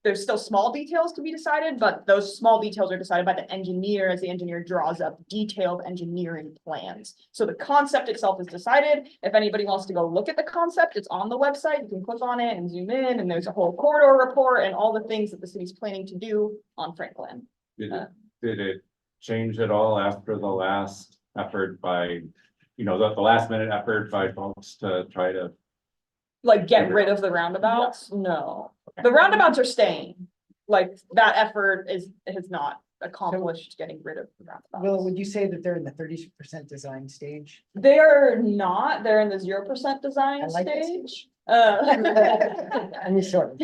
Speaker 3: There's still small details to be decided, but those small details are decided by the engineer as the engineer draws up detailed engineering plans. So the concept itself is decided. If anybody wants to go look at the concept, it's on the website. You can click on it and zoom in, and there's a whole corridor report and all the things that the city's planning to do on Franklin.
Speaker 10: Did it change at all after the last effort by, the last minute effort by folks to try to?
Speaker 3: Like get rid of the roundabouts? No, the roundabouts are staying. Like that effort has not accomplished getting rid of the roundabouts.
Speaker 15: Will, would you say that they're in the 30% design stage?
Speaker 3: They are not, they're in the 0% design
Speaker 15: I like that
Speaker 3: stage.
Speaker 15: And you sort of.